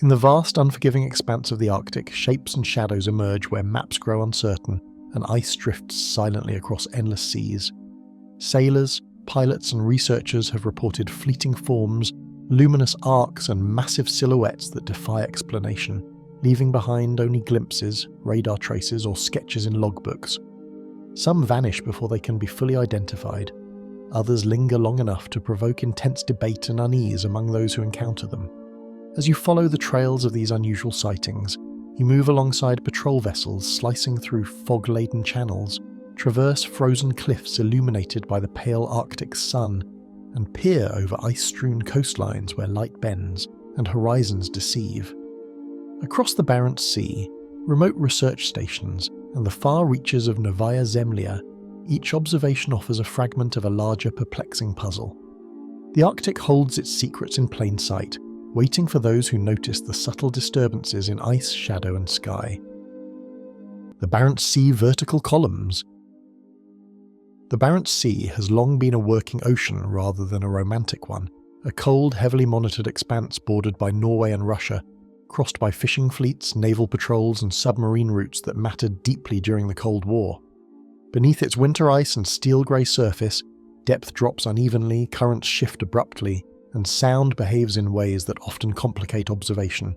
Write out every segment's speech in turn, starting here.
In the vast, unforgiving expanse of the Arctic, shapes and shadows emerge where maps grow uncertain and ice drifts silently across endless seas. Sailors, pilots and researchers have reported fleeting forms, luminous arcs and massive silhouettes that defy explanation, leaving behind only glimpses, radar traces or sketches in logbooks. Some vanish before they can be fully identified. Others linger long enough to provoke intense debate and unease among those who encounter them. As you follow the trails of these unusual sightings, you move alongside patrol vessels slicing through fog-laden channels, traverse frozen cliffs illuminated by the pale Arctic sun, and peer over ice-strewn coastlines where light bends and horizons deceive. Across the Barents Sea, remote research stations, and the far reaches of Novaya Zemlya, each observation offers a fragment of a larger, perplexing puzzle. The Arctic holds its secrets in plain sight, waiting for those who notice the subtle disturbances in ice, shadow and sky. The Barents Sea vertical columns. The Barents Sea has long been a working ocean rather than a romantic one, a cold, heavily monitored expanse bordered by Norway and Russia, crossed by fishing fleets, naval patrols and submarine routes that mattered deeply during the Cold War. Beneath its winter ice and steel-grey surface, depth drops unevenly, currents shift abruptly, and sound behaves in ways that often complicate observation.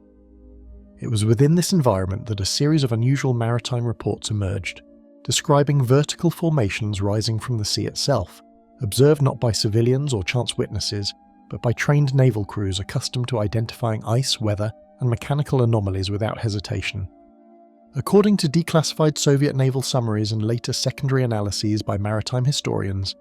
It was within this environment that a series of unusual maritime reports emerged, describing vertical formations rising from the sea itself, observed not by civilians or chance witnesses, but by trained naval crews accustomed to identifying ice, weather, and mechanical anomalies without hesitation. According to declassified Soviet naval summaries and later secondary analyses by maritime historians,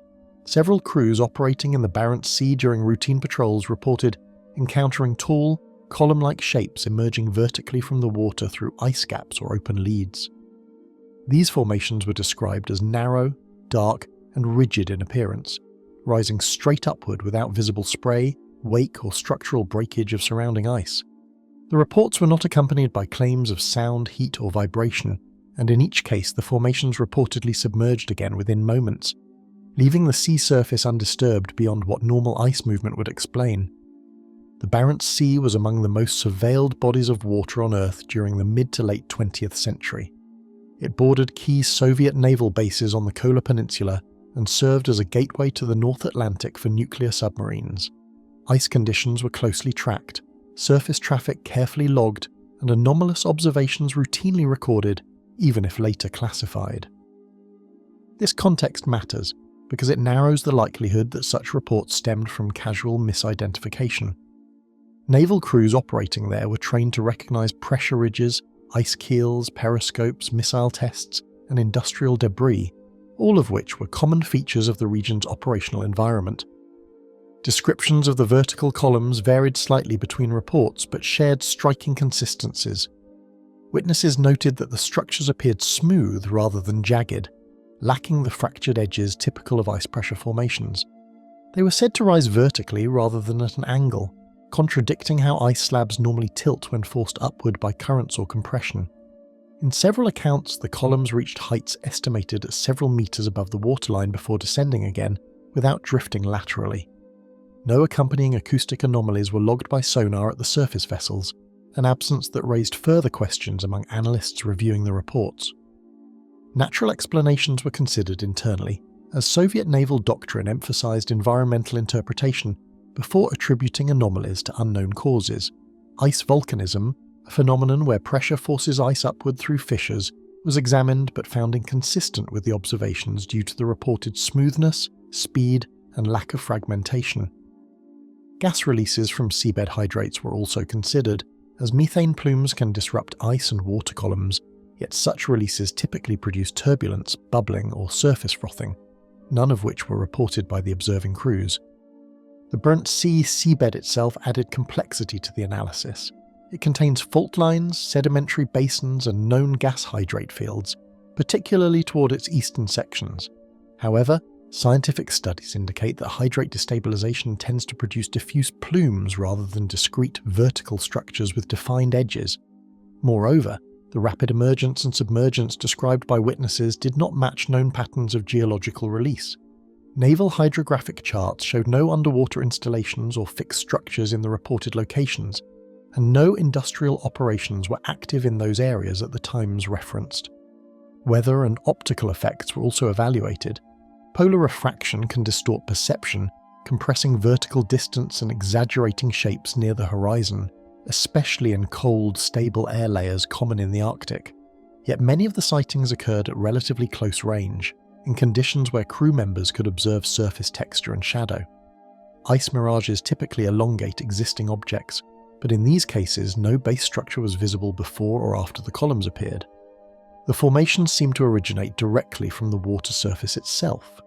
several crews operating in the Barents Sea during routine patrols reported encountering tall, column-like shapes emerging vertically from the water through ice gaps or open leads. These formations were described as narrow, dark, and rigid in appearance, rising straight upward without visible spray, wake, or structural breakage of surrounding ice. The reports were not accompanied by claims of sound, heat, or vibration, and in each case the formations reportedly submerged again within moments, leaving the sea surface undisturbed beyond what normal ice movement would explain. The Barents Sea was among the most surveilled bodies of water on Earth during the mid to late 20th century. It bordered key Soviet naval bases on the Kola Peninsula and served as a gateway to the North Atlantic for nuclear submarines. Ice conditions were closely tracked, surface traffic carefully logged, and anomalous observations routinely recorded, even if later classified. This context matters, because it narrows the likelihood that such reports stemmed from casual misidentification. Naval crews operating there were trained to recognize pressure ridges, ice keels, periscopes, missile tests, and industrial debris, all of which were common features of the region's operational environment. Descriptions of the vertical columns varied slightly between reports but shared striking consistencies. Witnesses noted that the structures appeared smooth rather than jagged, lacking the fractured edges typical of ice pressure formations. They were said to rise vertically rather than at an angle, contradicting how ice slabs normally tilt when forced upward by currents or compression. In several accounts, the columns reached heights estimated at several meters above the waterline before descending again, without drifting laterally. No accompanying acoustic anomalies were logged by sonar at the surface vessels, an absence that raised further questions among analysts reviewing the reports. Natural explanations were considered internally, as Soviet naval doctrine emphasized environmental interpretation before attributing anomalies to unknown causes. Ice volcanism, a phenomenon where pressure forces ice upward through fissures, was examined but found inconsistent with the observations due to the reported smoothness, speed, and lack of fragmentation. Gas releases from seabed hydrates were also considered, as methane plumes can disrupt ice and water columns, yet such releases typically produce turbulence, bubbling, or surface frothing, none of which were reported by the observing crews. The Barents Sea seabed itself added complexity to the analysis. It contains fault lines, sedimentary basins, and known gas hydrate fields, particularly toward its eastern sections. However, scientific studies indicate that hydrate destabilization tends to produce diffuse plumes rather than discrete vertical structures with defined edges. Moreover, the rapid emergence and submergence described by witnesses did not match known patterns of geological release. Naval hydrographic charts showed no underwater installations or fixed structures in the reported locations, and no industrial operations were active in those areas at the times referenced. Weather and optical effects were also evaluated. Polar refraction can distort perception, compressing vertical distance and exaggerating shapes near the horizon, especially in cold, stable air layers common in the Arctic. Yet many of the sightings occurred at relatively close range, in conditions where crew members could observe surface texture and shadow. Ice mirages typically elongate existing objects, but in these cases no base structure was visible before or after the columns appeared. The formations seemed to originate directly from the water surface itself.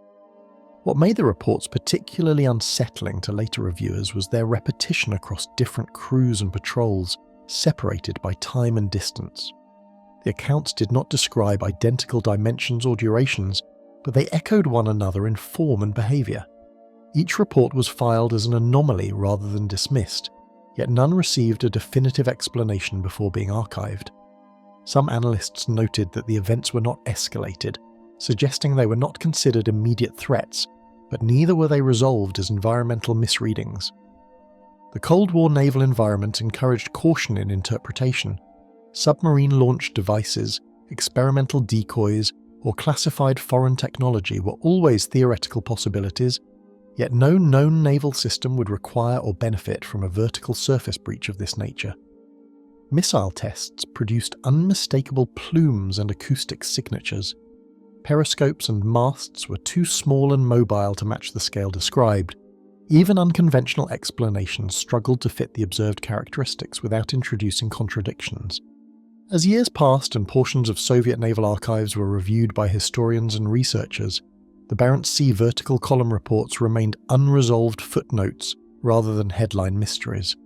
What made the reports particularly unsettling to later reviewers was their repetition across different crews and patrols, separated by time and distance. The accounts did not describe identical dimensions or durations, but they echoed one another in form and behaviour. Each report was filed as an anomaly rather than dismissed, yet none received a definitive explanation before being archived. Some analysts noted that the events were not escalated, suggesting they were not considered immediate threats, but neither were they resolved as environmental misreadings. The Cold War naval environment encouraged caution in interpretation. Submarine-launched devices, experimental decoys, or classified foreign technology were always theoretical possibilities, yet no known naval system would require or benefit from a vertical surface breach of this nature. Missile tests produced unmistakable plumes and acoustic signatures. Periscopes and masts were too small and mobile to match the scale described. Even unconventional explanations struggled to fit the observed characteristics without introducing contradictions. As years passed and portions of Soviet naval archives were reviewed by historians and researchers, the Barents Sea vertical column reports remained unresolved footnotes rather than headline mysteries.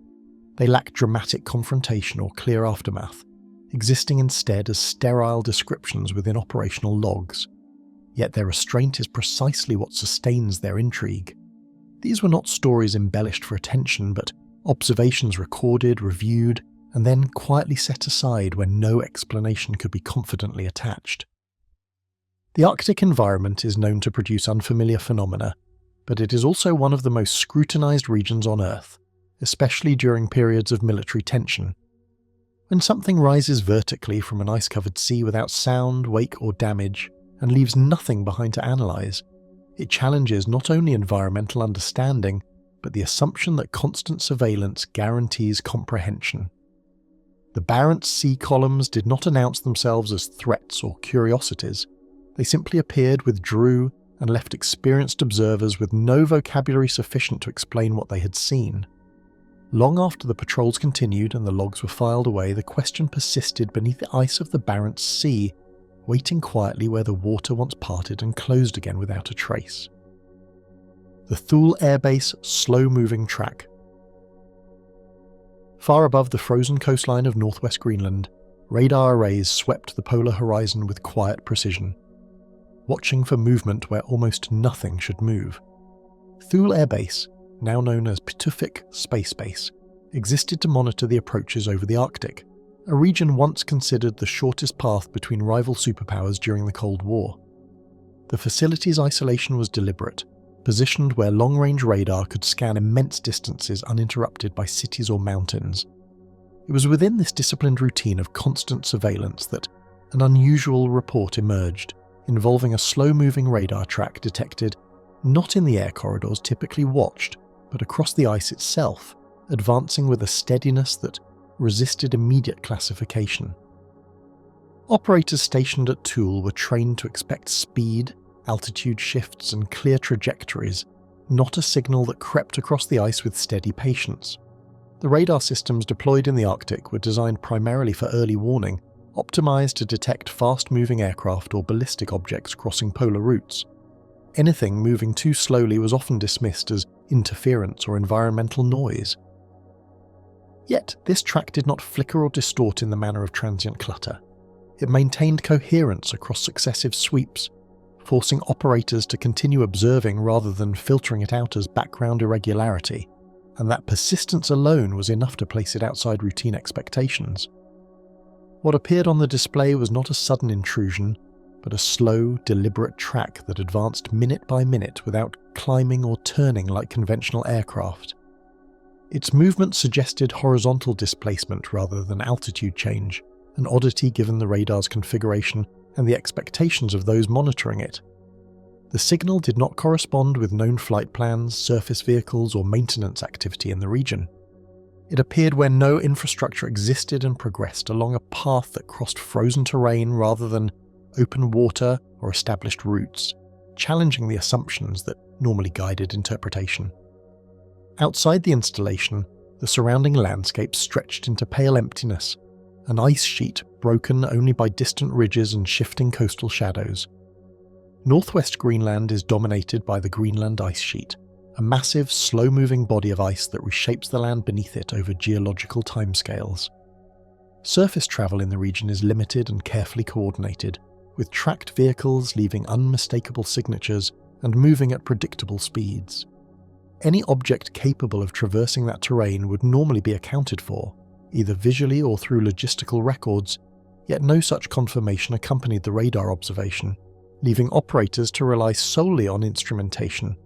They lacked dramatic confrontation or clear aftermath, existing instead as sterile descriptions within operational logs. Yet their restraint is precisely what sustains their intrigue. These were not stories embellished for attention, but observations recorded, reviewed, and then quietly set aside when no explanation could be confidently attached. The Arctic environment is known to produce unfamiliar phenomena, but it is also one of the most scrutinized regions on Earth, especially during periods of military tension. When something rises vertically from an ice-covered sea without sound, wake, or damage, and leaves nothing behind to analyze, it challenges not only environmental understanding, but the assumption that constant surveillance guarantees comprehension. The Barents Sea columns did not announce themselves as threats or curiosities. They simply appeared, withdrew, and left experienced observers with no vocabulary sufficient to explain what they had seen. Long after the patrols continued and the logs were filed away, the question persisted beneath the ice of the Barents Sea, waiting quietly where the water once parted and closed again without a trace. The Thule Air Base slow-moving track. Far above the frozen coastline of northwest Greenland, radar arrays swept the polar horizon with quiet precision, watching for movement where almost nothing should move. Thule Air Base, now known as Pituffik Space Base, existed to monitor the approaches over the Arctic, a region once considered the shortest path between rival superpowers during the Cold War. The facility's isolation was deliberate, positioned where long-range radar could scan immense distances uninterrupted by cities or mountains. It was within this disciplined routine of constant surveillance that an unusual report emerged, involving a slow-moving radar track detected not in the air corridors typically watched, but across the ice itself, advancing with a steadiness that resisted immediate classification. Operators stationed at Thule were trained to expect speed, altitude shifts, and clear trajectories, not a signal that crept across the ice with steady patience. The radar systems deployed in the Arctic were designed primarily for early warning, optimized to detect fast-moving aircraft or ballistic objects crossing polar routes. Anything moving too slowly was often dismissed as interference or environmental noise. Yet, this track did not flicker or distort in the manner of transient clutter. It maintained coherence across successive sweeps, forcing operators to continue observing rather than filtering it out as background irregularity, and that persistence alone was enough to place it outside routine expectations. What appeared on the display was not a sudden intrusion, but a slow, deliberate track that advanced minute by minute without climbing or turning like conventional aircraft. Its movement suggested horizontal displacement rather than altitude change, an oddity given the radar's configuration and the expectations of those monitoring it. The signal did not correspond with known flight plans, surface vehicles, or maintenance activity in the region. It appeared where no infrastructure existed and progressed along a path that crossed frozen terrain rather than open water or established routes, challenging the assumptions that normally guided interpretation. Outside the installation, the surrounding landscape stretched into pale emptiness, an ice sheet broken only by distant ridges and shifting coastal shadows. Northwest Greenland is dominated by the Greenland ice sheet, a massive, slow-moving body of ice that reshapes the land beneath it over geological timescales. Surface travel in the region is limited and carefully coordinated, with tracked vehicles leaving unmistakable signatures and moving at predictable speeds. Any object capable of traversing that terrain would normally be accounted for, either visually or through logistical records, yet no such confirmation accompanied the radar observation, leaving operators to rely solely on instrumentation.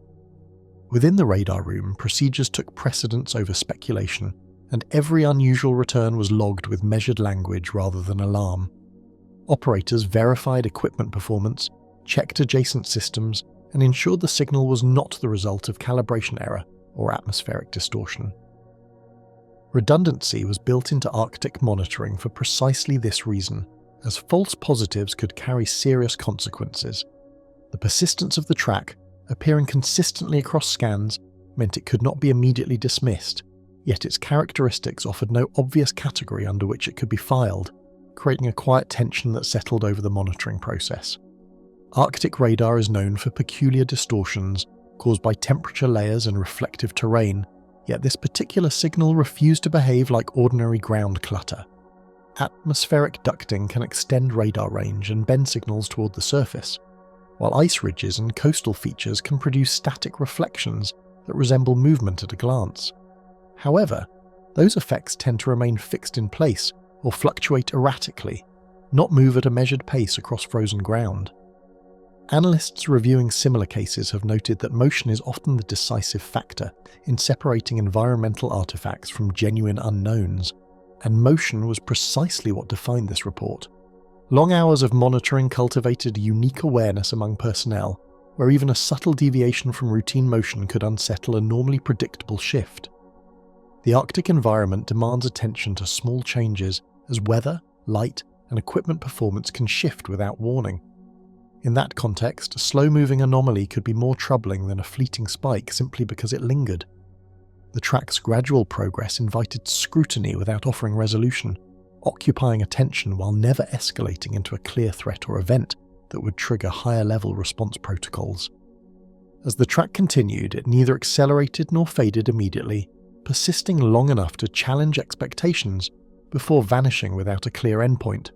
Within the radar room, procedures took precedence over speculation, and every unusual return was logged with measured language rather than alarm. Operators verified equipment performance, checked adjacent systems, and ensured the signal was not the result of calibration error or atmospheric distortion. Redundancy was built into Arctic monitoring for precisely this reason, as false positives could carry serious consequences. The persistence of the track, appearing consistently across scans, meant it could not be immediately dismissed, yet its characteristics offered no obvious category under which it could be filed, creating a quiet tension that settled over the monitoring process. Arctic radar is known for peculiar distortions caused by temperature layers and reflective terrain, yet this particular signal refused to behave like ordinary ground clutter. Atmospheric ducting can extend radar range and bend signals toward the surface, while ice ridges and coastal features can produce static reflections that resemble movement at a glance. However, those effects tend to remain fixed in place or fluctuate erratically, not move at a measured pace across frozen ground. Analysts reviewing similar cases have noted that motion is often the decisive factor in separating environmental artifacts from genuine unknowns, and motion was precisely what defined this report. Long hours of monitoring cultivated unique awareness among personnel, where even a subtle deviation from routine motion could unsettle a normally predictable shift. The Arctic environment demands attention to small changes as weather, light, and equipment performance can shift without warning. In that context, a slow-moving anomaly could be more troubling than a fleeting spike simply because it lingered. The track's gradual progress invited scrutiny without offering resolution, occupying attention while never escalating into a clear threat or event that would trigger higher-level response protocols. As the track continued, it neither accelerated nor faded immediately, persisting long enough to challenge expectations before vanishing without a clear endpoint.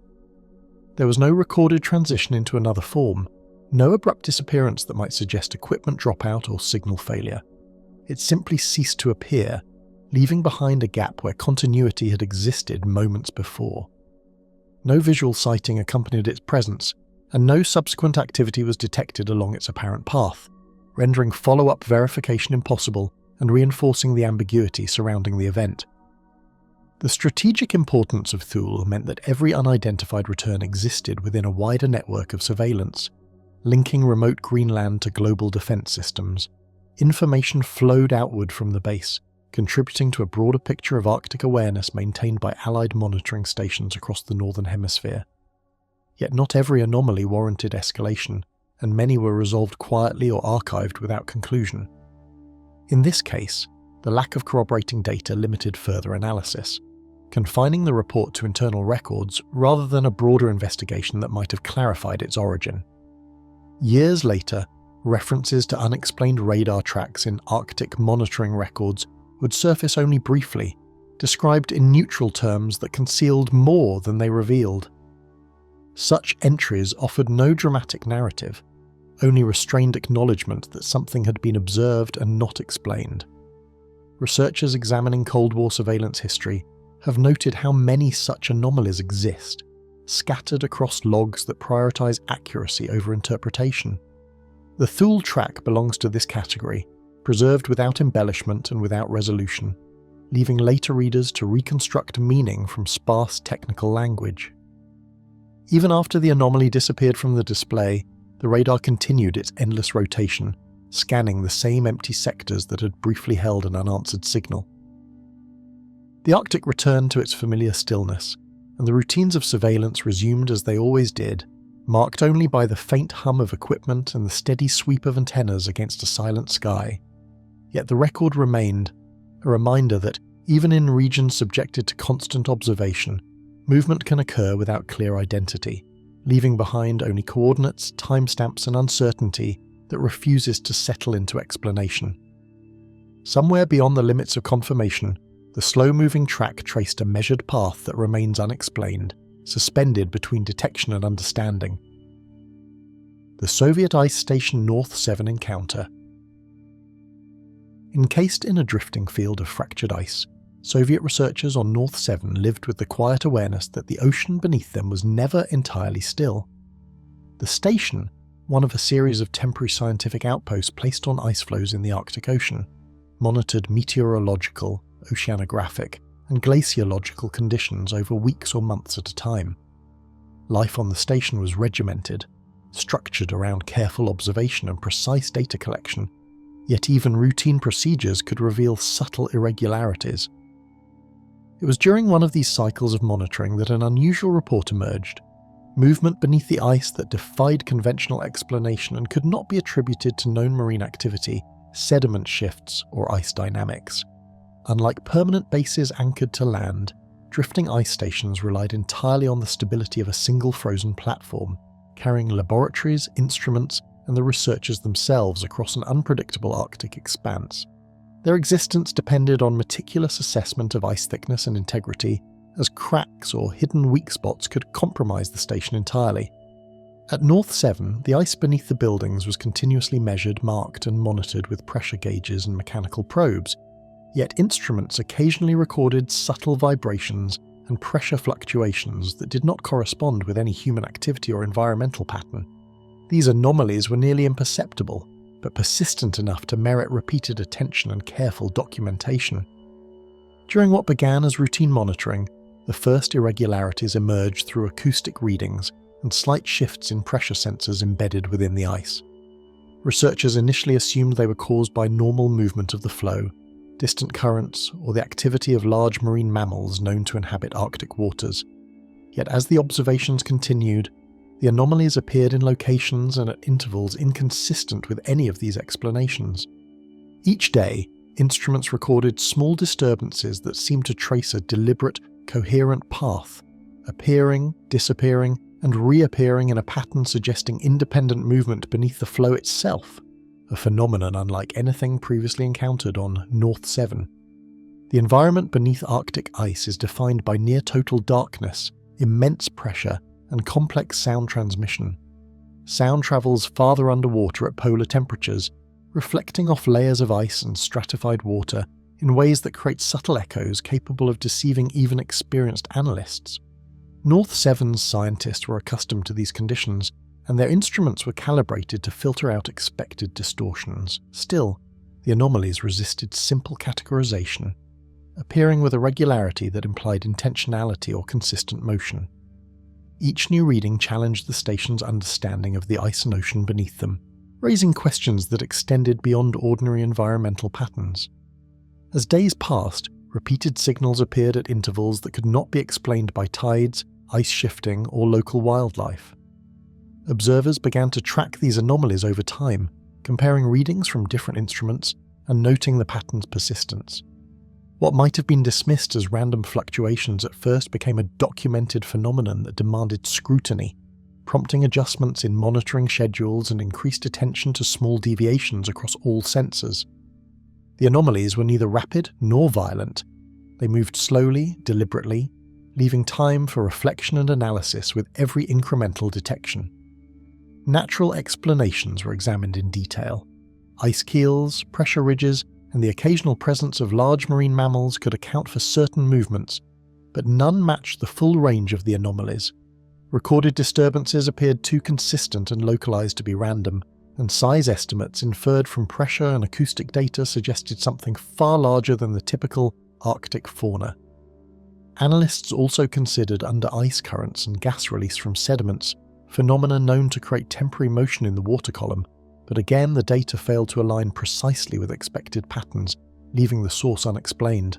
There was no recorded transition into another form, no abrupt disappearance that might suggest equipment dropout or signal failure. It simply ceased to appear, leaving behind a gap where continuity had existed moments before. No visual sighting accompanied its presence, and no subsequent activity was detected along its apparent path, rendering follow-up verification impossible and reinforcing the ambiguity surrounding the event. The strategic importance of Thule meant that every unidentified return existed within a wider network of surveillance, linking remote Greenland to global defense systems. Information flowed outward from the base, contributing to a broader picture of Arctic awareness maintained by Allied monitoring stations across the Northern Hemisphere. Yet not every anomaly warranted escalation, and many were resolved quietly or archived without conclusion. In this case, the lack of corroborating data limited further analysis, confining the report to internal records rather than a broader investigation that might have clarified its origin. Years later, references to unexplained radar tracks in Arctic monitoring records would surface only briefly, described in neutral terms that concealed more than they revealed. Such entries offered no dramatic narrative, only restrained acknowledgement that something had been observed and not explained. Researchers examining Cold War surveillance history have noted how many such anomalies exist, scattered across logs that prioritize accuracy over interpretation. The Thule track belongs to this category, preserved without embellishment and without resolution. leaving later readers to reconstruct meaning from sparse technical language. Even after the anomaly disappeared from the display, the radar continued its endless rotation, scanning the same empty sectors that had briefly held an unanswered signal. The Arctic returned to its familiar stillness, and the routines of surveillance resumed as they always did, marked only by the faint hum of equipment and the steady sweep of antennas against a silent sky. Yet the record remained, a reminder that, even in regions subjected to constant observation, movement can occur without clear identity, leaving behind only coordinates, timestamps, and uncertainty that refuses to settle into explanation. Somewhere beyond the limits of confirmation, the slow-moving track traced a measured path that remains unexplained, suspended between detection and understanding. The Soviet Ice Station North 7 encounter. Encased in a drifting field of fractured ice, Soviet researchers on North 7 lived with the quiet awareness that the ocean beneath them was never entirely still. The station, one of a series of temporary scientific outposts placed on ice floes in the Arctic Ocean, monitored meteorological, oceanographic, and glaciological conditions over weeks or months at a time. Life on the station was regimented, structured around careful observation and precise data collection, yet even routine procedures could reveal subtle irregularities. It was during one of these cycles of monitoring that an unusual report emerged, movement beneath the ice that defied conventional explanation and could not be attributed to known marine activity, sediment shifts, or ice dynamics. Unlike permanent bases anchored to land, drifting ice stations relied entirely on the stability of a single frozen platform, carrying laboratories, instruments, and the researchers themselves across an unpredictable Arctic expanse. Their existence depended on meticulous assessment of ice thickness and integrity, as cracks or hidden weak spots could compromise the station entirely. At North 7, the ice beneath the buildings was continuously measured, marked, and monitored with pressure gauges and mechanical probes, yet instruments occasionally recorded subtle vibrations and pressure fluctuations that did not correspond with any human activity or environmental pattern. These anomalies were nearly imperceptible, but persistent enough to merit repeated attention and careful documentation. During what began as routine monitoring, the first irregularities emerged through acoustic readings and slight shifts in pressure sensors embedded within the ice. Researchers initially assumed they were caused by normal movement of the floe, distant currents, or the activity of large marine mammals known to inhabit Arctic waters. Yet as the observations continued, the anomalies appeared in locations and at intervals inconsistent with any of these explanations. Each day, instruments recorded small disturbances that seemed to trace a deliberate, coherent path, appearing, disappearing, and reappearing in a pattern suggesting independent movement beneath the floe itself, a phenomenon unlike anything previously encountered on North 7. The environment beneath Arctic ice is defined by near-total darkness, immense pressure, and complex sound transmission. Sound travels farther underwater at polar temperatures, reflecting off layers of ice and stratified water in ways that create subtle echoes capable of deceiving even experienced analysts. North 7's scientists were accustomed to these conditions, and their instruments were calibrated to filter out expected distortions. Still, the anomalies resisted simple categorization, appearing with a regularity that implied intentionality or consistent motion. Each new reading challenged the station's understanding of the ice and ocean beneath them, raising questions that extended beyond ordinary environmental patterns. As days passed, repeated signals appeared at intervals that could not be explained by tides, ice shifting, or local wildlife. Observers began to track these anomalies over time, comparing readings from different instruments and noting the pattern's persistence. What might have been dismissed as random fluctuations at first became a documented phenomenon that demanded scrutiny, prompting adjustments in monitoring schedules and increased attention to small deviations across all sensors. The anomalies were neither rapid nor violent. They moved slowly, deliberately, leaving time for reflection and analysis with every incremental detection. Natural explanations were examined in detail. Ice keels, pressure ridges, and the occasional presence of large marine mammals could account for certain movements, but none matched the full range of the anomalies. Recorded disturbances appeared too consistent and localized to be random, and size estimates inferred from pressure and acoustic data suggested something far larger than the typical Arctic fauna. Analysts also considered under ice currents and gas release from sediments, phenomena known to create temporary motion in the water column, but again the data failed to align precisely with expected patterns, leaving the source unexplained.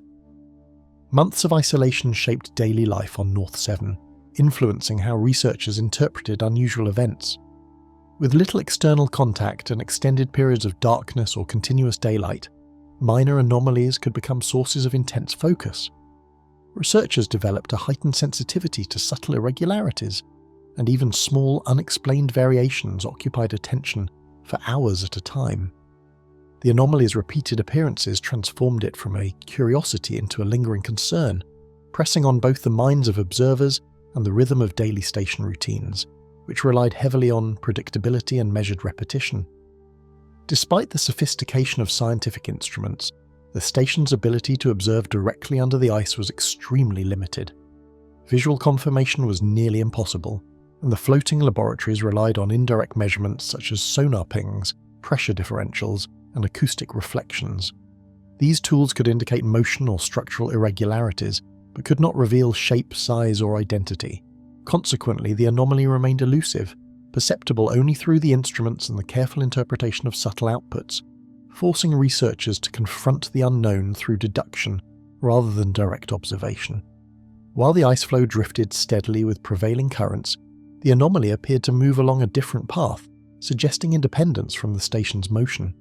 Months of isolation shaped daily life on North 7, influencing how researchers interpreted unusual events. With little external contact and extended periods of darkness or continuous daylight, minor anomalies could become sources of intense focus. Researchers developed a heightened sensitivity to subtle irregularities, and even small, unexplained variations occupied attention for hours at a time. The anomaly's repeated appearances transformed it from a curiosity into a lingering concern, pressing on both the minds of observers and the rhythm of daily station routines, which relied heavily on predictability and measured repetition. Despite the sophistication of scientific instruments, the station's ability to observe directly under the ice was extremely limited. Visual confirmation was nearly impossible, and the floating laboratories relied on indirect measurements such as sonar pings, pressure differentials, and acoustic reflections. These tools could indicate motion or structural irregularities, but could not reveal shape, size, or identity. Consequently, the anomaly remained elusive, perceptible only through the instruments and the careful interpretation of subtle outputs, forcing researchers to confront the unknown through deduction rather than direct observation. While the ice floe drifted steadily with prevailing currents, the anomaly appeared to move along a different path, suggesting independence from the station's motion.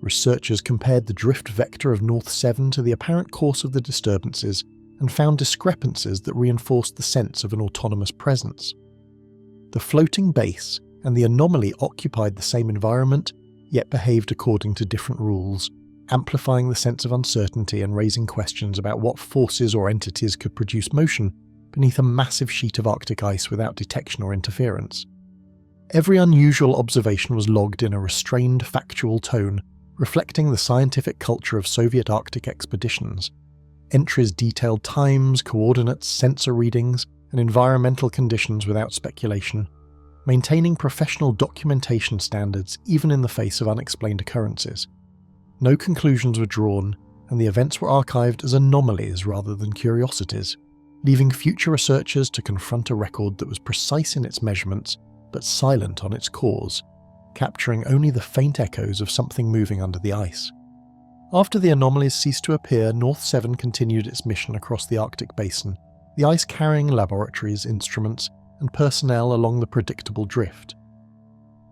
Researchers compared the drift vector of North 7 to the apparent course of the disturbances and found discrepancies that reinforced the sense of an autonomous presence. The floating base and the anomaly occupied the same environment, yet behaved according to different rules, amplifying the sense of uncertainty and raising questions about what forces or entities could produce motion beneath a massive sheet of Arctic ice without detection or interference. Every unusual observation was logged in a restrained, factual tone, reflecting the scientific culture of Soviet Arctic expeditions. Entries detailed times, coordinates, sensor readings, and environmental conditions without speculation, maintaining professional documentation standards even in the face of unexplained occurrences. No conclusions were drawn, and the events were archived as anomalies rather than curiosities, leaving future researchers to confront a record that was precise in its measurements but silent on its cause, capturing only the faint echoes of something moving under the ice. After the anomalies ceased to appear, North 7 continued its mission across the Arctic basin, the ice carrying laboratories, instruments, and personnel along the predictable drift.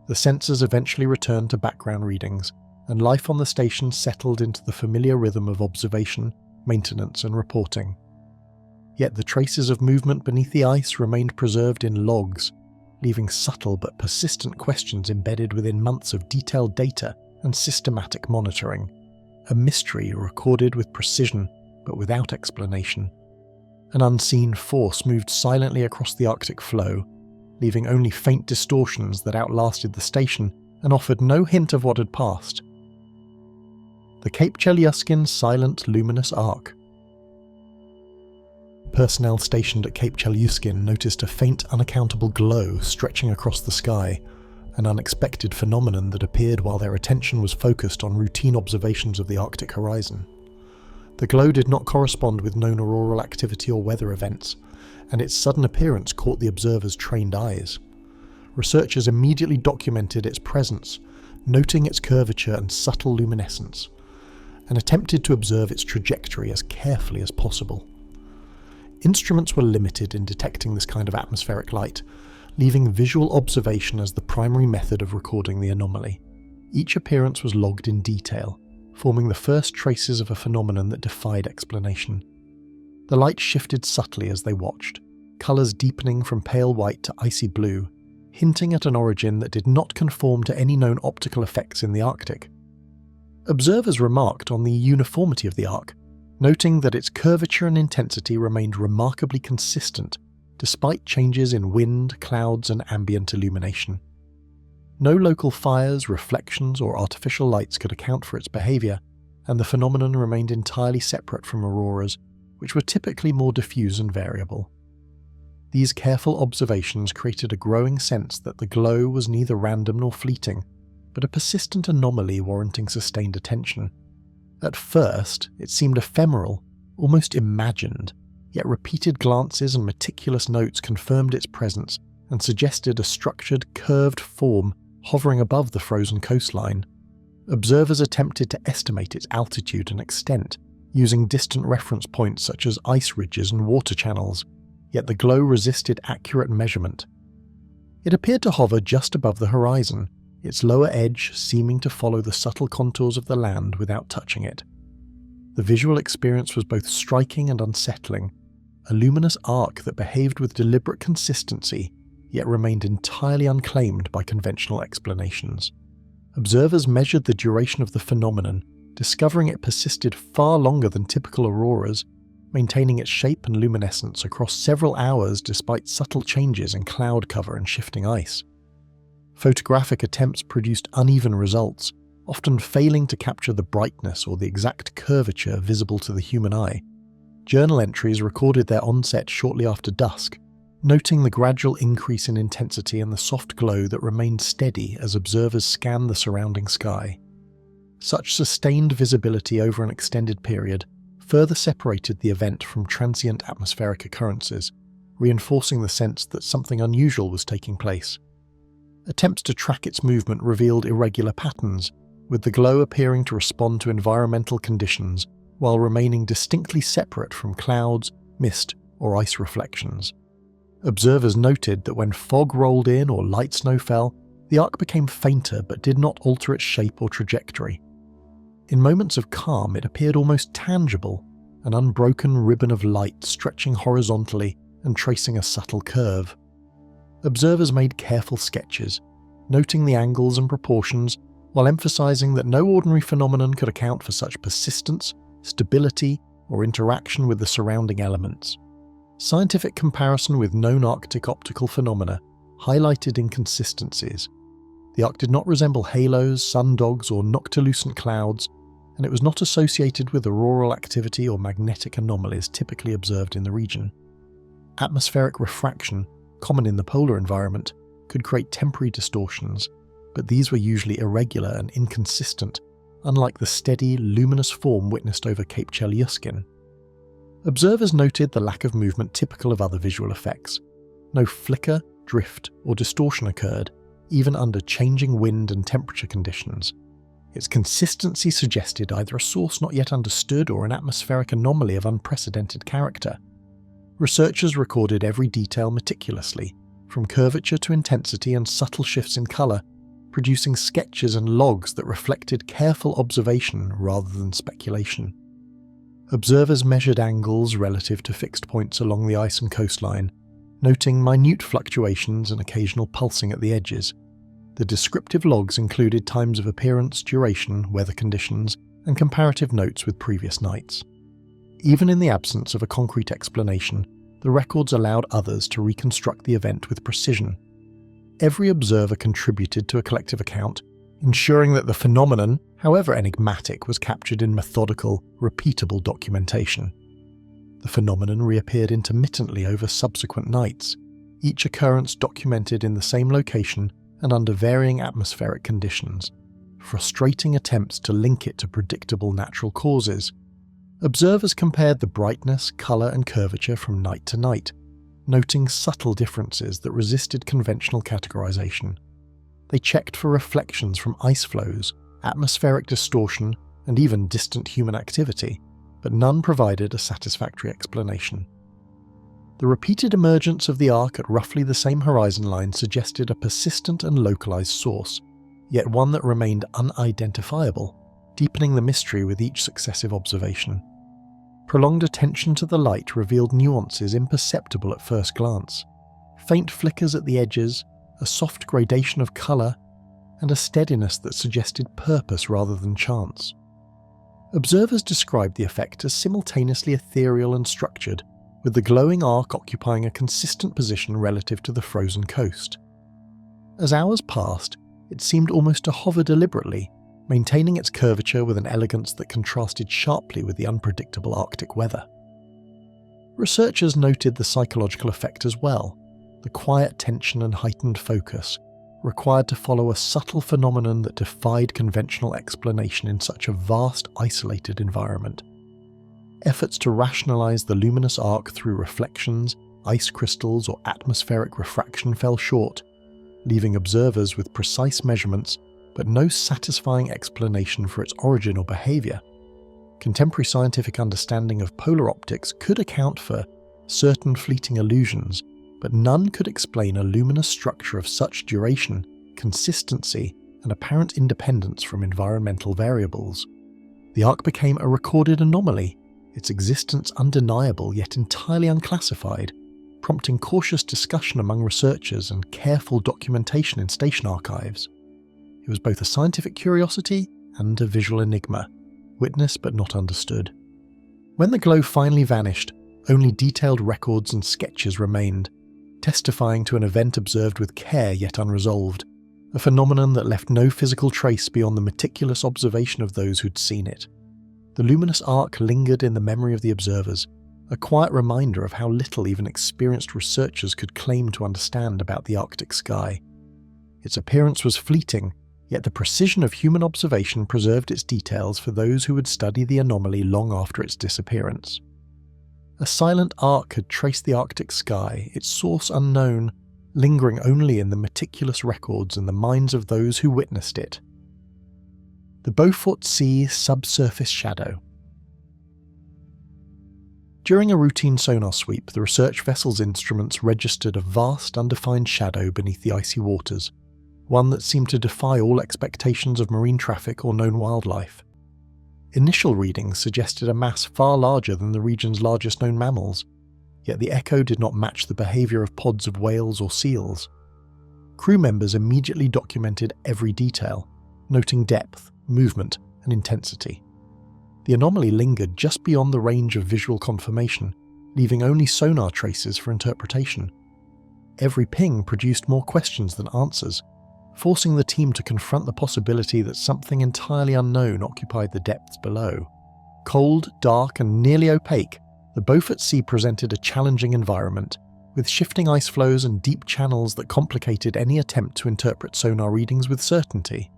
The sensors eventually returned to background readings, and life on the station settled into the familiar rhythm of observation, maintenance, and reporting. Yet the traces of movement beneath the ice remained preserved in logs, leaving subtle but persistent questions embedded within months of detailed data and systematic monitoring. A mystery recorded with precision, but without explanation. An unseen force moved silently across the Arctic floe, leaving only faint distortions that outlasted the station and offered no hint of what had passed. The Cape Chelyuskin Silent Luminous Arc. Personnel stationed at Cape Chelyuskin noticed a faint, unaccountable glow stretching across the sky, an unexpected phenomenon that appeared while their attention was focused on routine observations of the Arctic horizon. The glow did not correspond with known auroral activity or weather events, and its sudden appearance caught the observers' trained eyes. Researchers immediately documented its presence, noting its curvature and subtle luminescence, and attempted to observe its trajectory as carefully as possible. Instruments were limited in detecting this kind of atmospheric light, leaving visual observation as the primary method of recording the anomaly. Each appearance was logged in detail, forming the first traces of a phenomenon that defied explanation. The light shifted subtly as they watched, colours deepening from pale white to icy blue, hinting at an origin that did not conform to any known optical effects in the Arctic. Observers remarked on the uniformity of the arc, noting that its curvature and intensity remained remarkably consistent despite changes in wind, clouds, and ambient illumination. No local fires, reflections, or artificial lights could account for its behaviour, and the phenomenon remained entirely separate from auroras, which were typically more diffuse and variable. These careful observations created a growing sense that the glow was neither random nor fleeting, but a persistent anomaly warranting sustained attention. At first, it seemed ephemeral, almost imagined, yet repeated glances and meticulous notes confirmed its presence and suggested a structured, curved form hovering above the frozen coastline. Observers attempted to estimate its altitude and extent, using distant reference points such as ice ridges and water channels, yet the glow resisted accurate measurement. It appeared to hover just above the horizon, its lower edge seeming to follow the subtle contours of the land without touching it. The visual experience was both striking and unsettling, a luminous arc that behaved with deliberate consistency, yet remained entirely unclaimed by conventional explanations. Observers measured the duration of the phenomenon, discovering it persisted far longer than typical auroras, maintaining its shape and luminescence across several hours despite subtle changes in cloud cover and shifting ice. Photographic attempts produced uneven results, often failing to capture the brightness or the exact curvature visible to the human eye. Journal entries recorded their onset shortly after dusk, noting the gradual increase in intensity and the soft glow that remained steady as observers scanned the surrounding sky. Such sustained visibility over an extended period further separated the event from transient atmospheric occurrences, reinforcing the sense that something unusual was taking place. Attempts to track its movement revealed irregular patterns, with the glow appearing to respond to environmental conditions while remaining distinctly separate from clouds, mist, or ice reflections. Observers noted that when fog rolled in or light snow fell, the arc became fainter but did not alter its shape or trajectory. In moments of calm, it appeared almost tangible, an unbroken ribbon of light stretching horizontally and tracing a subtle curve. Observers made careful sketches, noting the angles and proportions, while emphasizing that no ordinary phenomenon could account for such persistence, stability, or interaction with the surrounding elements. Scientific comparison with known Arctic optical phenomena highlighted inconsistencies. The arc did not resemble halos, sundogs, or noctilucent clouds, and it was not associated with auroral activity or magnetic anomalies typically observed in the region. Atmospheric refraction, common in the polar environment, could create temporary distortions, but these were usually irregular and inconsistent, unlike the steady, luminous form witnessed over Cape Chelyuskin. Observers noted the lack of movement typical of other visual effects. No flicker, drift, or distortion occurred, even under changing wind and temperature conditions. Its consistency suggested either a source not yet understood or an atmospheric anomaly of unprecedented character. Researchers recorded every detail meticulously, from curvature to intensity and subtle shifts in colour, producing sketches and logs that reflected careful observation rather than speculation. Observers measured angles relative to fixed points along the ice and coastline, noting minute fluctuations and occasional pulsing at the edges. The descriptive logs included times of appearance, duration, weather conditions, and comparative notes with previous nights. Even in the absence of a concrete explanation, the records allowed others to reconstruct the event with precision. Every observer contributed to a collective account, ensuring that the phenomenon, however enigmatic, was captured in methodical, repeatable documentation. The phenomenon reappeared intermittently over subsequent nights, each occurrence documented in the same location and under varying atmospheric conditions, frustrating attempts to link it to predictable natural causes. Observers compared the brightness, colour and curvature from night to night, noting subtle differences that resisted conventional categorization. They checked for reflections from ice flows, atmospheric distortion, and even distant human activity, but none provided a satisfactory explanation. The repeated emergence of the arc at roughly the same horizon line suggested a persistent and localized source, yet one that remained unidentifiable, deepening the mystery with each successive observation. Prolonged attention to the light revealed nuances imperceptible at first glance. Faint flickers at the edges, a soft gradation of colour, and a steadiness that suggested purpose rather than chance. Observers described the effect as simultaneously ethereal and structured, with the glowing arc occupying a consistent position relative to the frozen coast. As hours passed, it seemed almost to hover deliberately, maintaining its curvature with an elegance that contrasted sharply with the unpredictable Arctic weather. Researchers noted the psychological effect as well, the quiet tension and heightened focus required to follow a subtle phenomenon that defied conventional explanation in such a vast, isolated environment. efforts to rationalize the luminous arc through reflections, ice crystals, or atmospheric refraction fell short, leaving observers with precise measurements but no satisfying explanation for its origin or behavior. Contemporary scientific understanding of polar optics could account for certain fleeting illusions, but none could explain a luminous structure of such duration, consistency, and apparent independence from environmental variables. The arc became a recorded anomaly, its existence undeniable yet entirely unclassified, prompting cautious discussion among researchers and careful documentation in station archives. It was both a scientific curiosity and a visual enigma, witnessed but not understood. When the glow finally vanished, only detailed records and sketches remained, testifying to an event observed with care yet unresolved, a phenomenon that left no physical trace beyond the meticulous observation of those who'd seen it. The luminous arc lingered in the memory of the observers, a quiet reminder of how little even experienced researchers could claim to understand about the Arctic sky. Its appearance was fleeting, yet the precision of human observation preserved its details for those who would study the anomaly long after its disappearance. A silent arc had traced the Arctic sky, its source unknown, lingering only in the meticulous records and the minds of those who witnessed it. The Beaufort Sea Subsurface Shadow. During a routine sonar sweep, the research vessel's instruments registered a vast, undefined shadow beneath the icy waters, one that seemed to defy all expectations of marine traffic or known wildlife. Initial readings suggested a mass far larger than the region's largest known mammals, yet the echo did not match the behaviour of pods of whales or seals. Crew members immediately documented every detail, noting depth, movement, and intensity. The anomaly lingered just beyond the range of visual confirmation, leaving only sonar traces for interpretation. Every ping produced more questions than answers, forcing the team to confront the possibility that something entirely unknown occupied the depths below. Cold, dark, and nearly opaque, the Beaufort Sea presented a challenging environment, with shifting ice flows and deep channels that complicated any attempt to interpret sonar readings with certainty.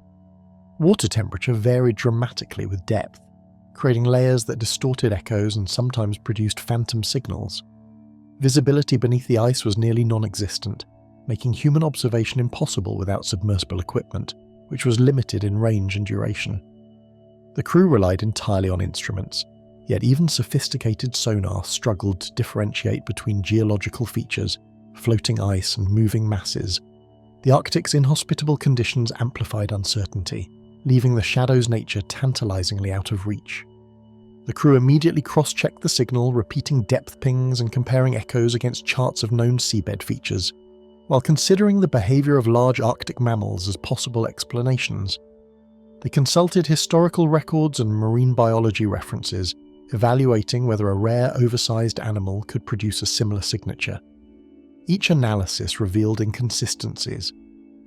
Water temperature varied dramatically with depth, creating layers that distorted echoes and sometimes produced phantom signals. Visibility beneath the ice was nearly non-existent, making human observation impossible without submersible equipment, which was limited in range and duration. The crew relied entirely on instruments, yet even sophisticated sonar struggled to differentiate between geological features, floating ice, and moving masses. The Arctic's inhospitable conditions amplified uncertainty, leaving the shadow's nature tantalizingly out of reach. The crew immediately cross-checked the signal, repeating depth pings and comparing echoes against charts of known seabed features, while considering the behaviour of large Arctic mammals as possible explanations. They consulted historical records and marine biology references, evaluating whether a rare oversized animal could produce a similar signature. Each analysis revealed inconsistencies.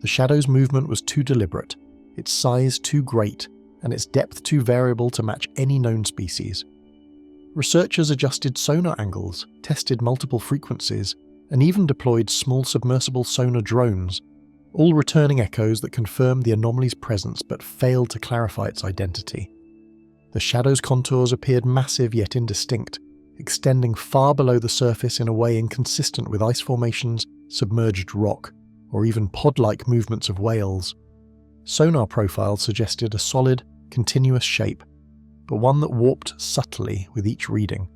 The shadow's movement was too deliberate, its size too great, and its depth too variable to match any known species. Researchers adjusted sonar angles, tested multiple frequencies, and even deployed small submersible sonar drones, all returning echoes that confirmed the anomaly's presence but failed to clarify its identity. The shadow's contours appeared massive yet indistinct, extending far below the surface in a way inconsistent with ice formations, submerged rock, or even pod-like movements of whales. Sonar profiles suggested a solid, continuous shape, but one that warped subtly with each reading.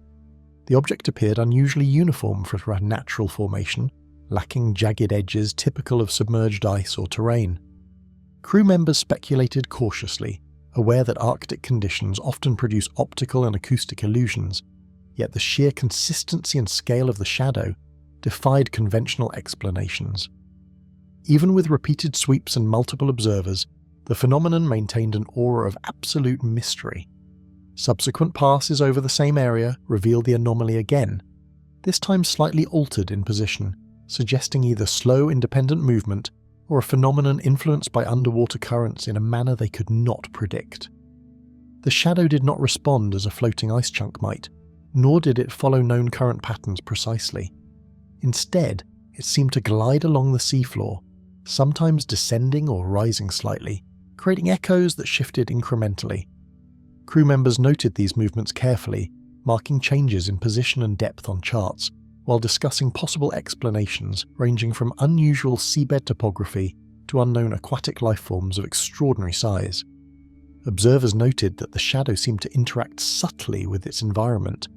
The object appeared unusually uniform for a natural formation, lacking jagged edges typical of submerged ice or terrain. Crew members speculated cautiously, aware that Arctic conditions often produce optical and acoustic illusions, yet the sheer consistency and scale of the shadow defied conventional explanations. Even with repeated sweeps and multiple observers, the phenomenon maintained an aura of absolute mystery. Subsequent passes over the same area revealed the anomaly again, this time slightly altered in position, suggesting either slow independent movement or a phenomenon influenced by underwater currents in a manner they could not predict. The shadow did not respond as a floating ice chunk might, nor did it follow known current patterns precisely. Instead, it seemed to glide along the seafloor, sometimes descending or rising slightly, creating echoes that shifted incrementally. Crew members noted these movements carefully, marking changes in position and depth on charts, while discussing possible explanations ranging from unusual seabed topography to unknown aquatic lifeforms of extraordinary size. Observers noted that the shadow seemed to interact subtly with its environment,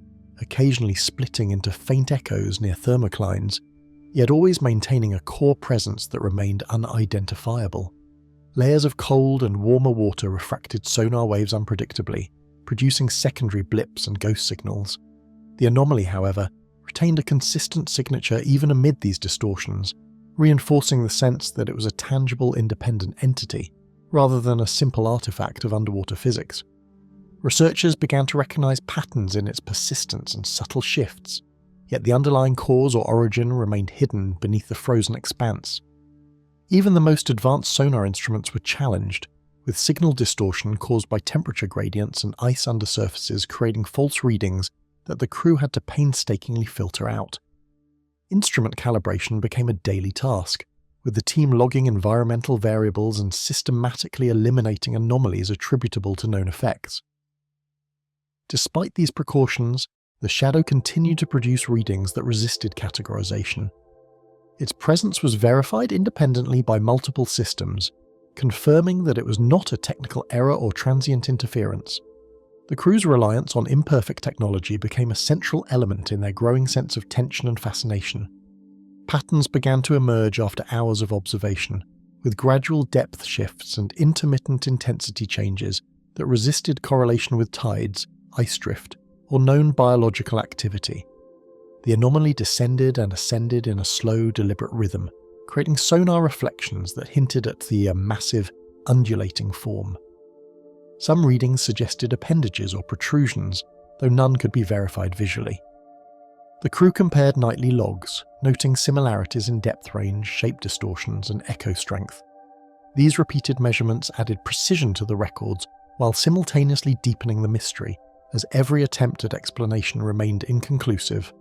occasionally splitting into faint echoes near thermoclines, yet always maintaining a core presence that remained unidentifiable. Layers of cold and warmer water refracted sonar waves unpredictably, producing secondary blips and ghost signals. The anomaly, however, retained a consistent signature even amid these distortions, reinforcing the sense that it was a tangible, independent entity, rather than a simple artifact of underwater physics. Researchers began to recognize patterns in its persistence and subtle shifts, yet the underlying cause or origin remained hidden beneath the frozen expanse. Even the most advanced sonar instruments were challenged, with signal distortion caused by temperature gradients and ice under surfaces creating false readings that the crew had to painstakingly filter out. Instrument calibration became a daily task, with the team logging environmental variables and systematically eliminating anomalies attributable to known effects. Despite these precautions, the shadow continued to produce readings that resisted categorization. Its presence was verified independently by multiple systems, confirming that it was not a technical error or transient interference. The crew's reliance on imperfect technology became a central element in their growing sense of tension and fascination. Patterns began to emerge after hours of observation, with gradual depth shifts and intermittent intensity changes that resisted correlation with tides, ice drift, or known biological activity. The anomaly descended and ascended in a slow, deliberate rhythm, creating sonar reflections that hinted at the massive, undulating form. Some readings suggested appendages or protrusions, though none could be verified visually. The crew compared nightly logs, noting similarities in depth range, shape distortions, and echo strength. These repeated measurements added precision to the records while simultaneously deepening the mystery, as every attempt at explanation remained inconclusive.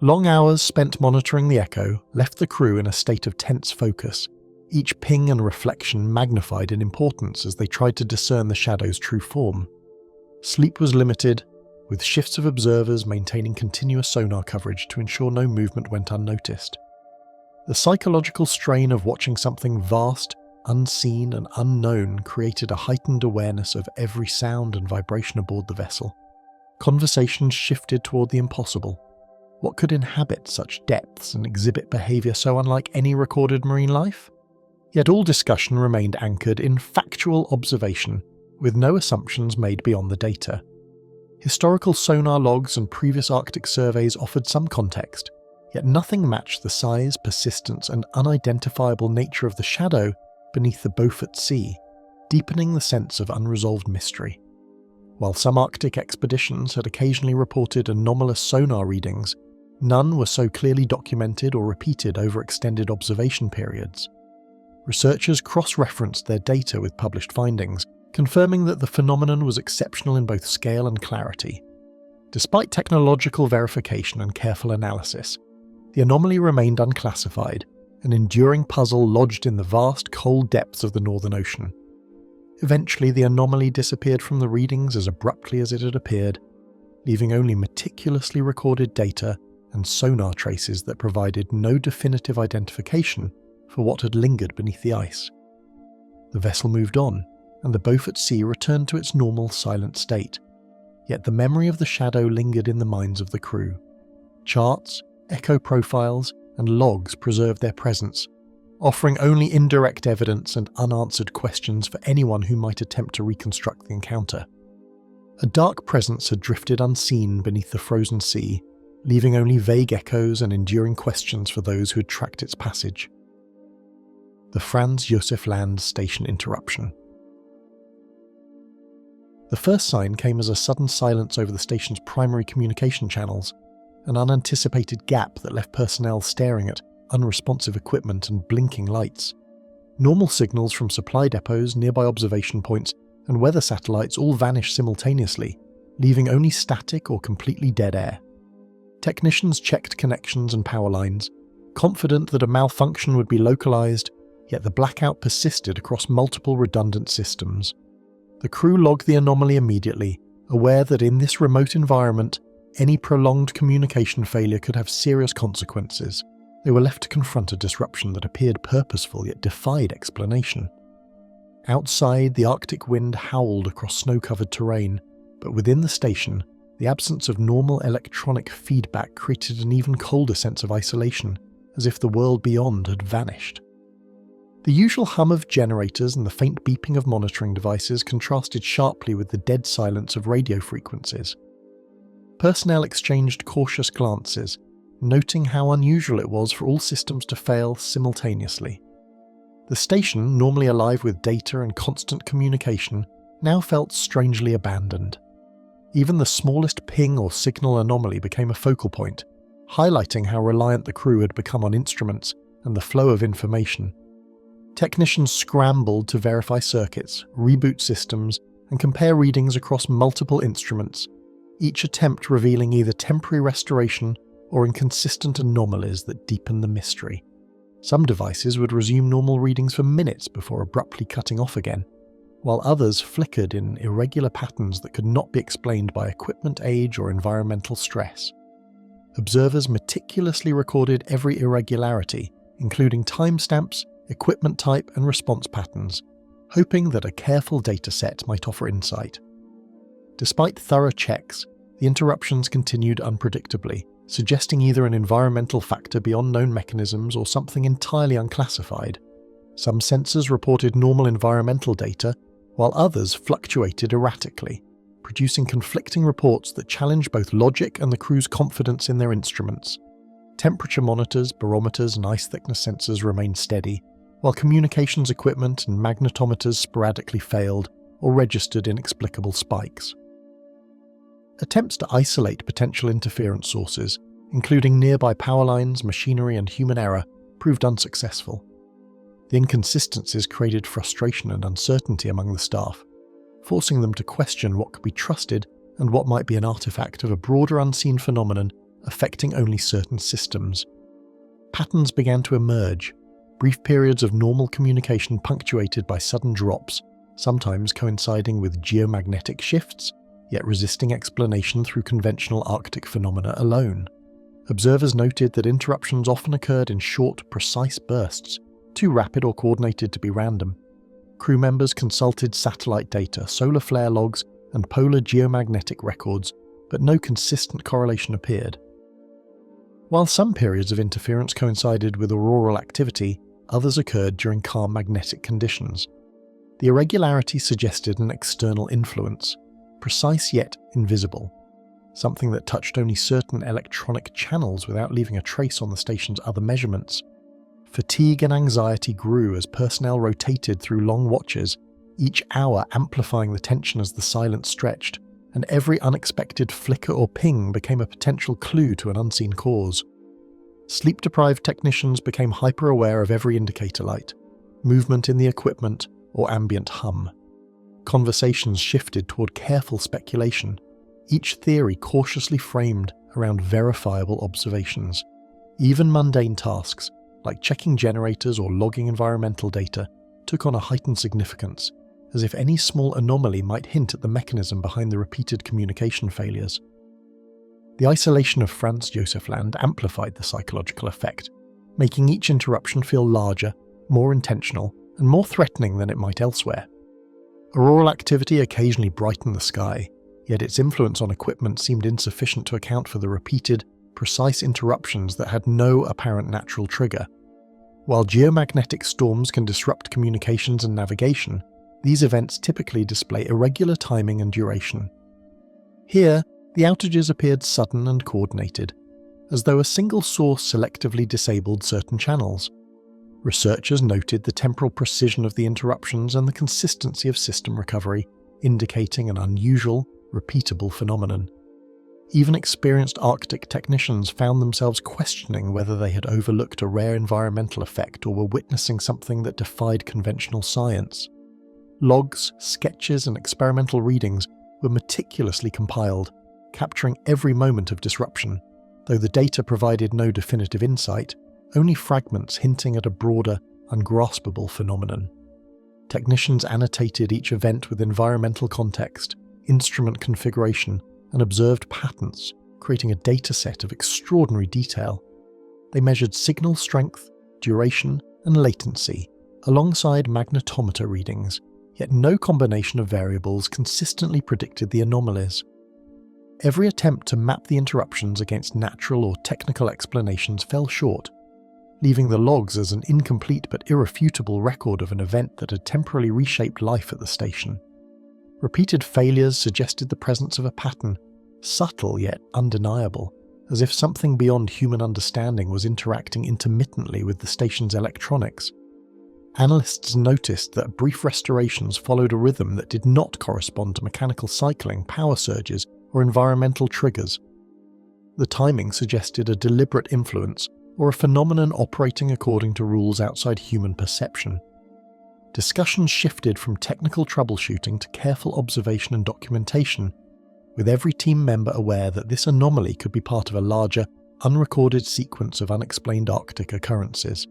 Long hours spent monitoring the echo left the crew in a state of tense focus, each ping and reflection magnified in importance as they tried to discern the shadow's true form. Sleep was limited, with shifts of observers maintaining continuous sonar coverage to ensure no movement went unnoticed. The psychological strain of watching something vast, unseen and unknown created a heightened awareness of every sound and vibration aboard the vessel. Conversations shifted toward the impossible. What could inhabit such depths and exhibit behaviour so unlike any recorded marine life? Yet all discussion remained anchored in factual observation, with no assumptions made beyond the data. Historical sonar logs and previous Arctic surveys offered some context, yet nothing matched the size, persistence and unidentifiable nature of the shadow beneath the Barents Sea, deepening the sense of unresolved mystery. While some Arctic expeditions had occasionally reported anomalous sonar readings, none were so clearly documented or repeated over extended observation periods. Researchers cross-referenced their data with published findings, confirming that the phenomenon was exceptional in both scale and clarity. Despite technological verification and careful analysis, the anomaly remained unclassified, an enduring puzzle lodged in the vast, cold depths of the Northern Ocean. Eventually, the anomaly disappeared from the readings as abruptly as it had appeared, leaving only meticulously recorded data and sonar traces that provided no definitive identification for what had lingered beneath the ice. The vessel moved on, and the Barents Sea returned to its normal silent state, yet the memory of the shadow lingered in the minds of the crew. Charts, echo profiles, and logs preserved their presence, offering only indirect evidence and unanswered questions for anyone who might attempt to reconstruct the encounter. A dark presence had drifted unseen beneath the frozen sea, leaving only vague echoes and enduring questions for those who had tracked its passage. The Franz Josef Land station interruption. The first sign came as a sudden silence over the station's primary communication channels, an unanticipated gap that left personnel staring at unresponsive equipment and blinking lights. Normal signals from supply depots, nearby observation points, and weather satellites all vanished simultaneously, leaving only static or completely dead air. Technicians checked connections and power lines, confident that a malfunction would be localized, yet the blackout persisted across multiple redundant systems. The crew logged the anomaly immediately, aware that in this remote environment, any prolonged communication failure could have serious consequences, they were left to confront a disruption that appeared purposeful yet defied explanation. Outside, the Arctic wind howled across snow-covered terrain, but within the station, the absence of normal electronic feedback created an even colder sense of isolation, as if the world beyond had vanished. The usual hum of generators and the faint beeping of monitoring devices contrasted sharply with the dead silence of radio frequencies. Personnel exchanged cautious glances, noting how unusual it was for all systems to fail simultaneously. The station, normally alive with data and constant communication, now felt strangely abandoned. Even the smallest ping or signal anomaly became a focal point, highlighting how reliant the crew had become on instruments and the flow of information. Technicians scrambled to verify circuits, reboot systems, and compare readings across multiple instruments, each attempt revealing either temporary restoration or inconsistent anomalies that deepened the mystery. Some devices would resume normal readings for minutes before abruptly cutting off again, while others flickered in irregular patterns that could not be explained by equipment age or environmental stress. Observers meticulously recorded every irregularity, including timestamps, equipment type, and response patterns, hoping that a careful dataset might offer insight. Despite thorough checks, the interruptions continued unpredictably, suggesting either an environmental factor beyond known mechanisms or something entirely unclassified. Some sensors reported normal environmental data, while others fluctuated erratically, producing conflicting reports that challenged both logic and the crew's confidence in their instruments. Temperature monitors, barometers, and ice thickness sensors remained steady, while communications equipment and magnetometers sporadically failed or registered inexplicable spikes. Attempts to isolate potential interference sources, including nearby power lines, machinery, and human error, proved unsuccessful. The inconsistencies created frustration and uncertainty among the staff, forcing them to question what could be trusted and what might be an artifact of a broader unseen phenomenon affecting only certain systems. Patterns began to emerge, brief periods of normal communication punctuated by sudden drops, sometimes coinciding with geomagnetic shifts, yet resisting explanation through conventional Arctic phenomena alone. Observers noted that interruptions often occurred in short, precise bursts, too rapid or coordinated to be random. Crew members consulted satellite data, solar flare logs, and polar geomagnetic records, but no consistent correlation appeared. While some periods of interference coincided with auroral activity, others occurred during calm magnetic conditions. The irregularity suggested an external influence, precise yet invisible, something that touched only certain electronic channels without leaving a trace on the station's other measurements. Fatigue and anxiety grew as personnel rotated through long watches, each hour amplifying the tension as the silence stretched, and every unexpected flicker or ping became a potential clue to an unseen cause. Sleep-deprived technicians became hyper-aware of every indicator light, movement in the equipment, or ambient hum. Conversations shifted toward careful speculation, each theory cautiously framed around verifiable observations. Even mundane tasks, like checking generators or logging environmental data, took on a heightened significance, as if any small anomaly might hint at the mechanism behind the repeated communication failures. The isolation of Franz Josef Land amplified the psychological effect, making each interruption feel larger, more intentional, and more threatening than it might elsewhere. Auroral activity occasionally brightened the sky, yet its influence on equipment seemed insufficient to account for the repeated, precise interruptions that had no apparent natural trigger. While geomagnetic storms can disrupt communications and navigation, these events typically display irregular timing and duration. Here, the outages appeared sudden and coordinated, as though a single source selectively disabled certain channels. Researchers noted the temporal precision of the interruptions and the consistency of system recovery, indicating an unusual, repeatable phenomenon. Even experienced Arctic technicians found themselves questioning whether they had overlooked a rare environmental effect or were witnessing something that defied conventional science. Logs, sketches, and experimental readings were meticulously compiled, capturing every moment of disruption, though the data provided no definitive insight, only fragments hinting at a broader, ungraspable phenomenon. Technicians annotated each event with environmental context, instrument configuration, and observed patterns, creating a dataset of extraordinary detail. They measured signal strength, duration, and latency, alongside magnetometer readings, yet no combination of variables consistently predicted the anomalies. Every attempt to map the interruptions against natural or technical explanations fell short, leaving the logs as an incomplete but irrefutable record of an event that had temporarily reshaped life at the station. Repeated failures suggested the presence of a pattern, subtle yet undeniable, as if something beyond human understanding was interacting intermittently with the station's electronics. Analysts noticed that brief restorations followed a rhythm that did not correspond to mechanical cycling, power surges, or environmental triggers. The timing suggested a deliberate influence or a phenomenon operating according to rules outside human perception. Discussions shifted from technical troubleshooting to careful observation and documentation, with every team member aware that this anomaly could be part of a larger, unrecorded sequence of unexplained Arctic occurrences.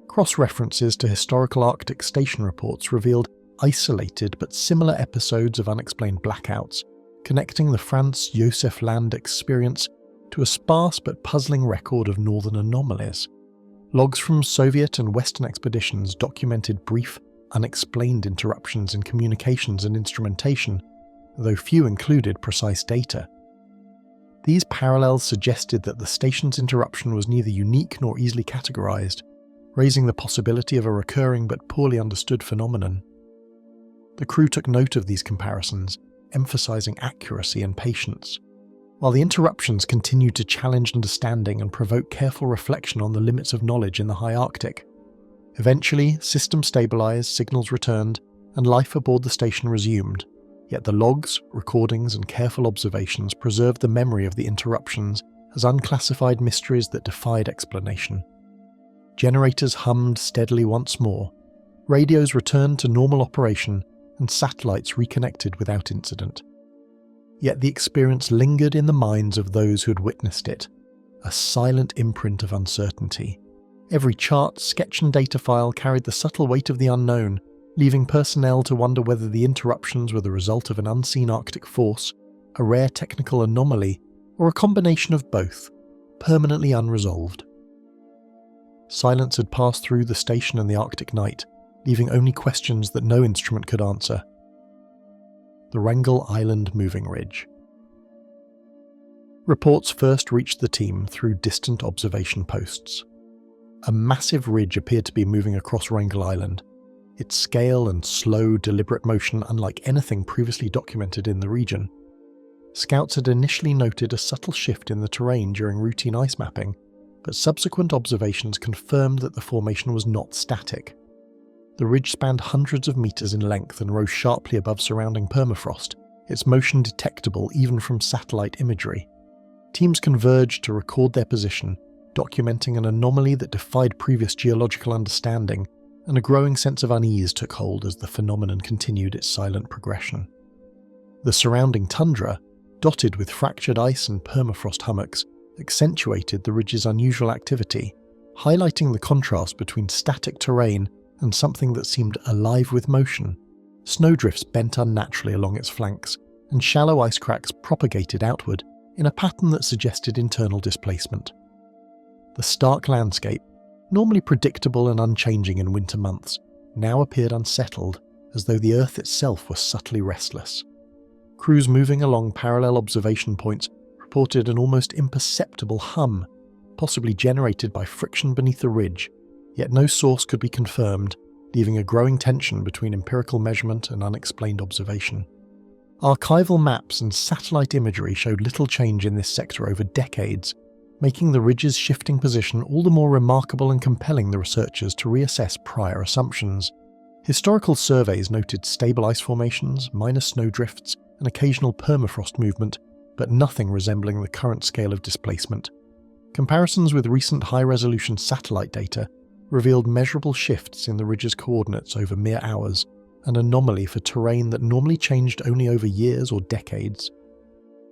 Cross-references to historical Arctic station reports revealed isolated but similar episodes of unexplained blackouts, connecting the Franz Josef Land experience to a sparse but puzzling record of northern anomalies. Logs from Soviet and Western expeditions documented brief, unexplained interruptions in communications and instrumentation, though few included precise data. These parallels suggested that the station's interruption was neither unique nor easily categorized, raising the possibility of a recurring but poorly understood phenomenon. The crew took note of these comparisons, emphasizing accuracy and patience. While the interruptions continued to challenge understanding and provoke careful reflection on the limits of knowledge in the high Arctic. Eventually, systems stabilized, signals returned, and life aboard the station resumed, yet the logs, recordings, and careful observations preserved the memory of the interruptions as unclassified mysteries that defied explanation. Generators hummed steadily once more, radios returned to normal operation, and satellites reconnected without incident. Yet the experience lingered in the minds of those who had witnessed it, a silent imprint of uncertainty. Every chart, sketch and data file carried the subtle weight of the unknown, leaving personnel to wonder whether the interruptions were the result of an unseen Arctic force, a rare technical anomaly, or a combination of both, permanently unresolved. Silence had passed through the station and the Arctic night, leaving only questions that no instrument could answer. The Wrangel Island Moving Ridge. Reports first reached the team through distant observation posts. A massive ridge appeared to be moving across Wrangel Island, its scale and slow, deliberate motion unlike anything previously documented in the region. Scouts had initially noted a subtle shift in the terrain during routine ice mapping, but subsequent observations confirmed that the formation was not static. The ridge spanned hundreds of meters in length and rose sharply above surrounding permafrost, its motion detectable even from satellite imagery. Teams converged to record their position, documenting an anomaly that defied previous geological understanding, and a growing sense of unease took hold as the phenomenon continued its silent progression. The surrounding tundra, dotted with fractured ice and permafrost hummocks, accentuated the ridge's unusual activity, highlighting the contrast between static terrain and something that seemed alive with motion. Snowdrifts bent unnaturally along its flanks, and shallow ice cracks propagated outward in a pattern that suggested internal displacement. The stark landscape, normally predictable and unchanging in winter months, now appeared unsettled, as though the Earth itself were subtly restless. Crews moving along parallel observation points reported an almost imperceptible hum, possibly generated by friction beneath the ridge, yet no source could be confirmed, leaving a growing tension between empirical measurement and unexplained observation. Archival maps and satellite imagery showed little change in this sector over decades, making the ridge's shifting position all the more remarkable and compelling the researchers to reassess prior assumptions. Historical surveys noted stable ice formations, minor snowdrifts, and occasional permafrost movement, but nothing resembling the current scale of displacement. Comparisons with recent high-resolution satellite data revealed measurable shifts in the ridge's coordinates over mere hours, an anomaly for terrain that normally changed only over years or decades.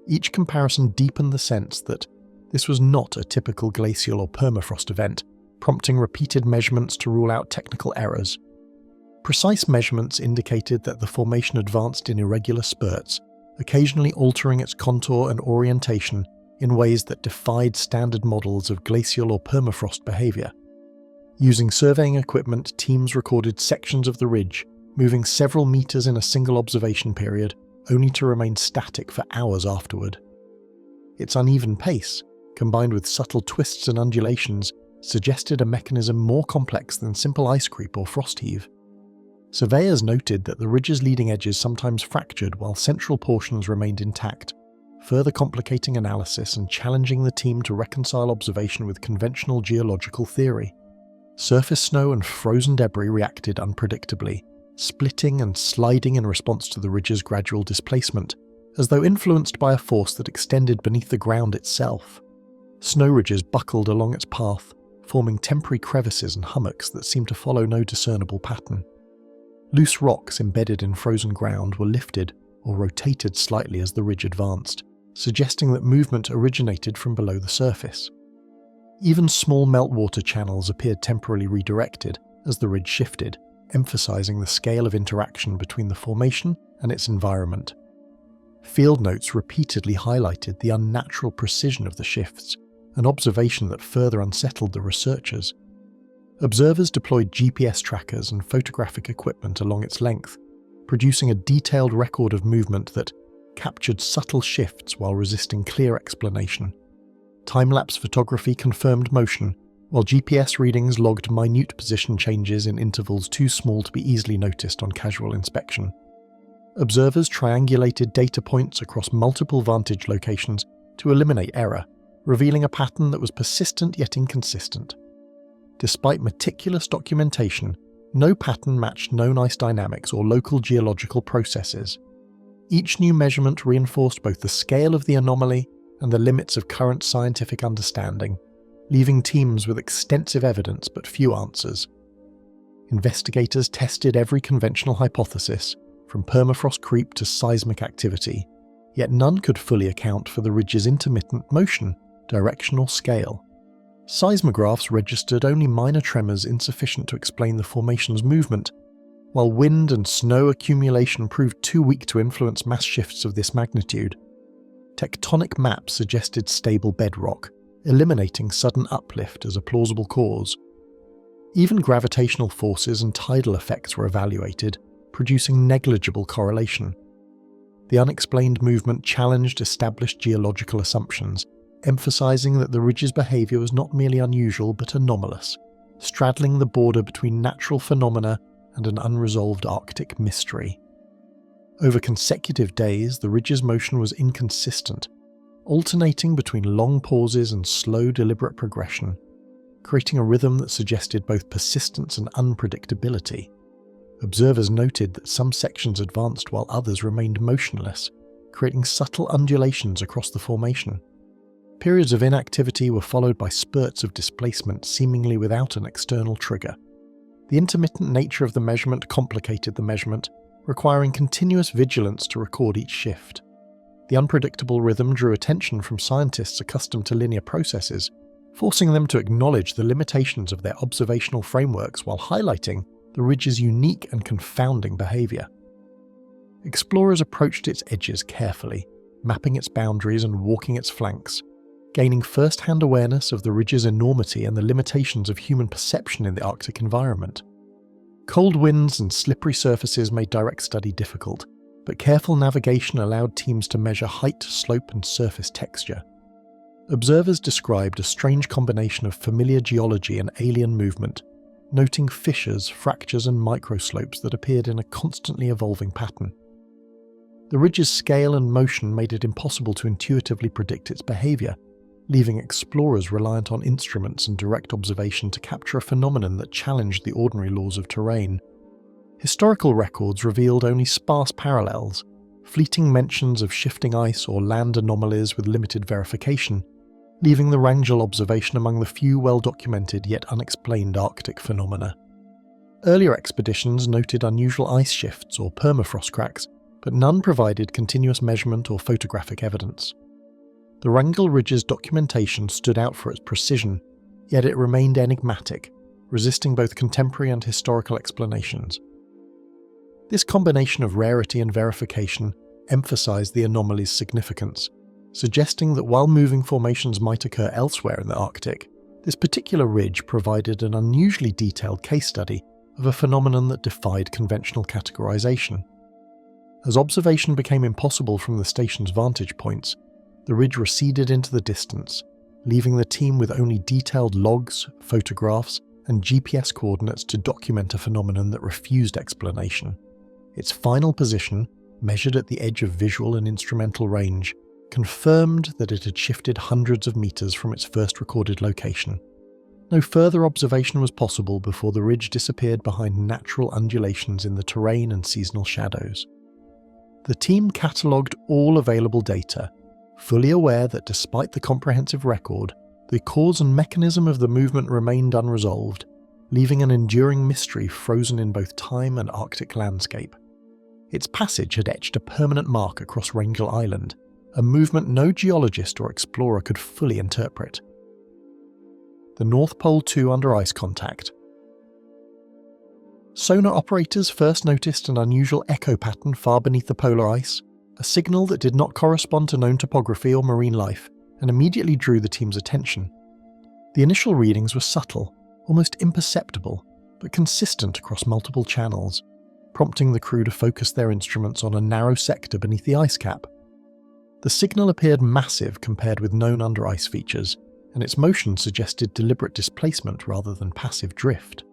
Each comparison deepened the sense that this was not a typical glacial or permafrost event, prompting repeated measurements to rule out technical errors. Precise measurements indicated that the formation advanced in irregular spurts, occasionally altering its contour and orientation in ways that defied standard models of glacial or permafrost behaviour. Using surveying equipment, teams recorded sections of the ridge, moving several metres in a single observation period, only to remain static for hours afterward. Its uneven pace, combined with subtle twists and undulations, suggested a mechanism more complex than simple ice creep or frost heave. Surveyors noted that the ridge's leading edges sometimes fractured while central portions remained intact, further complicating analysis and challenging the team to reconcile observation with conventional geological theory. Surface snow and frozen debris reacted unpredictably, splitting and sliding in response to the ridge's gradual displacement, as though influenced by a force that extended beneath the ground itself. Snow ridges buckled along its path, forming temporary crevices and hummocks that seemed to follow no discernible pattern. Loose rocks embedded in frozen ground were lifted or rotated slightly as the ridge advanced, suggesting that movement originated from below the surface. Even small meltwater channels appeared temporarily redirected as the ridge shifted, emphasizing the scale of interaction between the formation and its environment. Field notes repeatedly highlighted the unnatural precision of the shifts, an observation that further unsettled the researchers. Observers deployed GPS trackers and photographic equipment along its length, producing a detailed record of movement that captured subtle shifts while resisting clear explanation. Time-lapse photography confirmed motion, while GPS readings logged minute position changes in intervals too small to be easily noticed on casual inspection. Observers triangulated data points across multiple vantage locations to eliminate error, revealing a pattern that was persistent yet inconsistent. Despite meticulous documentation, no pattern matched known ice dynamics or local geological processes. Each new measurement reinforced both the scale of the anomaly and the limits of current scientific understanding, leaving teams with extensive evidence but few answers. Investigators tested every conventional hypothesis, from permafrost creep to seismic activity, yet none could fully account for the ridge's intermittent motion, direction or scale. Seismographs registered only minor tremors insufficient to explain the formation's movement, while wind and snow accumulation proved too weak to influence mass shifts of this magnitude. Tectonic maps suggested stable bedrock, eliminating sudden uplift as a plausible cause. Even gravitational forces and tidal effects were evaluated, producing negligible correlation. The unexplained movement challenged established geological assumptions, emphasizing that the ridge's behavior was not merely unusual but anomalous, straddling the border between natural phenomena and an unresolved Arctic mystery. Over consecutive days, the ridge's motion was inconsistent, alternating between long pauses and slow, deliberate progression, creating a rhythm that suggested both persistence and unpredictability. Observers noted that some sections advanced while others remained motionless, creating subtle undulations across the formation. Periods of inactivity were followed by spurts of displacement seemingly without an external trigger. The intermittent nature of the measurement complicated the measurement, requiring continuous vigilance to record each shift. The unpredictable rhythm drew attention from scientists accustomed to linear processes, forcing them to acknowledge the limitations of their observational frameworks while highlighting the ridge's unique and confounding behaviour. Explorers approached its edges carefully, mapping its boundaries and walking its flanks, gaining first-hand awareness of the ridge's enormity and the limitations of human perception in the Arctic environment. Cold winds and slippery surfaces made direct study difficult, but careful navigation allowed teams to measure height, slope, and surface texture. Observers described a strange combination of familiar geology and alien movement, noting fissures, fractures, and microslopes that appeared in a constantly evolving pattern. The ridge's scale and motion made it impossible to intuitively predict its behaviour, leaving explorers reliant on instruments and direct observation to capture a phenomenon that challenged the ordinary laws of terrain. Historical records revealed only sparse parallels, fleeting mentions of shifting ice or land anomalies with limited verification, leaving the Wrangell observation among the few well-documented yet unexplained Arctic phenomena. Earlier expeditions noted unusual ice shifts or permafrost cracks, but none provided continuous measurement or photographic evidence. The Wrangell Ridge's documentation stood out for its precision, yet it remained enigmatic, resisting both contemporary and historical explanations. This combination of rarity and verification emphasized the anomaly's significance, suggesting that while moving formations might occur elsewhere in the Arctic, this particular ridge provided an unusually detailed case study of a phenomenon that defied conventional categorization. As observation became impossible from the station's vantage points, the ridge receded into the distance, leaving the team with only detailed logs, photographs, and GPS coordinates to document a phenomenon that refused explanation. Its final position, measured at the edge of visual and instrumental range, confirmed that it had shifted hundreds of meters from its first recorded location. No further observation was possible before the ridge disappeared behind natural undulations in the terrain and seasonal shadows. The team catalogued all available data, fully aware that despite the comprehensive record, the cause and mechanism of the movement remained unresolved, leaving an enduring mystery frozen in both time and Arctic landscape. Its passage had etched a permanent mark across Wrangel Island, a movement no geologist or explorer could fully interpret. The North Pole 2 under ice contact. Sonar operators first noticed an unusual echo pattern far beneath the polar ice, a signal that did not correspond to known topography or marine life, and immediately drew the team's attention. The initial readings were subtle, almost imperceptible, but consistent across multiple channels, prompting the crew to focus their instruments on a narrow sector beneath the ice cap. The signal appeared massive compared with known under-ice features, and its motion suggested deliberate displacement rather than passive drift.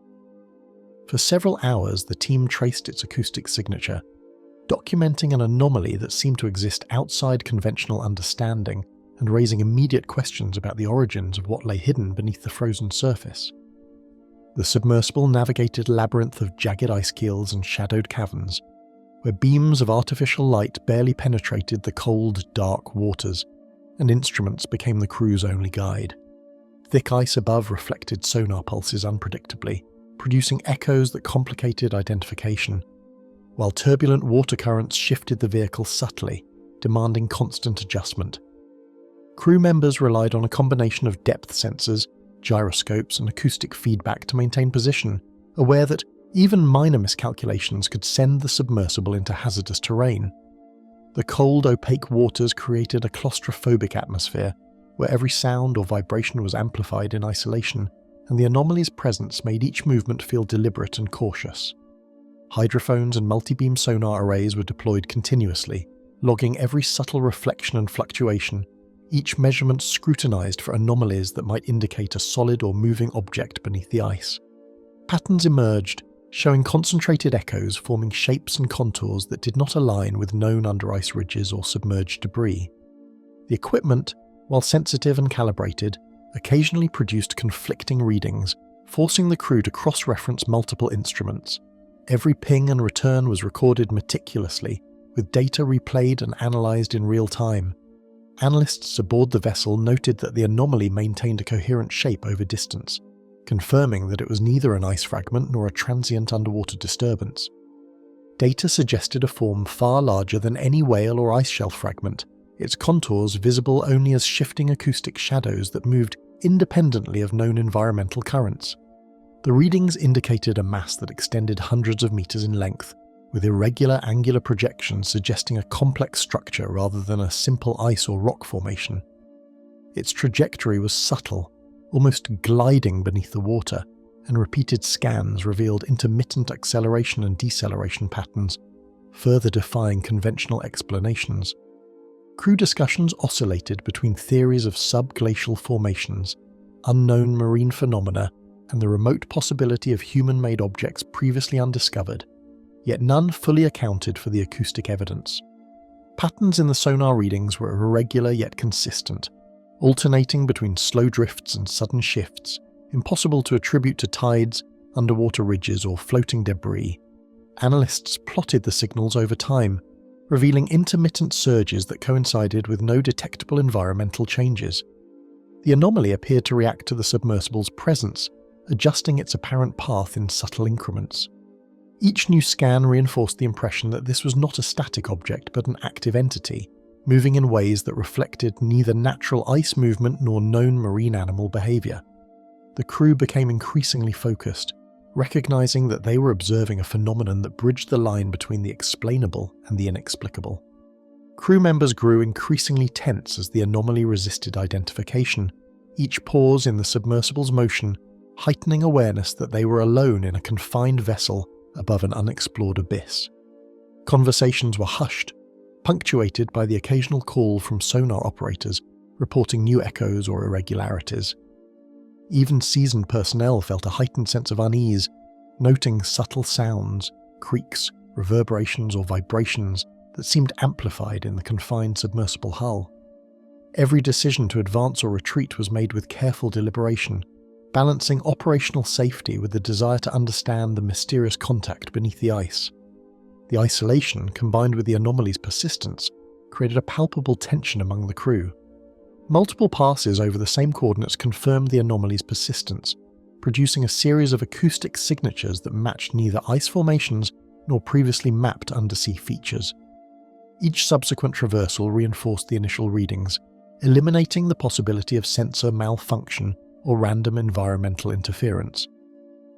For several hours, the team traced its acoustic signature, documenting an anomaly that seemed to exist outside conventional understanding and raising immediate questions about the origins of what lay hidden beneath the frozen surface. The submersible navigated a labyrinth of jagged ice keels and shadowed caverns, where beams of artificial light barely penetrated the cold, dark waters, and instruments became the crew's only guide. Thick ice above reflected sonar pulses unpredictably, producing echoes that complicated identification, while turbulent water currents shifted the vehicle subtly, demanding constant adjustment. Crew members relied on a combination of depth sensors, gyroscopes, and acoustic feedback to maintain position, aware that even minor miscalculations could send the submersible into hazardous terrain. The cold, opaque waters created a claustrophobic atmosphere, where every sound or vibration was amplified in isolation, and the anomaly's presence made each movement feel deliberate and cautious. Hydrophones and multi-beam sonar arrays were deployed continuously, logging every subtle reflection and fluctuation, each measurement scrutinized for anomalies that might indicate a solid or moving object beneath the ice. Patterns emerged, showing concentrated echoes forming shapes and contours that did not align with known under-ice ridges or submerged debris. The equipment, while sensitive and calibrated, occasionally produced conflicting readings, forcing the crew to cross-reference multiple instruments. Every ping and return was recorded meticulously, with data replayed and analysed in real time. Analysts aboard the vessel noted that the anomaly maintained a coherent shape over distance, confirming that it was neither an ice fragment nor a transient underwater disturbance. Data suggested a form far larger than any whale or ice shelf fragment, its contours visible only as shifting acoustic shadows that moved independently of known environmental currents. The readings indicated a mass that extended hundreds of meters in length, with irregular angular projections suggesting a complex structure rather than a simple ice or rock formation. Its trajectory was subtle, almost gliding beneath the water, and repeated scans revealed intermittent acceleration and deceleration patterns, further defying conventional explanations. Crew discussions oscillated between theories of subglacial formations, unknown marine phenomena, and the remote possibility of human-made objects previously undiscovered, yet none fully accounted for the acoustic evidence. Patterns in the sonar readings were irregular yet consistent, alternating between slow drifts and sudden shifts, impossible to attribute to tides, underwater ridges, or floating debris. Analysts plotted the signals over time, revealing intermittent surges that coincided with no detectable environmental changes. The anomaly appeared to react to the submersible's presence, adjusting its apparent path in subtle increments. Each new scan reinforced the impression that this was not a static object but an active entity, moving in ways that reflected neither natural ice movement nor known marine animal behavior. The crew became increasingly focused, recognizing that they were observing a phenomenon that bridged the line between the explainable and the inexplicable. Crew members grew increasingly tense as the anomaly resisted identification, each pause in the submersible's motion heightening awareness that they were alone in a confined vessel above an unexplored abyss. Conversations were hushed, punctuated by the occasional call from sonar operators reporting new echoes or irregularities. Even seasoned personnel felt a heightened sense of unease, noting subtle sounds, creaks, reverberations or vibrations that seemed amplified in the confined submersible hull. Every decision to advance or retreat was made with careful deliberation, balancing operational safety with the desire to understand the mysterious contact beneath the ice. The isolation, combined with the anomaly's persistence, created a palpable tension among the crew. Multiple passes over the same coordinates confirmed the anomaly's persistence, producing a series of acoustic signatures that matched neither ice formations nor previously mapped undersea features. Each subsequent traversal reinforced the initial readings, eliminating the possibility of sensor malfunction or random environmental interference.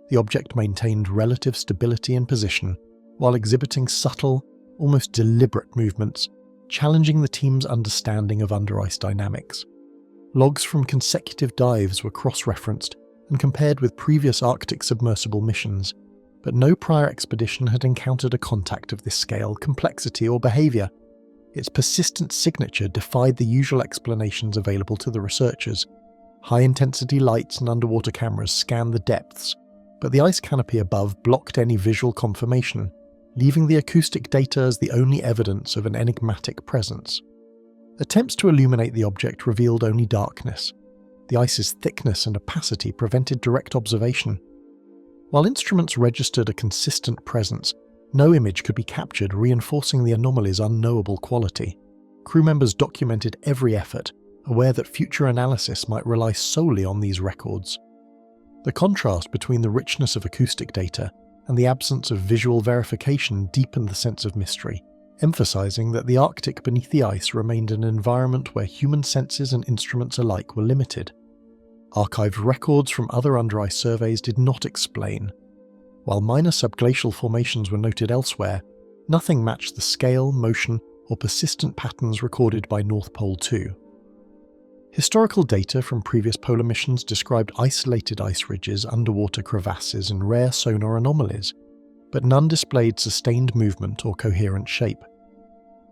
The object maintained relative stability in position, while exhibiting subtle, almost deliberate movements, challenging the team's understanding of under-ice dynamics. Logs from consecutive dives were cross-referenced and compared with previous Arctic submersible missions, but no prior expedition had encountered a contact of this scale, complexity, or behaviour. Its persistent signature defied the usual explanations available to the researchers. High-intensity lights and underwater cameras scanned the depths, but the ice canopy above blocked any visual confirmation, leaving the acoustic data as the only evidence of an enigmatic presence. Attempts to illuminate the object revealed only darkness. The ice's thickness and opacity prevented direct observation. While instruments registered a consistent presence, no image could be captured, reinforcing the anomaly's unknowable quality. Crew members documented every effort, aware that future analysis might rely solely on these records. The contrast between the richness of acoustic data and the absence of visual verification deepened the sense of mystery, emphasizing that the Arctic beneath the ice remained an environment where human senses and instruments alike were limited. Archived records from other under-ice surveys did not explain. While minor subglacial formations were noted elsewhere, nothing matched the scale, motion, or persistent patterns recorded by North Pole 2. Historical data from previous polar missions described isolated ice ridges, underwater crevasses, and rare sonar anomalies, but none displayed sustained movement or coherent shape.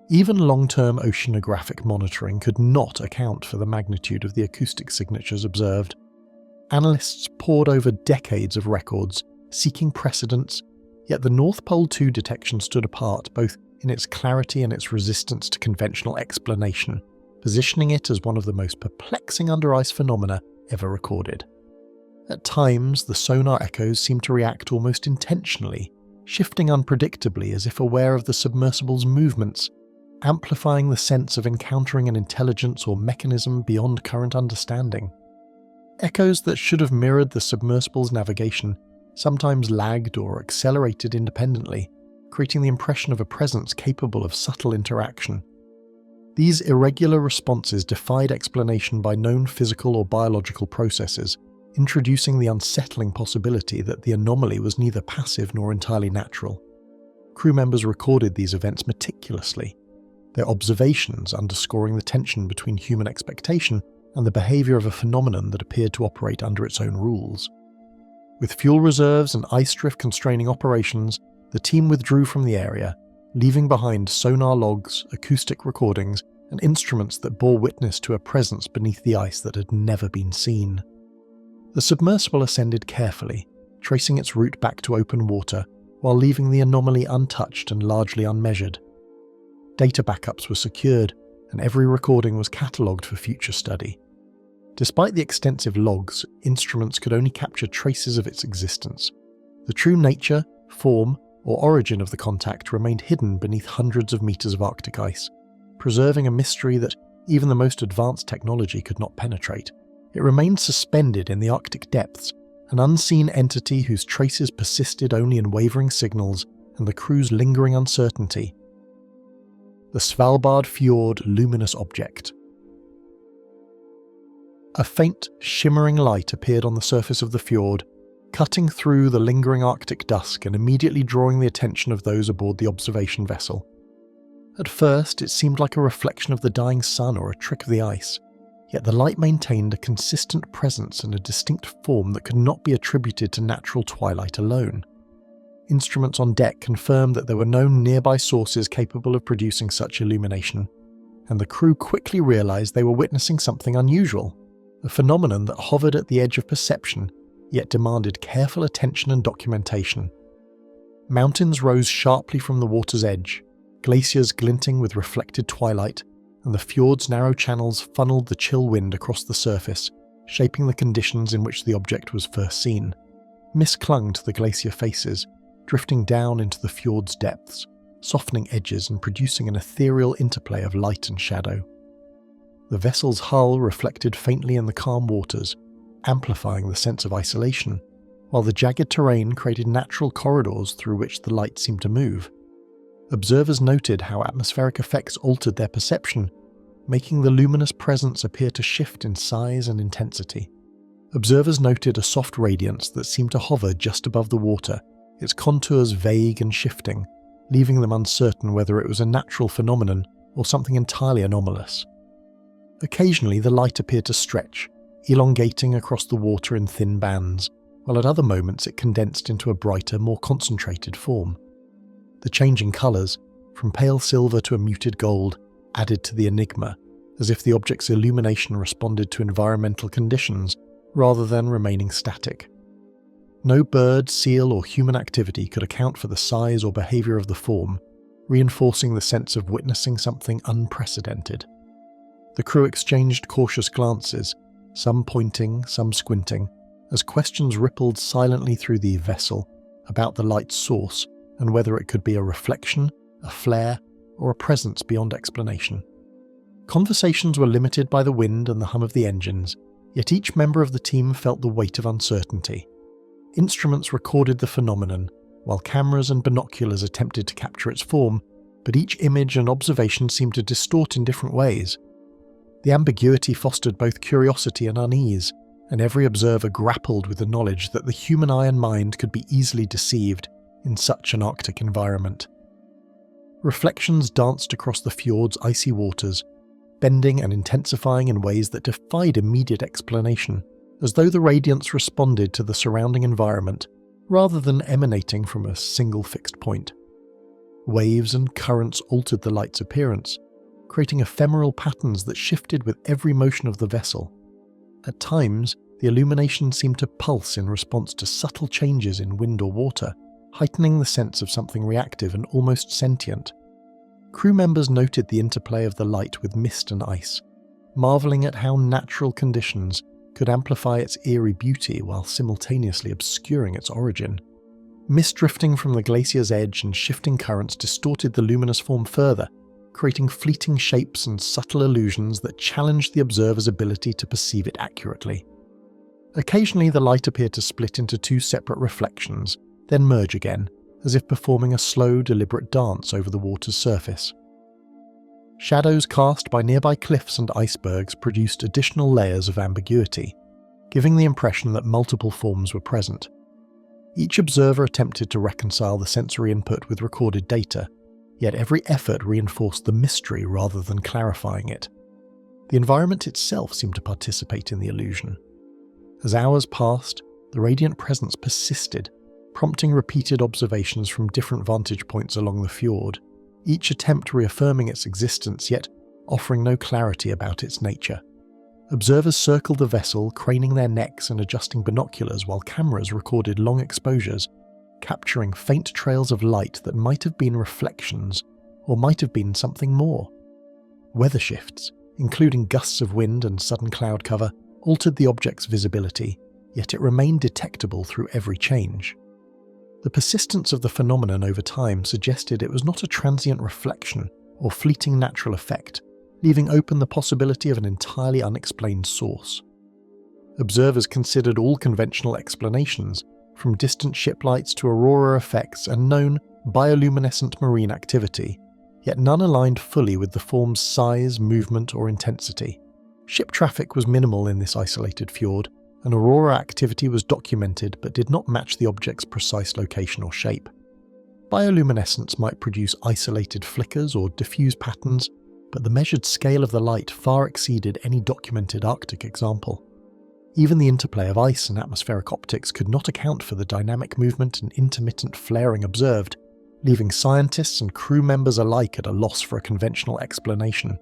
Even long-term oceanographic monitoring could not account for the magnitude of the acoustic signatures observed. Analysts pored over decades of records, seeking precedents, yet the North Pole 2 detection stood apart both in its clarity and its resistance to conventional explanation, positioning it as one of the most perplexing under-ice phenomena ever recorded. At times, the sonar echoes seemed to react almost intentionally, shifting unpredictably as if aware of the submersible's movements, amplifying the sense of encountering an intelligence or mechanism beyond current understanding. Echoes that should have mirrored the submersible's navigation sometimes lagged or accelerated independently, creating the impression of a presence capable of subtle interaction. These irregular responses defied explanation by known physical or biological processes, introducing the unsettling possibility that the anomaly was neither passive nor entirely natural. Crew members recorded these events meticulously, their observations underscoring the tension between human expectation and the behaviour of a phenomenon that appeared to operate under its own rules. With fuel reserves and ice drift constraining operations, the team withdrew from the area, leaving behind sonar logs, acoustic recordings, and instruments that bore witness to a presence beneath the ice that had never been seen. The submersible ascended carefully, tracing its route back to open water, while leaving the anomaly untouched and largely unmeasured. Data backups were secured, and every recording was catalogued for future study. Despite the extensive logs, instruments could only capture traces of its existence. The true nature, form, or origin of the contact remained hidden beneath hundreds of meters of Arctic ice, preserving a mystery that even the most advanced technology could not penetrate. It remained suspended in the Arctic depths, an unseen entity whose traces persisted only in wavering signals and the crew's lingering uncertainty. The Svalbard Fjord luminous object. A faint, shimmering light appeared on the surface of the fjord, cutting through the lingering Arctic dusk and immediately drawing the attention of those aboard the observation vessel. At first, it seemed like a reflection of the dying sun or a trick of the ice, yet the light maintained a consistent presence and a distinct form that could not be attributed to natural twilight alone. Instruments on deck confirmed that there were no nearby sources capable of producing such illumination, and the crew quickly realized they were witnessing something unusual, a phenomenon that hovered at the edge of perception, yet demanded careful attention and documentation. Mountains rose sharply from the water's edge, glaciers glinting with reflected twilight, and the fjord's narrow channels funneled the chill wind across the surface, shaping the conditions in which the object was first seen. Mist clung to the glacier faces, drifting down into the fjord's depths, softening edges and producing an ethereal interplay of light and shadow. The vessel's hull reflected faintly in the calm waters, amplifying the sense of isolation, while the jagged terrain created natural corridors through which the light seemed to move. Observers noted how atmospheric effects altered their perception, making the luminous presence appear to shift in size and intensity. Observers noted a soft radiance that seemed to hover just above the water, its contours vague and shifting, leaving them uncertain whether it was a natural phenomenon or something entirely anomalous. Occasionally the light appeared to stretch, elongating across the water in thin bands, while at other moments it condensed into a brighter, more concentrated form. The changing colours, from pale silver to a muted gold, added to the enigma, as if the object's illumination responded to environmental conditions rather than remaining static. No bird, seal or human activity could account for the size or behaviour of the form, reinforcing the sense of witnessing something unprecedented. The crew exchanged cautious glances, some pointing, some squinting, as questions rippled silently through the vessel about the light's source and whether it could be a reflection, a flare, or a presence beyond explanation. Conversations were limited by the wind and the hum of the engines, yet each member of the team felt the weight of uncertainty. Instruments recorded the phenomenon, while cameras and binoculars attempted to capture its form, but each image and observation seemed to distort in different ways. The ambiguity fostered both curiosity and unease, and every observer grappled with the knowledge that the human eye and mind could be easily deceived in such an Arctic environment. Reflections danced across the fjord's icy waters, bending and intensifying in ways that defied immediate explanation, as though the radiance responded to the surrounding environment rather than emanating from a single fixed point. Waves and currents altered the light's appearance, creating ephemeral patterns that shifted with every motion of the vessel. At times, the illumination seemed to pulse in response to subtle changes in wind or water, heightening the sense of something reactive and almost sentient. Crew members noted the interplay of the light with mist and ice, marvelling at how natural conditions could amplify its eerie beauty while simultaneously obscuring its origin. Mist drifting from the glacier's edge and shifting currents distorted the luminous form further, creating fleeting shapes and subtle illusions that challenged the observer's ability to perceive it accurately. Occasionally the light appeared to split into two separate reflections, then merge again, as if performing a slow, deliberate dance over the water's surface. Shadows cast by nearby cliffs and icebergs produced additional layers of ambiguity, giving the impression that multiple forms were present. Each observer attempted to reconcile the sensory input with recorded data, yet every effort reinforced the mystery rather than clarifying it. The environment itself seemed to participate in the illusion. As hours passed, the radiant presence persisted, prompting repeated observations from different vantage points along the fjord, each attempt reaffirming its existence yet offering no clarity about its nature. Observers circled the vessel, craning their necks and adjusting binoculars while cameras recorded long exposures, capturing faint trails of light that might have been reflections or might have been something more. Weather shifts, including gusts of wind and sudden cloud cover, altered the object's visibility, yet it remained detectable through every change. The persistence of the phenomenon over time suggested it was not a transient reflection or fleeting natural effect, leaving open the possibility of an entirely unexplained source. Observers considered all conventional explanations, from distant ship lights to aurora effects and known bioluminescent marine activity, yet none aligned fully with the form's size, movement, or intensity. Ship traffic was minimal in this isolated fjord, and aurora activity was documented but did not match the object's precise location or shape. Bioluminescence might produce isolated flickers or diffuse patterns, but the measured scale of the light far exceeded any documented Arctic example. Even the interplay of ice and atmospheric optics could not account for the dynamic movement and intermittent flaring observed, leaving scientists and crew members alike at a loss for a conventional explanation.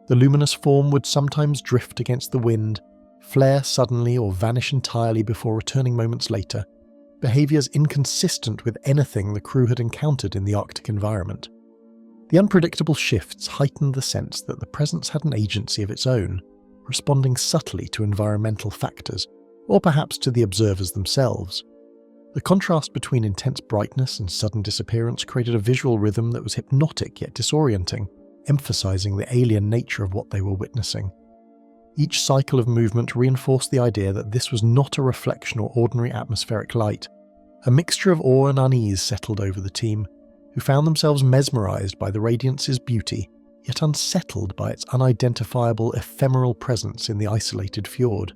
The luminous form would sometimes drift against the wind, flare suddenly or vanish entirely before returning moments later, behaviours inconsistent with anything the crew had encountered in the Arctic environment. The unpredictable shifts heightened the sense that the presence had an agency of its own, responding subtly to environmental factors, or perhaps to the observers themselves. The contrast between intense brightness and sudden disappearance created a visual rhythm that was hypnotic yet disorienting, emphasizing the alien nature of what they were witnessing. Each cycle of movement reinforced the idea that this was not a reflection or ordinary atmospheric light. A mixture of awe and unease settled over the team, who found themselves mesmerized by the radiance's beauty, yet unsettled by its unidentifiable, ephemeral presence in the isolated fjord.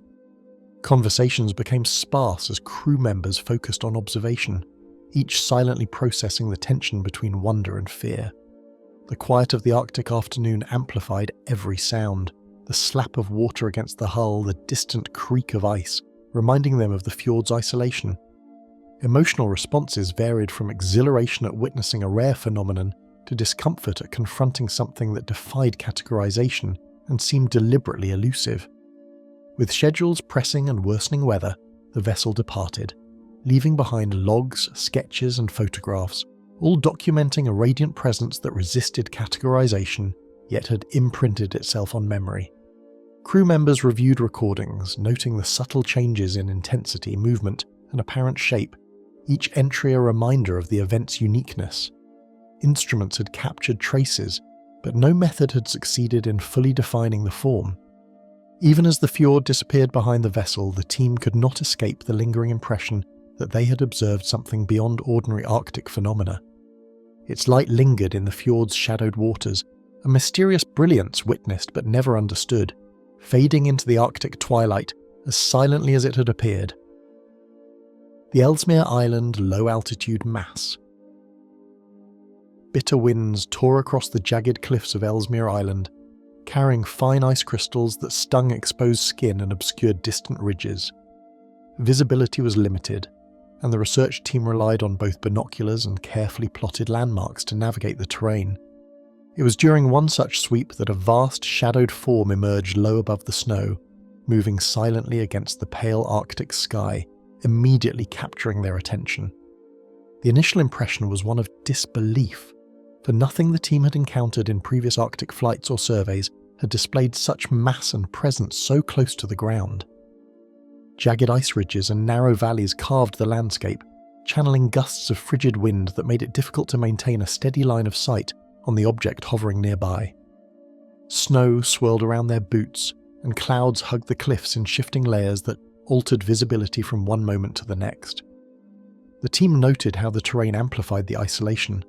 Conversations became sparse as crew members focused on observation, each silently processing the tension between wonder and fear. The quiet of the Arctic afternoon amplified every sound, the slap of water against the hull, the distant creak of ice, reminding them of the fjord's isolation. Emotional responses varied from exhilaration at witnessing a rare phenomenon to discomfort at confronting something that defied categorization and seemed deliberately elusive. With schedules pressing and worsening weather, the vessel departed, leaving behind logs, sketches and photographs, all documenting a radiant presence that resisted categorization, yet had imprinted itself on memory. Crew members reviewed recordings, noting the subtle changes in intensity, movement and apparent shape, each entry a reminder of the event's uniqueness. Instruments had captured traces, but no method had succeeded in fully defining the form. Even as the fjord disappeared behind the vessel, the team could not escape the lingering impression that they had observed something beyond ordinary Arctic phenomena. Its light lingered in the fjord's shadowed waters, a mysterious brilliance witnessed but never understood, fading into the Arctic twilight as silently as it had appeared. The Ellesmere Island low-altitude mass. Bitter winds tore across the jagged cliffs of Ellesmere Island, carrying fine ice crystals that stung exposed skin and obscured distant ridges. Visibility was limited, and the research team relied on both binoculars and carefully plotted landmarks to navigate the terrain. It was during one such sweep that a vast shadowed form emerged low above the snow, moving silently against the pale Arctic sky, immediately capturing their attention. The initial impression was one of disbelief, for nothing the team had encountered in previous Arctic flights or surveys had displayed such mass and presence so close to the ground. Jagged ice ridges and narrow valleys carved the landscape, channeling gusts of frigid wind that made it difficult to maintain a steady line of sight on the object hovering nearby. Snow swirled around their boots, and clouds hugged the cliffs in shifting layers that altered visibility from one moment to the next. The team noted how the terrain amplified the isolation,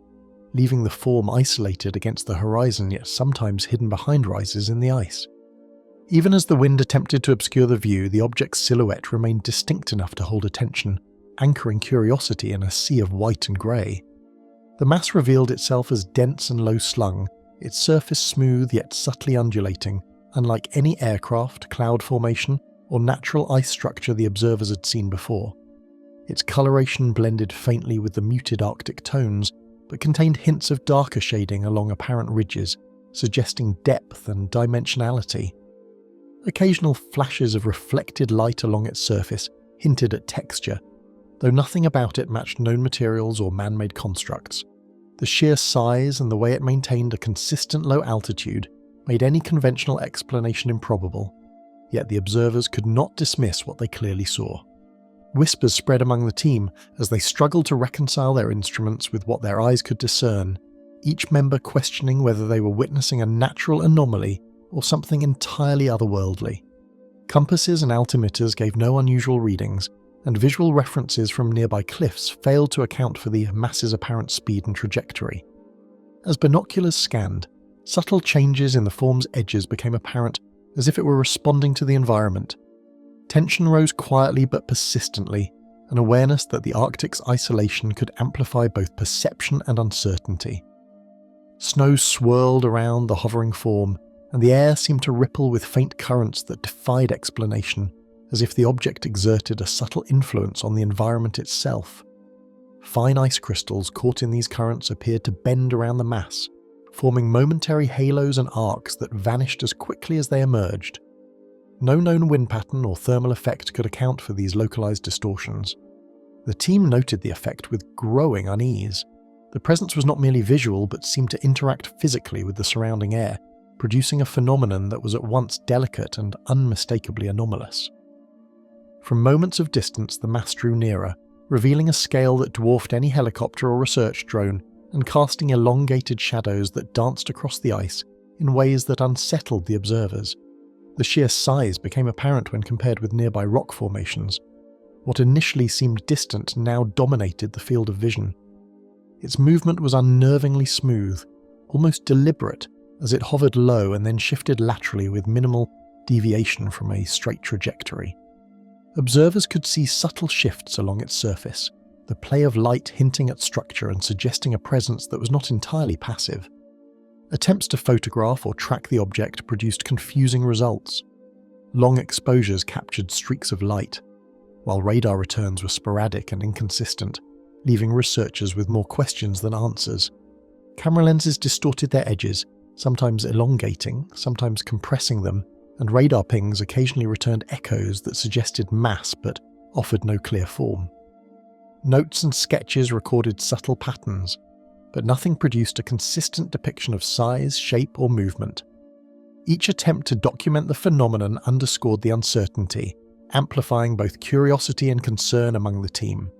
leaving the form isolated against the horizon yet sometimes hidden behind rises in the ice. Even as the wind attempted to obscure the view, the object's silhouette remained distinct enough to hold attention, anchoring curiosity in a sea of white and grey. The mass revealed itself as dense and low-slung, its surface smooth yet subtly undulating, unlike any aircraft, cloud formation, or natural ice structure the observers had seen before. Its coloration blended faintly with the muted Arctic tones, but contained hints of darker shading along apparent ridges, suggesting depth and dimensionality. Occasional flashes of reflected light along its surface hinted at texture, though nothing about it matched known materials or man-made constructs. The sheer size and the way it maintained a consistent low altitude made any conventional explanation improbable, yet the observers could not dismiss what they clearly saw. Whispers spread among the team as they struggled to reconcile their instruments with what their eyes could discern, each member questioning whether they were witnessing a natural anomaly or something entirely otherworldly. Compasses and altimeters gave no unusual readings, and visual references from nearby cliffs failed to account for the mass's apparent speed and trajectory. As binoculars scanned, subtle changes in the form's edges became apparent as if it were responding to the environment. Tension rose quietly but persistently, an awareness that the Arctic's isolation could amplify both perception and uncertainty. Snow swirled around the hovering form, and the air seemed to ripple with faint currents that defied explanation, as if the object exerted a subtle influence on the environment itself. Fine ice crystals caught in these currents appeared to bend around the mass, forming momentary halos and arcs that vanished as quickly as they emerged. No known wind pattern or thermal effect could account for these localized distortions. The team noted the effect with growing unease. The presence was not merely visual but seemed to interact physically with the surrounding air, producing a phenomenon that was at once delicate and unmistakably anomalous. From moments of distance, the mass drew nearer, revealing a scale that dwarfed any helicopter or research drone and casting elongated shadows that danced across the ice in ways that unsettled the observers. The sheer size became apparent when compared with nearby rock formations. What initially seemed distant now dominated the field of vision. Its movement was unnervingly smooth, almost deliberate, as it hovered low and then shifted laterally with minimal deviation from a straight trajectory. Observers could see subtle shifts along its surface, the play of light hinting at structure and suggesting a presence that was not entirely passive. Attempts to photograph or track the object produced confusing results. Long exposures captured streaks of light, while radar returns were sporadic and inconsistent, leaving researchers with more questions than answers. Camera lenses distorted their edges, sometimes elongating, sometimes compressing them, and radar pings occasionally returned echoes that suggested mass but offered no clear form. Notes and sketches recorded subtle patterns, but nothing produced a consistent depiction of size, shape, or movement. Each attempt to document the phenomenon underscored the uncertainty, amplifying both curiosity and concern among the team.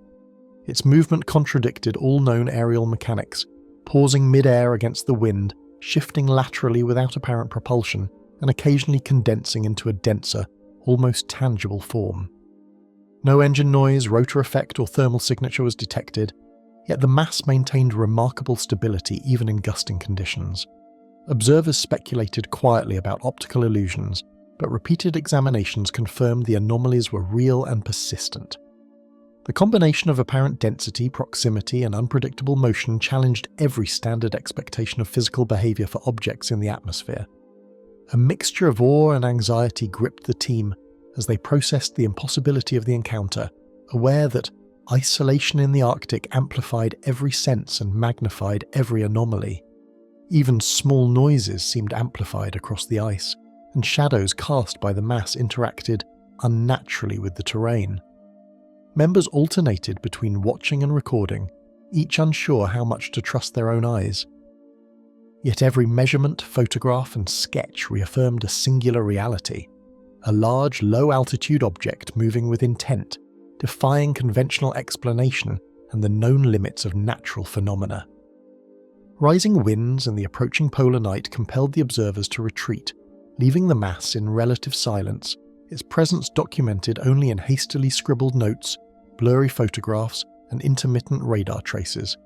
Its movement contradicted all known aerial mechanics, pausing mid-air against the wind, shifting laterally without apparent propulsion, and occasionally condensing into a denser, almost tangible form. No engine noise, rotor effect, or thermal signature was detected, yet the mass maintained remarkable stability even in gusting conditions. Observers speculated quietly about optical illusions, but repeated examinations confirmed the anomalies were real and persistent. The combination of apparent density, proximity, and unpredictable motion challenged every standard expectation of physical behavior for objects in the atmosphere. A mixture of awe and anxiety gripped the team as they processed the impossibility of the encounter, aware that isolation in the Arctic amplified every sense and magnified every anomaly. Even small noises seemed amplified across the ice, and shadows cast by the mass interacted unnaturally with the terrain. Members alternated between watching and recording, each unsure how much to trust their own eyes. Yet every measurement, photograph, and sketch reaffirmed a singular reality: a large, low-altitude object moving with intent, defying conventional explanation and the known limits of natural phenomena. Rising winds and the approaching polar night compelled the observers to retreat, leaving the mass in relative silence, its presence documented only in hastily scribbled notes, blurry photographs, and intermittent radar traces.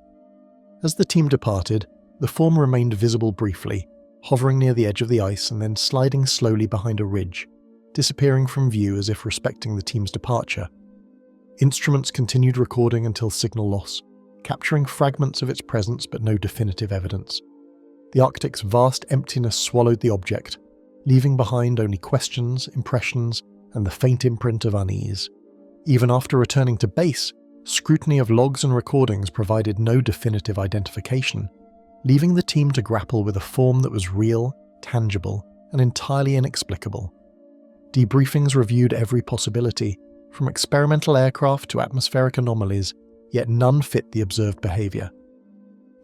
As the team departed, the form remained visible briefly, hovering near the edge of the ice and then sliding slowly behind a ridge, disappearing from view as if respecting the team's departure. Instruments continued recording until signal loss, capturing fragments of its presence but no definitive evidence. The Arctic's vast emptiness swallowed the object, leaving behind only questions, impressions, and the faint imprint of unease. Even after returning to base, scrutiny of logs and recordings provided no definitive identification, leaving the team to grapple with a form that was real, tangible, and entirely inexplicable. Debriefings reviewed every possibility, from experimental aircraft to atmospheric anomalies, yet none fit the observed behavior.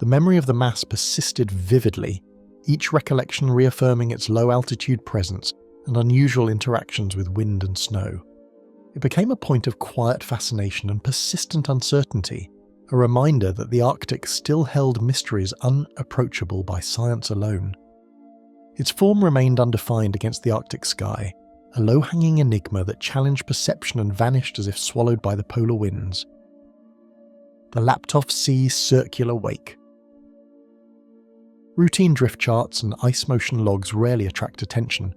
The memory of the mass persisted vividly, each recollection reaffirming its low-altitude presence and unusual interactions with wind and snow. It became a point of quiet fascination and persistent uncertainty, a reminder that the Arctic still held mysteries unapproachable by science alone. Its form remained undefined against the Arctic sky, a low-hanging enigma that challenged perception and vanished as if swallowed by the polar winds. The Laptov Sea Circular Wake. Routine drift charts and ice motion logs rarely attract attention,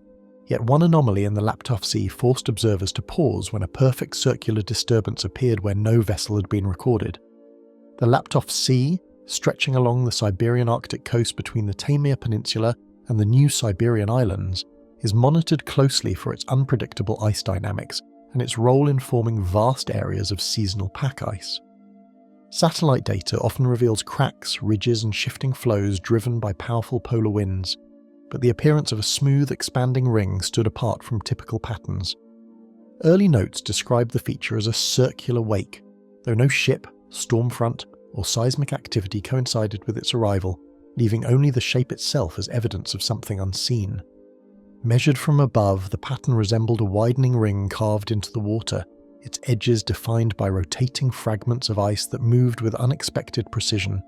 Yet one anomaly in the Laptev Sea forced observers to pause when a perfect circular disturbance appeared where no vessel had been recorded. The Laptev Sea, stretching along the Siberian Arctic coast between the Taimyr Peninsula and the New Siberian Islands, is monitored closely for its unpredictable ice dynamics and its role in forming vast areas of seasonal pack ice. Satellite data often reveals cracks, ridges and shifting flows driven by powerful polar winds, but the appearance of a smooth, expanding ring stood apart from typical patterns. Early notes described the feature as a circular wake, though no ship, storm front, or seismic activity coincided with its arrival, leaving only the shape itself as evidence of something unseen. Measured from above, the pattern resembled a widening ring carved into the water, its edges defined by rotating fragments of ice that moved with unexpected precision.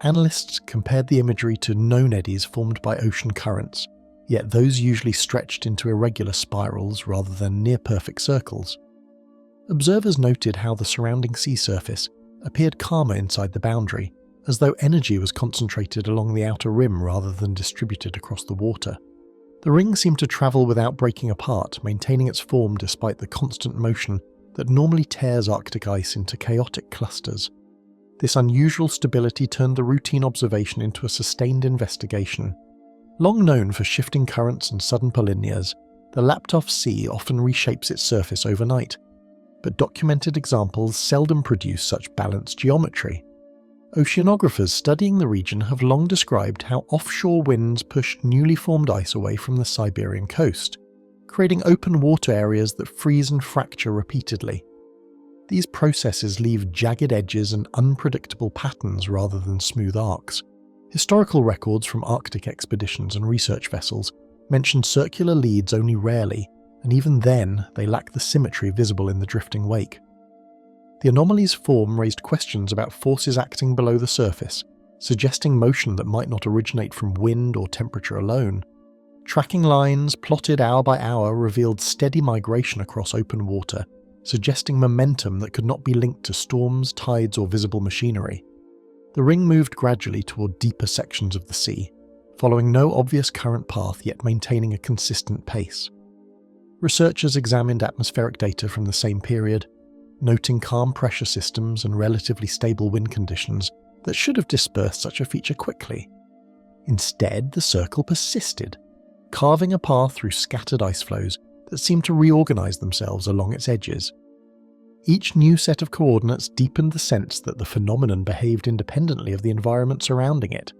Analysts compared the imagery to known eddies formed by ocean currents, yet those usually stretched into irregular spirals rather than near-perfect circles. Observers noted how the surrounding sea surface appeared calmer inside the boundary, as though energy was concentrated along the outer rim rather than distributed across the water. The ring seemed to travel without breaking apart, maintaining its form despite the constant motion that normally tears Arctic ice into chaotic clusters. This unusual stability turned the routine observation into a sustained investigation. Long known for shifting currents and sudden polynyas, the Laptev Sea often reshapes its surface overnight, but documented examples seldom produce such balanced geometry. Oceanographers studying the region have long described how offshore winds push newly formed ice away from the Siberian coast, creating open water areas that freeze and fracture repeatedly. These processes leave jagged edges and unpredictable patterns rather than smooth arcs. Historical records from Arctic expeditions and research vessels mention circular leads only rarely, and even then they lack the symmetry visible in the drifting wake. The anomaly's form raised questions about forces acting below the surface, suggesting motion that might not originate from wind or temperature alone. Tracking lines plotted hour by hour revealed steady migration across open water, suggesting momentum that could not be linked to storms, tides, or visible machinery. The ring moved gradually toward deeper sections of the sea, following no obvious current path yet maintaining a consistent pace. Researchers examined atmospheric data from the same period, noting calm pressure systems and relatively stable wind conditions that should have dispersed such a feature quickly. Instead, the circle persisted, carving a path through scattered ice flows that seemed to reorganize themselves along its edges. Each new set of coordinates deepened the sense that the phenomenon behaved independently of the environment surrounding it.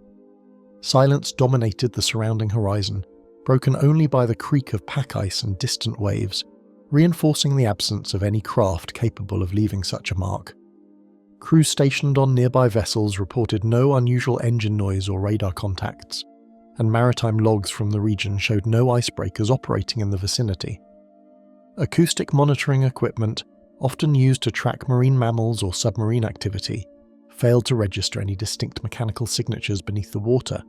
Silence dominated the surrounding horizon, broken only by the creak of pack ice and distant waves, reinforcing the absence of any craft capable of leaving such a mark. Crews stationed on nearby vessels reported no unusual engine noise or radar contacts, and maritime logs from the region showed no icebreakers operating in the vicinity. Acoustic monitoring equipment, often used to track marine mammals or submarine activity, failed to register any distinct mechanical signatures beneath the water.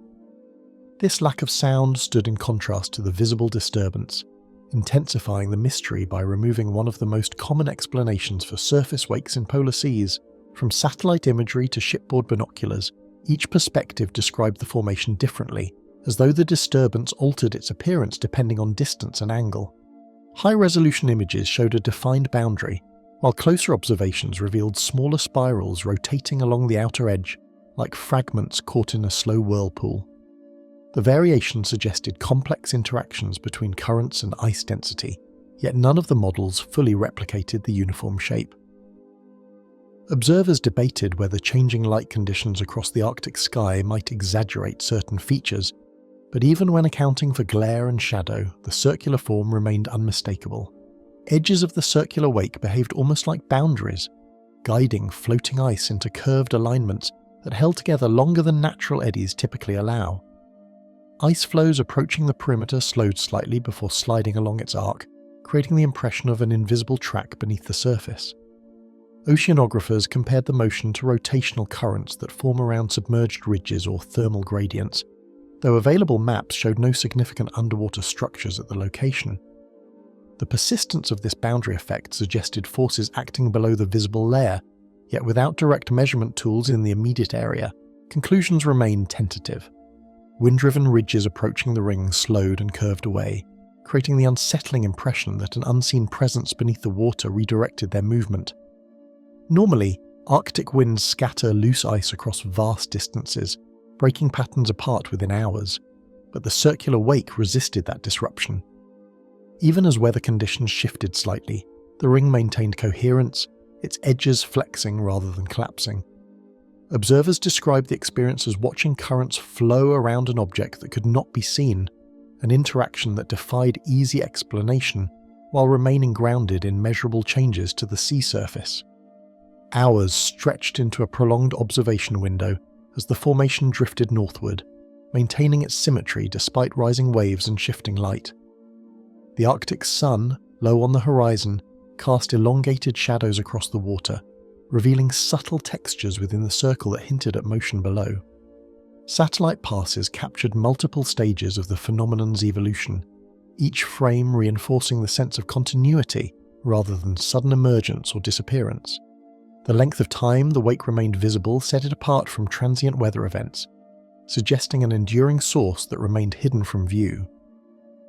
This lack of sound stood in contrast to the visible disturbance, intensifying the mystery by removing one of the most common explanations for surface wakes in polar seas. From satellite imagery to shipboard binoculars, each perspective described the formation differently, as though the disturbance altered its appearance depending on distance and angle. High-resolution images showed a defined boundary, while closer observations revealed smaller spirals rotating along the outer edge, like fragments caught in a slow whirlpool. The variation suggested complex interactions between currents and ice density, yet none of the models fully replicated the uniform shape. Observers debated whether changing light conditions across the Arctic sky might exaggerate certain features, but even when accounting for glare and shadow, the circular form remained unmistakable. Edges of the circular wake behaved almost like boundaries, guiding floating ice into curved alignments that held together longer than natural eddies typically allow. Ice flows approaching the perimeter slowed slightly before sliding along its arc, creating the impression of an invisible track beneath the surface. Oceanographers compared the motion to rotational currents that form around submerged ridges or thermal gradients, though available maps showed no significant underwater structures at the location. The persistence of this boundary effect suggested forces acting below the visible layer, yet without direct measurement tools in the immediate area, conclusions remained tentative. Wind-driven ridges approaching the ring slowed and curved away, creating the unsettling impression that an unseen presence beneath the water redirected their movement. Normally, Arctic winds scatter loose ice across vast distances, breaking patterns apart within hours, but the circular wake resisted that disruption. Even as weather conditions shifted slightly, the ring maintained coherence, its edges flexing rather than collapsing. Observers described the experience as watching currents flow around an object that could not be seen, an interaction that defied easy explanation while remaining grounded in measurable changes to the sea surface. Hours stretched into a prolonged observation window as the formation drifted northward, maintaining its symmetry despite rising waves and shifting light. The Arctic sun, low on the horizon, cast elongated shadows across the water, revealing subtle textures within the circle that hinted at motion below. Satellite passes captured multiple stages of the phenomenon's evolution, each frame reinforcing the sense of continuity rather than sudden emergence or disappearance. The length of time the wake remained visible set it apart from transient weather events, suggesting an enduring source that remained hidden from view.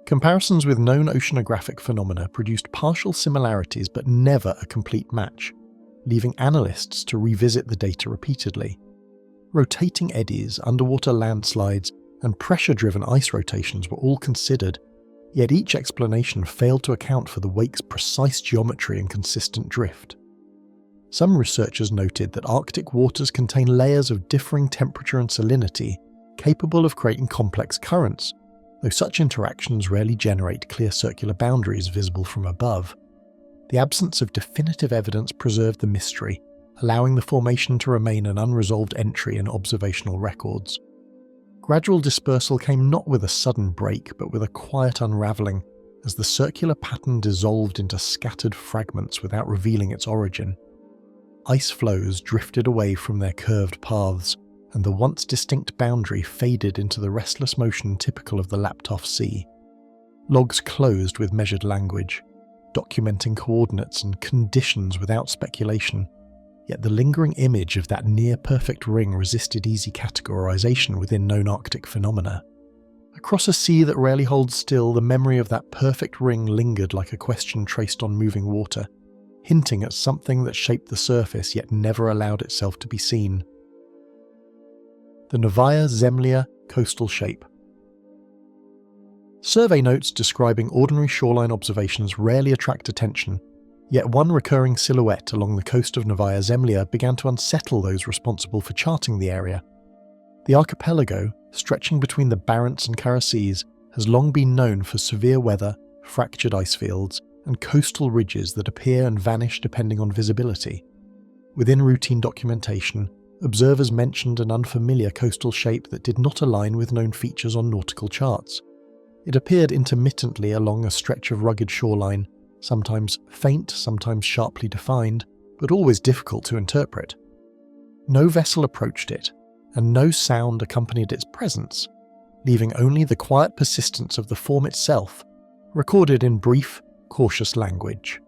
Comparisons with known oceanographic phenomena produced partial similarities but never a complete match, leaving analysts to revisit the data repeatedly. Rotating eddies, underwater landslides, and pressure-driven ice rotations were all considered, yet each explanation failed to account for the wake's precise geometry and consistent drift. Some researchers noted that Arctic waters contain layers of differing temperature and salinity, capable of creating complex currents, though such interactions rarely generate clear circular boundaries visible from above. The absence of definitive evidence preserved the mystery, allowing the formation to remain an unresolved entry in observational records. Gradual dispersal came not with a sudden break, but with a quiet unravelling, as the circular pattern dissolved into scattered fragments without revealing its origin. Ice flows drifted away from their curved paths, and the once distinct boundary faded into the restless motion typical of the lapped-off sea. Logs closed with measured language, documenting coordinates and conditions without speculation, yet the lingering image of that near-perfect ring resisted easy categorization within known Arctic phenomena. Across a sea that rarely holds still, the memory of that perfect ring lingered like a question traced on moving water, hinting at something that shaped the surface yet never allowed itself to be seen. The Novaya Zemlya coastal shape. Survey notes describing ordinary shoreline observations rarely attract attention, yet one recurring silhouette along the coast of Novaya Zemlya began to unsettle those responsible for charting the area. The archipelago, stretching between the Barents and Kara Seas, has long been known for severe weather, fractured ice fields, and coastal ridges that appear and vanish depending on visibility. Within routine documentation, observers mentioned an unfamiliar coastal shape that did not align with known features on nautical charts. It appeared intermittently along a stretch of rugged shoreline, sometimes faint, sometimes sharply defined, but always difficult to interpret. No vessel approached it, and no sound accompanied its presence, leaving only the quiet persistence of the form itself, recorded in brief, cautious language.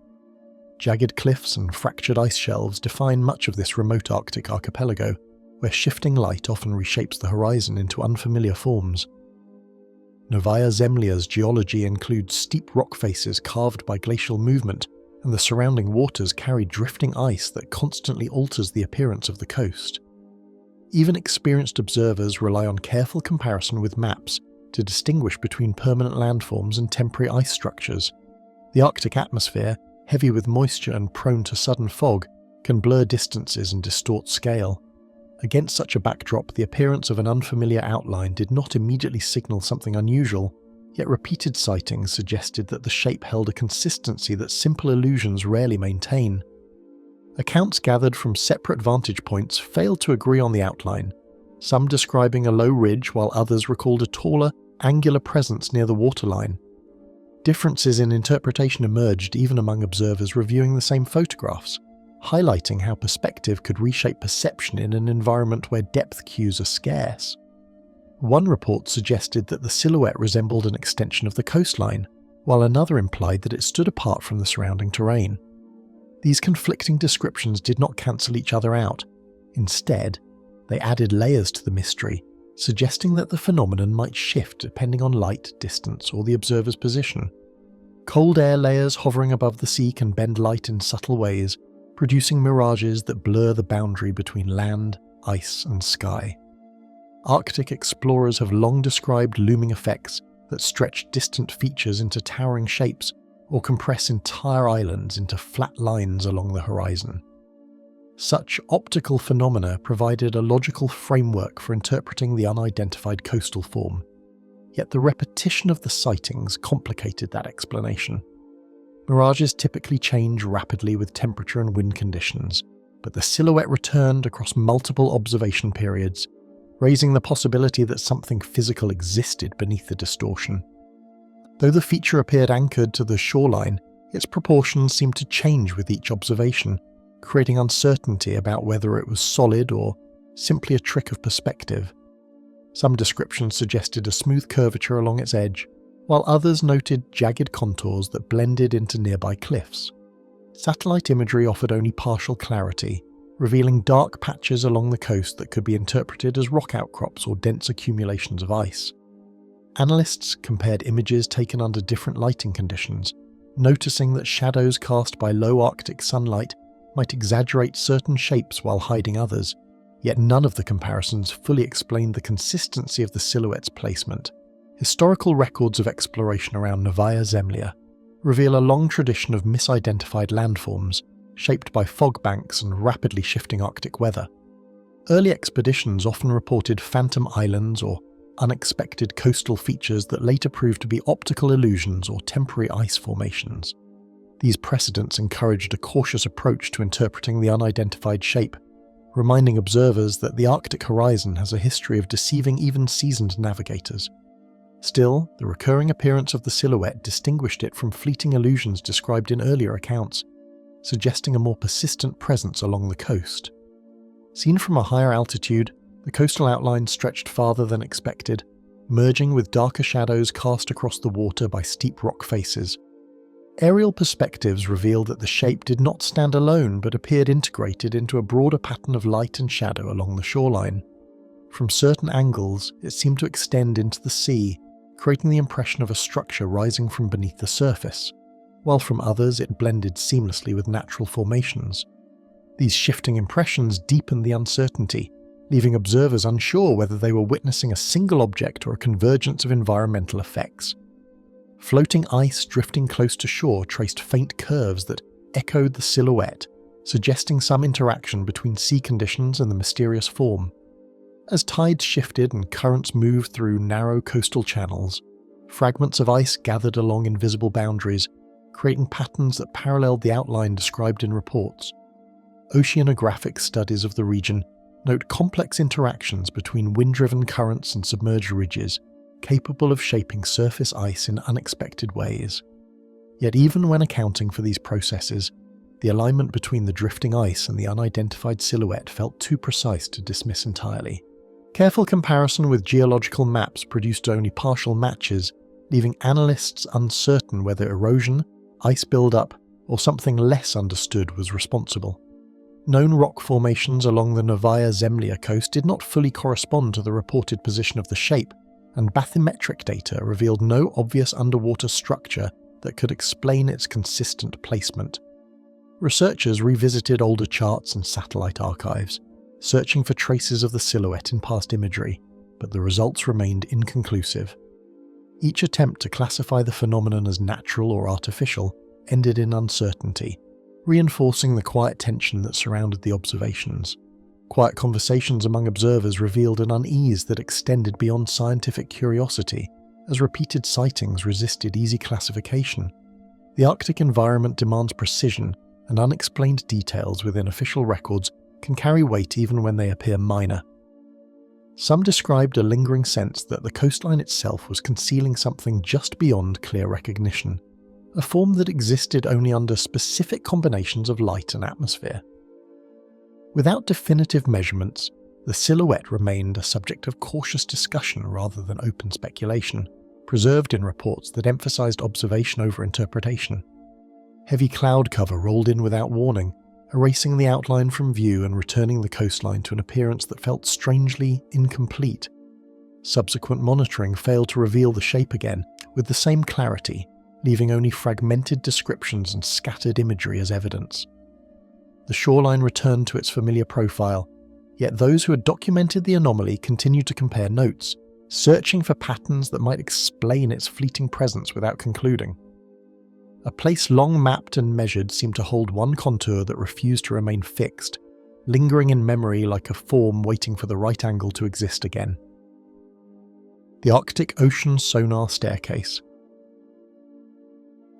Jagged cliffs and fractured ice shelves define much of this remote Arctic archipelago, where shifting light often reshapes the horizon into unfamiliar forms. Novaya Zemlya's geology includes steep rock faces carved by glacial movement, and the surrounding waters carry drifting ice that constantly alters the appearance of the coast. Even experienced observers rely on careful comparison with maps to distinguish between permanent landforms and temporary ice structures. The Arctic atmosphere, heavy with moisture and prone to sudden fog, can blur distances and distort scale. Against such a backdrop, the appearance of an unfamiliar outline did not immediately signal something unusual, yet repeated sightings suggested that the shape held a consistency that simple illusions rarely maintain. Accounts gathered from separate vantage points failed to agree on the outline, some describing a low ridge while others recalled a taller, angular presence near the waterline. Differences in interpretation emerged even among observers reviewing the same photographs, highlighting how perspective could reshape perception in an environment where depth cues are scarce. One report suggested that the silhouette resembled an extension of the coastline, while another implied that it stood apart from the surrounding terrain. These conflicting descriptions did not cancel each other out. Instead, they added layers to the mystery, suggesting that the phenomenon might shift depending on light, distance, or the observer's position. Cold air layers hovering above the sea can bend light in subtle ways, producing mirages that blur the boundary between land, ice, and sky. Arctic explorers have long described looming effects that stretch distant features into towering shapes or compress entire islands into flat lines along the horizon. Such optical phenomena provided a logical framework for interpreting the unidentified coastal form, yet the repetition of the sightings complicated that explanation. Mirages typically change rapidly with temperature and wind conditions, but the silhouette returned across multiple observation periods, raising the possibility that something physical existed beneath the distortion. Though the feature appeared anchored to the shoreline, its proportions seemed to change with each observation, creating uncertainty about whether it was solid or simply a trick of perspective. Some descriptions suggested a smooth curvature along its edge, while others noted jagged contours that blended into nearby cliffs. Satellite imagery offered only partial clarity, revealing dark patches along the coast that could be interpreted as rock outcrops or dense accumulations of ice. Analysts compared images taken under different lighting conditions, noticing that shadows cast by low Arctic sunlight might exaggerate certain shapes while hiding others, yet none of the comparisons fully explained the consistency of the silhouette's placement. Historical records of exploration around Novaya Zemlya reveal a long tradition of misidentified landforms, shaped by fog banks and rapidly shifting Arctic weather. Early expeditions often reported phantom islands or unexpected coastal features that later proved to be optical illusions or temporary ice formations. These precedents encouraged a cautious approach to interpreting the unidentified shape, reminding observers that the Arctic horizon has a history of deceiving even seasoned navigators. Still, the recurring appearance of the silhouette distinguished it from fleeting illusions described in earlier accounts, suggesting a more persistent presence along the coast. Seen from a higher altitude, the coastal outline stretched farther than expected, merging with darker shadows cast across the water by steep rock faces. Aerial perspectives revealed that the shape did not stand alone but appeared integrated into a broader pattern of light and shadow along the shoreline. From certain angles, it seemed to extend into the sea, creating the impression of a structure rising from beneath the surface, while from others it blended seamlessly with natural formations. These shifting impressions deepened the uncertainty, leaving observers unsure whether they were witnessing a single object or a convergence of environmental effects. Floating ice drifting close to shore traced faint curves that echoed the silhouette, suggesting some interaction between sea conditions and the mysterious form. As tides shifted and currents moved through narrow coastal channels, fragments of ice gathered along invisible boundaries, creating patterns that paralleled the outline described in reports. Oceanographic studies of the region note complex interactions between wind-driven currents and submerged ridges, capable of shaping surface ice in unexpected ways. Yet even when accounting for these processes, the alignment between the drifting ice and the unidentified silhouette felt too precise to dismiss entirely. Careful comparison with geological maps produced only partial matches, leaving analysts uncertain whether erosion, ice buildup, or something less understood was responsible. Known rock formations along the Novaya Zemlya coast did not fully correspond to the reported position of the shape, and bathymetric data revealed no obvious underwater structure that could explain its consistent placement. Researchers revisited older charts and satellite archives, searching for traces of the silhouette in past imagery, but the results remained inconclusive. Each attempt to classify the phenomenon as natural or artificial ended in uncertainty, reinforcing the quiet tension that surrounded the observations. Quiet conversations among observers revealed an unease that extended beyond scientific curiosity, as repeated sightings resisted easy classification. The Arctic environment demands precision, and unexplained details within official records can carry weight even when they appear minor. Some described a lingering sense that the coastline itself was concealing something just beyond clear recognition, a form that existed only under specific combinations of light and atmosphere. Without definitive measurements, the silhouette remained a subject of cautious discussion rather than open speculation, preserved in reports that emphasized observation over interpretation. Heavy cloud cover rolled in without warning, erasing the outline from view and returning the coastline to an appearance that felt strangely incomplete. Subsequent monitoring failed to reveal the shape again with the same clarity, leaving only fragmented descriptions and scattered imagery as evidence. The shoreline returned to its familiar profile, yet those who had documented the anomaly continued to compare notes, searching for patterns that might explain its fleeting presence without concluding. A place long mapped and measured seemed to hold one contour that refused to remain fixed, lingering in memory like a form waiting for the right angle to exist again. The Arctic Ocean Sonar Staircase.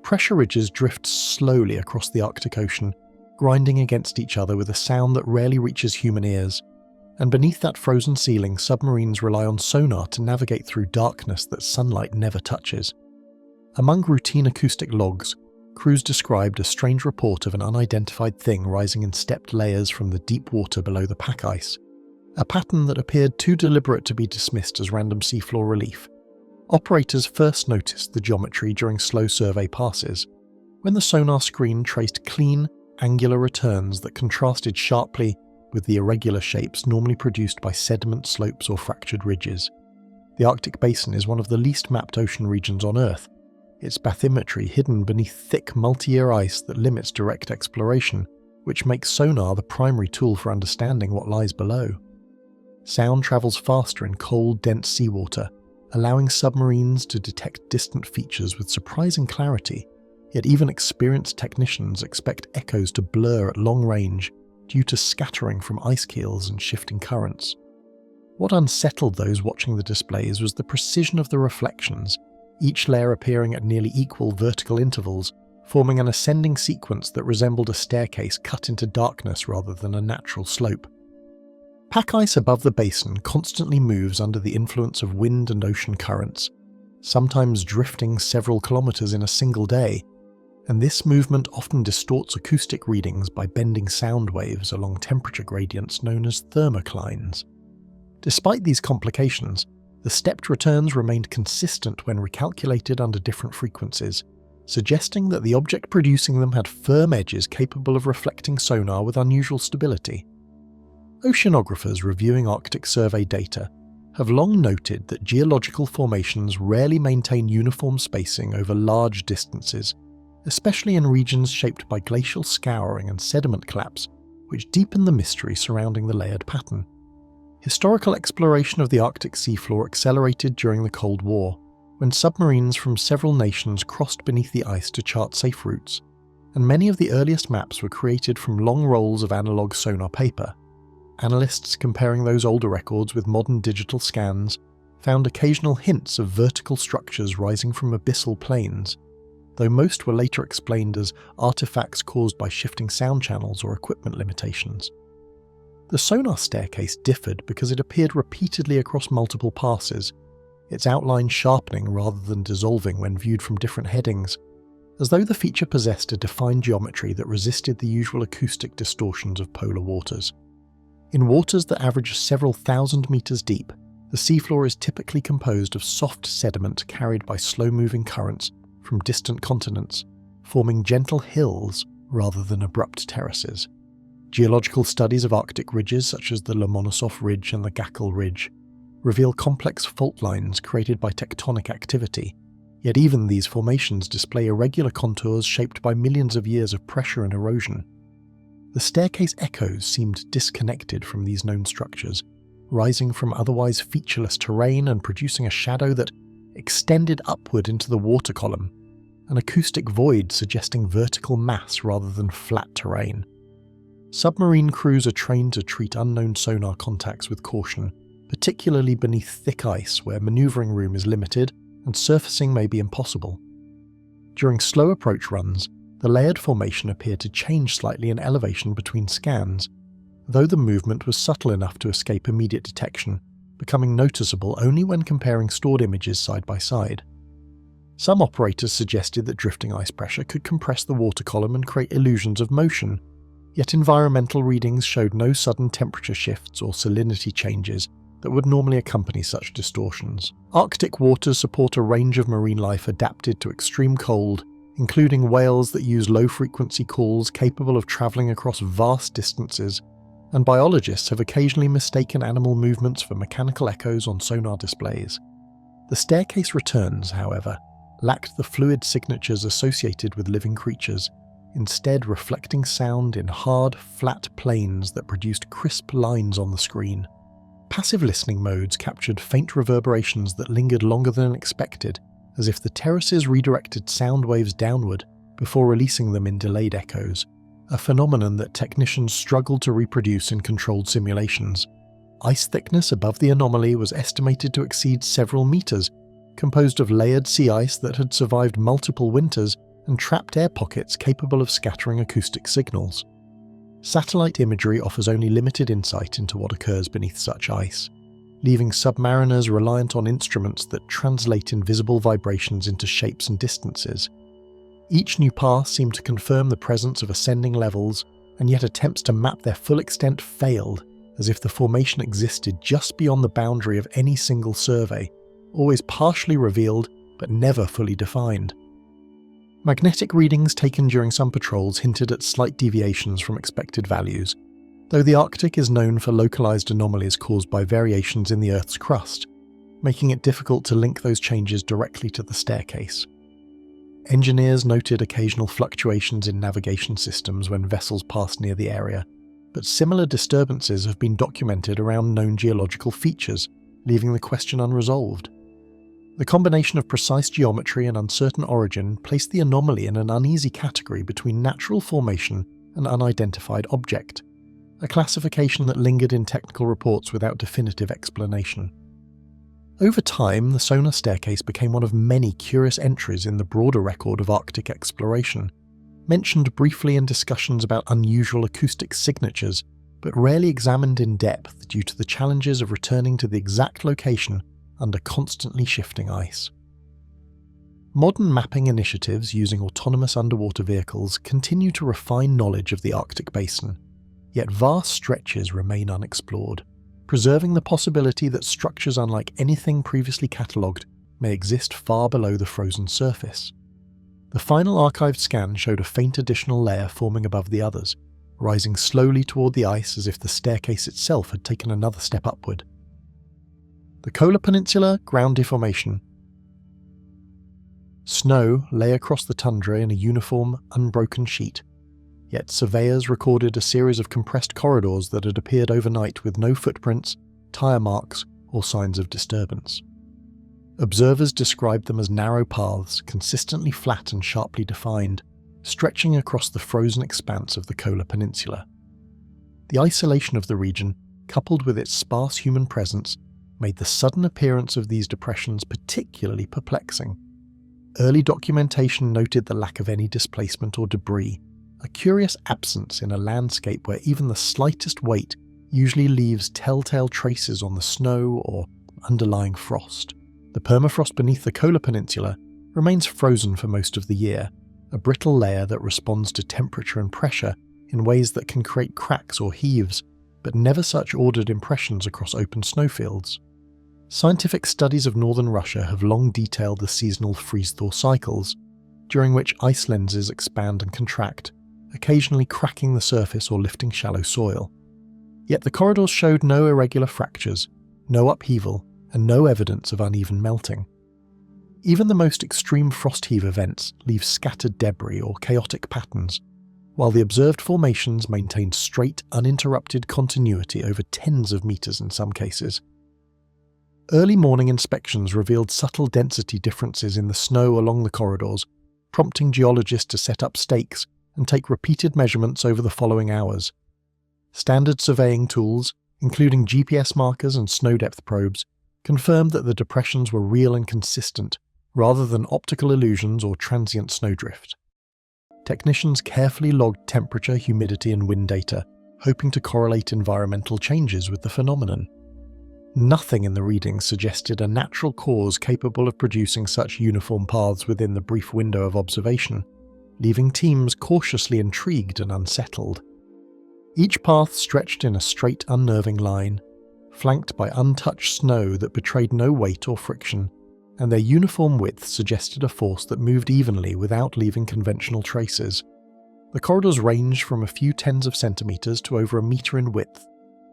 Pressure ridges drift slowly across the Arctic Ocean, grinding against each other with a sound that rarely reaches human ears, and beneath that frozen ceiling, submarines rely on sonar to navigate through darkness that sunlight never touches. Among routine acoustic logs, crews described a strange report of an unidentified thing rising in stepped layers from the deep water below the pack ice, a pattern that appeared too deliberate to be dismissed as random seafloor relief. Operators first noticed the geometry during slow survey passes, when the sonar screen traced clean, angular returns that contrasted sharply with the irregular shapes normally produced by sediment slopes or fractured ridges. The Arctic Basin is one of the least mapped ocean regions on Earth, its bathymetry hidden beneath thick multi-year ice that limits direct exploration, which makes sonar the primary tool for understanding what lies below. Sound travels faster in cold, dense seawater, allowing submarines to detect distant features with surprising clarity, yet even experienced technicians expect echoes to blur at long range due to scattering from ice keels and shifting currents. What unsettled those watching the displays was the precision of the reflections, each layer appearing at nearly equal vertical intervals, forming an ascending sequence that resembled a staircase cut into darkness rather than a natural slope. Pack ice above the basin constantly moves under the influence of wind and ocean currents, sometimes drifting several kilometers in a single day, and this movement often distorts acoustic readings by bending sound waves along temperature gradients known as thermoclines. Despite these complications, the stepped returns remained consistent when recalculated under different frequencies, suggesting that the object producing them had firm edges capable of reflecting sonar with unusual stability. Oceanographers reviewing Arctic survey data have long noted that geological formations rarely maintain uniform spacing over large distances, especially in regions shaped by glacial scouring and sediment collapse, which deepen the mystery surrounding the layered pattern. Historical exploration of the Arctic seafloor accelerated during the Cold War, when submarines from several nations crossed beneath the ice to chart safe routes, and many of the earliest maps were created from long rolls of analog sonar paper. Analysts comparing those older records with modern digital scans found occasional hints of vertical structures rising from abyssal plains, though most were later explained as artifacts caused by shifting sound channels or equipment limitations. The sonar staircase differed because it appeared repeatedly across multiple passes, its outline sharpening rather than dissolving when viewed from different headings, as though the feature possessed a defined geometry that resisted the usual acoustic distortions of polar waters. In waters that average several thousand meters deep, the seafloor is typically composed of soft sediment carried by slow-moving currents from distant continents, forming gentle hills rather than abrupt terraces. Geological studies of Arctic ridges such as the Lomonosov Ridge and the GIUK Ridge reveal complex fault lines created by tectonic activity, yet even these formations display irregular contours shaped by millions of years of pressure and erosion. The staircase echoes seemed disconnected from these known structures, rising from otherwise featureless terrain and producing a shadow that extended upward into the water column, an acoustic void suggesting vertical mass rather than flat terrain. Submarine crews are trained to treat unknown sonar contacts with caution, particularly beneath thick ice where maneuvering room is limited and surfacing may be impossible. During slow approach runs, the layered formation appeared to change slightly in elevation between scans, though the movement was subtle enough to escape immediate detection, becoming noticeable only when comparing stored images side by side. Some operators suggested that drifting ice pressure could compress the water column and create illusions of motion, yet environmental readings showed no sudden temperature shifts or salinity changes that would normally accompany such distortions. Arctic waters support a range of marine life adapted to extreme cold, including whales that use low-frequency calls capable of travelling across vast distances, and biologists have occasionally mistaken animal movements for mechanical echoes on sonar displays. The staircase returns, however, lacked the fluid signatures associated with living creatures, instead reflecting sound in hard, flat planes that produced crisp lines on the screen. Passive listening modes captured faint reverberations that lingered longer than expected, as if the terraces redirected sound waves downward before releasing them in delayed echoes, a phenomenon that technicians struggled to reproduce in controlled simulations. Ice thickness above the anomaly was estimated to exceed several meters, composed of layered sea ice that had survived multiple winters and trapped air pockets capable of scattering acoustic signals. Satellite imagery offers only limited insight into what occurs beneath such ice, leaving submariners reliant on instruments that translate invisible vibrations into shapes and distances. Each new path seemed to confirm the presence of ascending levels, and yet attempts to map their full extent failed, as if the formation existed just beyond the boundary of any single survey, always partially revealed but never fully defined. Magnetic readings taken during some patrols hinted at slight deviations from expected values, though the Arctic is known for localized anomalies caused by variations in the Earth's crust, making it difficult to link those changes directly to the staircase. Engineers noted occasional fluctuations in navigation systems when vessels passed near the area, but similar disturbances have been documented around known geological features, leaving the question unresolved. The combination of precise geometry and uncertain origin placed the anomaly in an uneasy category between natural formation and unidentified object, a classification that lingered in technical reports without definitive explanation. Over time, the sonar staircase became one of many curious entries in the broader record of Arctic exploration, mentioned briefly in discussions about unusual acoustic signatures, but rarely examined in depth due to the challenges of returning to the exact location under constantly shifting ice. Modern mapping initiatives using autonomous underwater vehicles continue to refine knowledge of the Arctic basin, yet vast stretches remain unexplored, preserving the possibility that structures unlike anything previously catalogued may exist far below the frozen surface. The final archived scan showed a faint additional layer forming above the others, rising slowly toward the ice as if the staircase itself had taken another step upward. The Kola Peninsula ground deformation. Snow lay across the tundra in a uniform, unbroken sheet, yet surveyors recorded a series of compressed corridors that had appeared overnight with no footprints, tyre marks, or signs of disturbance. Observers described them as narrow paths, consistently flat and sharply defined, stretching across the frozen expanse of the Kola Peninsula. The isolation of the region, coupled with its sparse human presence, made the sudden appearance of these depressions particularly perplexing. Early documentation noted the lack of any displacement or debris, a curious absence in a landscape where even the slightest weight usually leaves telltale traces on the snow or underlying frost. The permafrost beneath the Kola Peninsula remains frozen for most of the year, a brittle layer that responds to temperature and pressure in ways that can create cracks or heaves, but never such ordered impressions across open snowfields. Scientific studies of northern Russia have long detailed the seasonal freeze-thaw cycles, during which ice lenses expand and contract, occasionally cracking the surface or lifting shallow soil. Yet the corridors showed no irregular fractures, no upheaval, and no evidence of uneven melting. Even the most extreme frost heave events leave scattered debris or chaotic patterns, while the observed formations maintained straight, uninterrupted continuity over tens of meters in some cases. Early morning inspections revealed subtle density differences in the snow along the corridors, prompting geologists to set up stakes and take repeated measurements over the following hours. Standard surveying tools, including GPS markers and snow depth probes, confirmed that the depressions were real and consistent, rather than optical illusions or transient snowdrift. Technicians carefully logged temperature, humidity, and wind data, hoping to correlate environmental changes with the phenomenon. Nothing in the readings suggested a natural cause capable of producing such uniform paths within the brief window of observation, leaving teams cautiously intrigued and unsettled. Each path stretched in a straight, unnerving line, flanked by untouched snow that betrayed no weight or friction, and their uniform width suggested a force that moved evenly without leaving conventional traces. The corridors ranged from a few tens of centimeters to over a meter in width,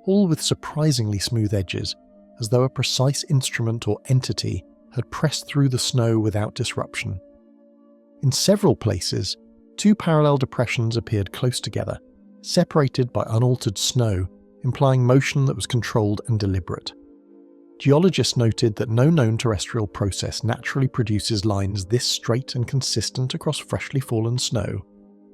all with surprisingly smooth edges, as though a precise instrument or entity had pressed through the snow without disruption. In several places, two parallel depressions appeared close together, separated by unaltered snow, implying motion that was controlled and deliberate. Geologists noted that no known terrestrial process naturally produces lines this straight and consistent across freshly fallen snow.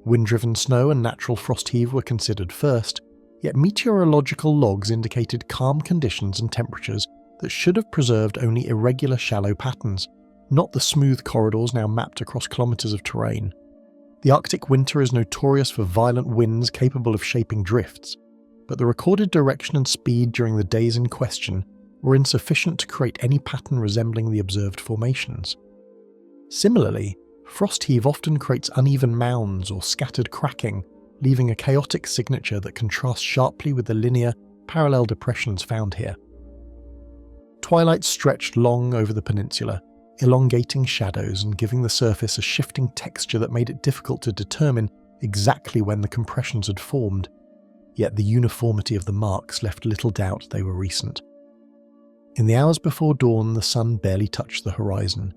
Wind-driven snow and natural frost heave were considered first, yet meteorological logs indicated calm conditions and temperatures that should have preserved only irregular shallow patterns, not the smooth corridors now mapped across kilometers of terrain. The Arctic winter is notorious for violent winds capable of shaping drifts, but the recorded direction and speed during the days in question were insufficient to create any pattern resembling the observed formations. Similarly, frost heave often creates uneven mounds or scattered cracking, leaving a chaotic signature that contrasts sharply with the linear, parallel depressions found here. Twilight stretched long over the peninsula, elongating shadows and giving the surface a shifting texture that made it difficult to determine exactly when the compressions had formed, yet the uniformity of the marks left little doubt they were recent. In the hours before dawn, the sun barely touched the horizon,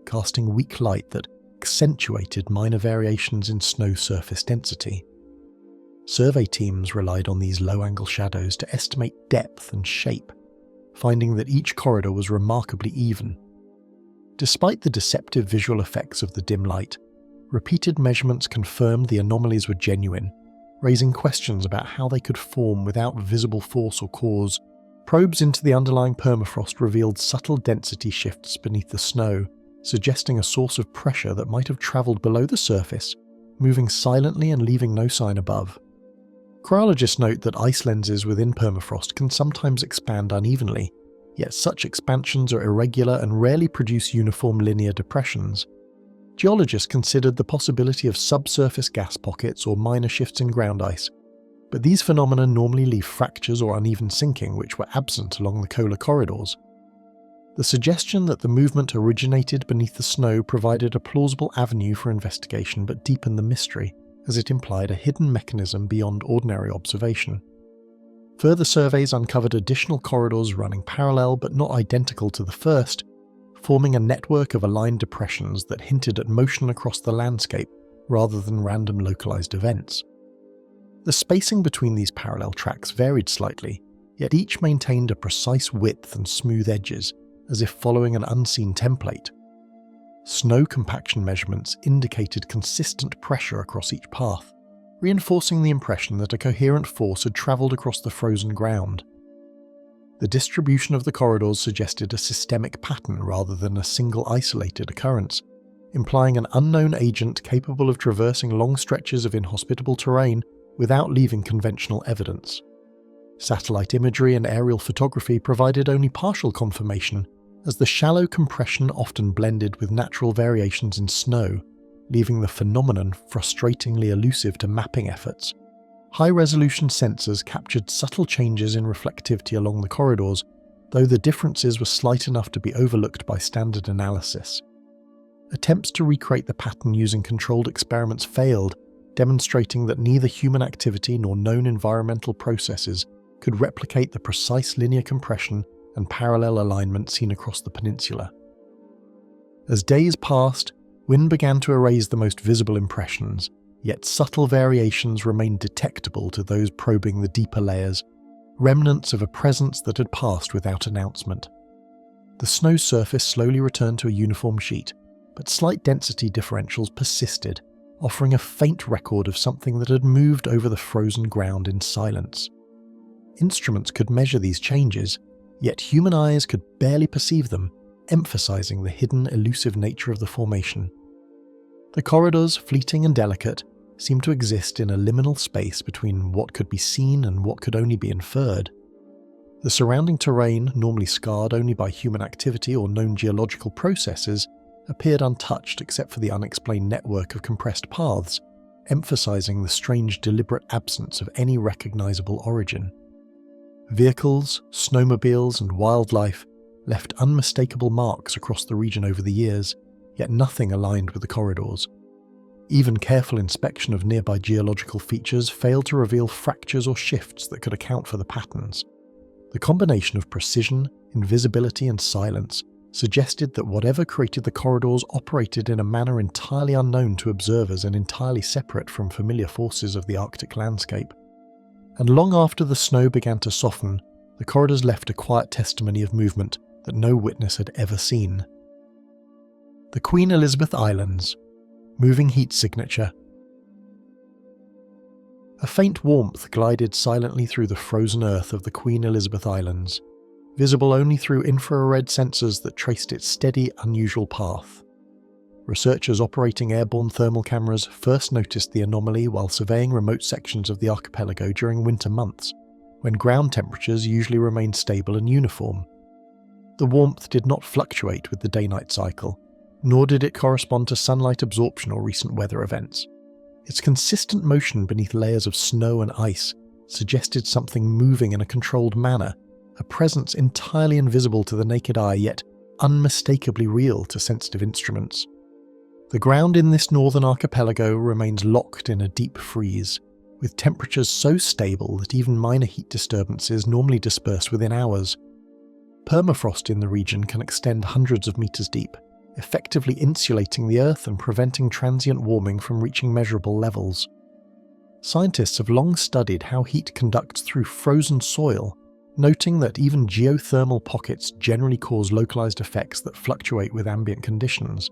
casting weak light that accentuated minor variations in snow surface density. Survey teams relied on these low-angle shadows to estimate depth and shape, finding that each corridor was remarkably even. Despite the deceptive visual effects of the dim light, repeated measurements confirmed the anomalies were genuine, raising questions about how they could form without visible force or cause. Probes into the underlying permafrost revealed subtle density shifts beneath the snow, suggesting a source of pressure that might have travelled below the surface, moving silently and leaving no sign above. Cryologists note that ice lenses within permafrost can sometimes expand unevenly, yet such expansions are irregular and rarely produce uniform linear depressions. Geologists considered the possibility of subsurface gas pockets or minor shifts in ground ice, but these phenomena normally leave fractures or uneven sinking which were absent along the polar corridors. The suggestion that the movement originated beneath the snow provided a plausible avenue for investigation but deepened the mystery, as it implied a hidden mechanism beyond ordinary observation. Further surveys uncovered additional corridors running parallel but not identical to the first, forming a network of aligned depressions that hinted at motion across the landscape rather than random localized events. The spacing between these parallel tracks varied slightly, yet each maintained a precise width and smooth edges, as if following an unseen template. Snow compaction measurements indicated consistent pressure across each path, reinforcing the impression that a coherent force had travelled across the frozen ground. The distribution of the corridors suggested a systemic pattern rather than a single isolated occurrence, implying an unknown agent capable of traversing long stretches of inhospitable terrain without leaving conventional evidence. Satellite imagery and aerial photography provided only partial confirmation, as the shallow compression often blended with natural variations in snow, leaving the phenomenon frustratingly elusive to mapping efforts. High-resolution sensors captured subtle changes in reflectivity along the corridors, though the differences were slight enough to be overlooked by standard analysis. Attempts to recreate the pattern using controlled experiments failed, demonstrating that neither human activity nor known environmental processes could replicate the precise linear compression and parallel alignment seen across the peninsula. As days passed, wind began to erase the most visible impressions, yet subtle variations remained detectable to those probing the deeper layers, remnants of a presence that had passed without announcement. The snow surface slowly returned to a uniform sheet, but slight density differentials persisted, offering a faint record of something that had moved over the frozen ground in silence. Instruments could measure these changes, yet human eyes could barely perceive them, emphasizing the hidden, elusive nature of the formation. The corridors, fleeting and delicate, seemed to exist in a liminal space between what could be seen and what could only be inferred. The surrounding terrain, normally scarred only by human activity or known geological processes, appeared untouched except for the unexplained network of compressed paths, emphasizing the strange deliberate absence of any recognizable origin. Vehicles, snowmobiles, and wildlife left unmistakable marks across the region over the years, yet nothing aligned with the corridors. Even careful inspection of nearby geological features failed to reveal fractures or shifts that could account for the patterns. The combination of precision, invisibility, and silence suggested that whatever created the corridors operated in a manner entirely unknown to observers and entirely separate from familiar forces of the Arctic landscape. And long after the snow began to soften, the corridors left a quiet testimony of movement that no witness had ever seen. The Queen Elizabeth Islands. Moving heat signature. A faint warmth glided silently through the frozen earth of the Queen Elizabeth Islands, visible only through infrared sensors that traced its steady, unusual path. Researchers operating airborne thermal cameras first noticed the anomaly while surveying remote sections of the archipelago during winter months, when ground temperatures usually remained stable and uniform. The warmth did not fluctuate with the day-night cycle, nor did it correspond to sunlight absorption or recent weather events. Its consistent motion beneath layers of snow and ice suggested something moving in a controlled manner, a presence entirely invisible to the naked eye yet unmistakably real to sensitive instruments. The ground in this northern archipelago remains locked in a deep freeze, with temperatures so stable that even minor heat disturbances normally disperse within hours. Permafrost in the region can extend hundreds of meters deep, effectively insulating the Earth and preventing transient warming from reaching measurable levels. Scientists have long studied how heat conducts through frozen soil, noting that even geothermal pockets generally cause localized effects that fluctuate with ambient conditions.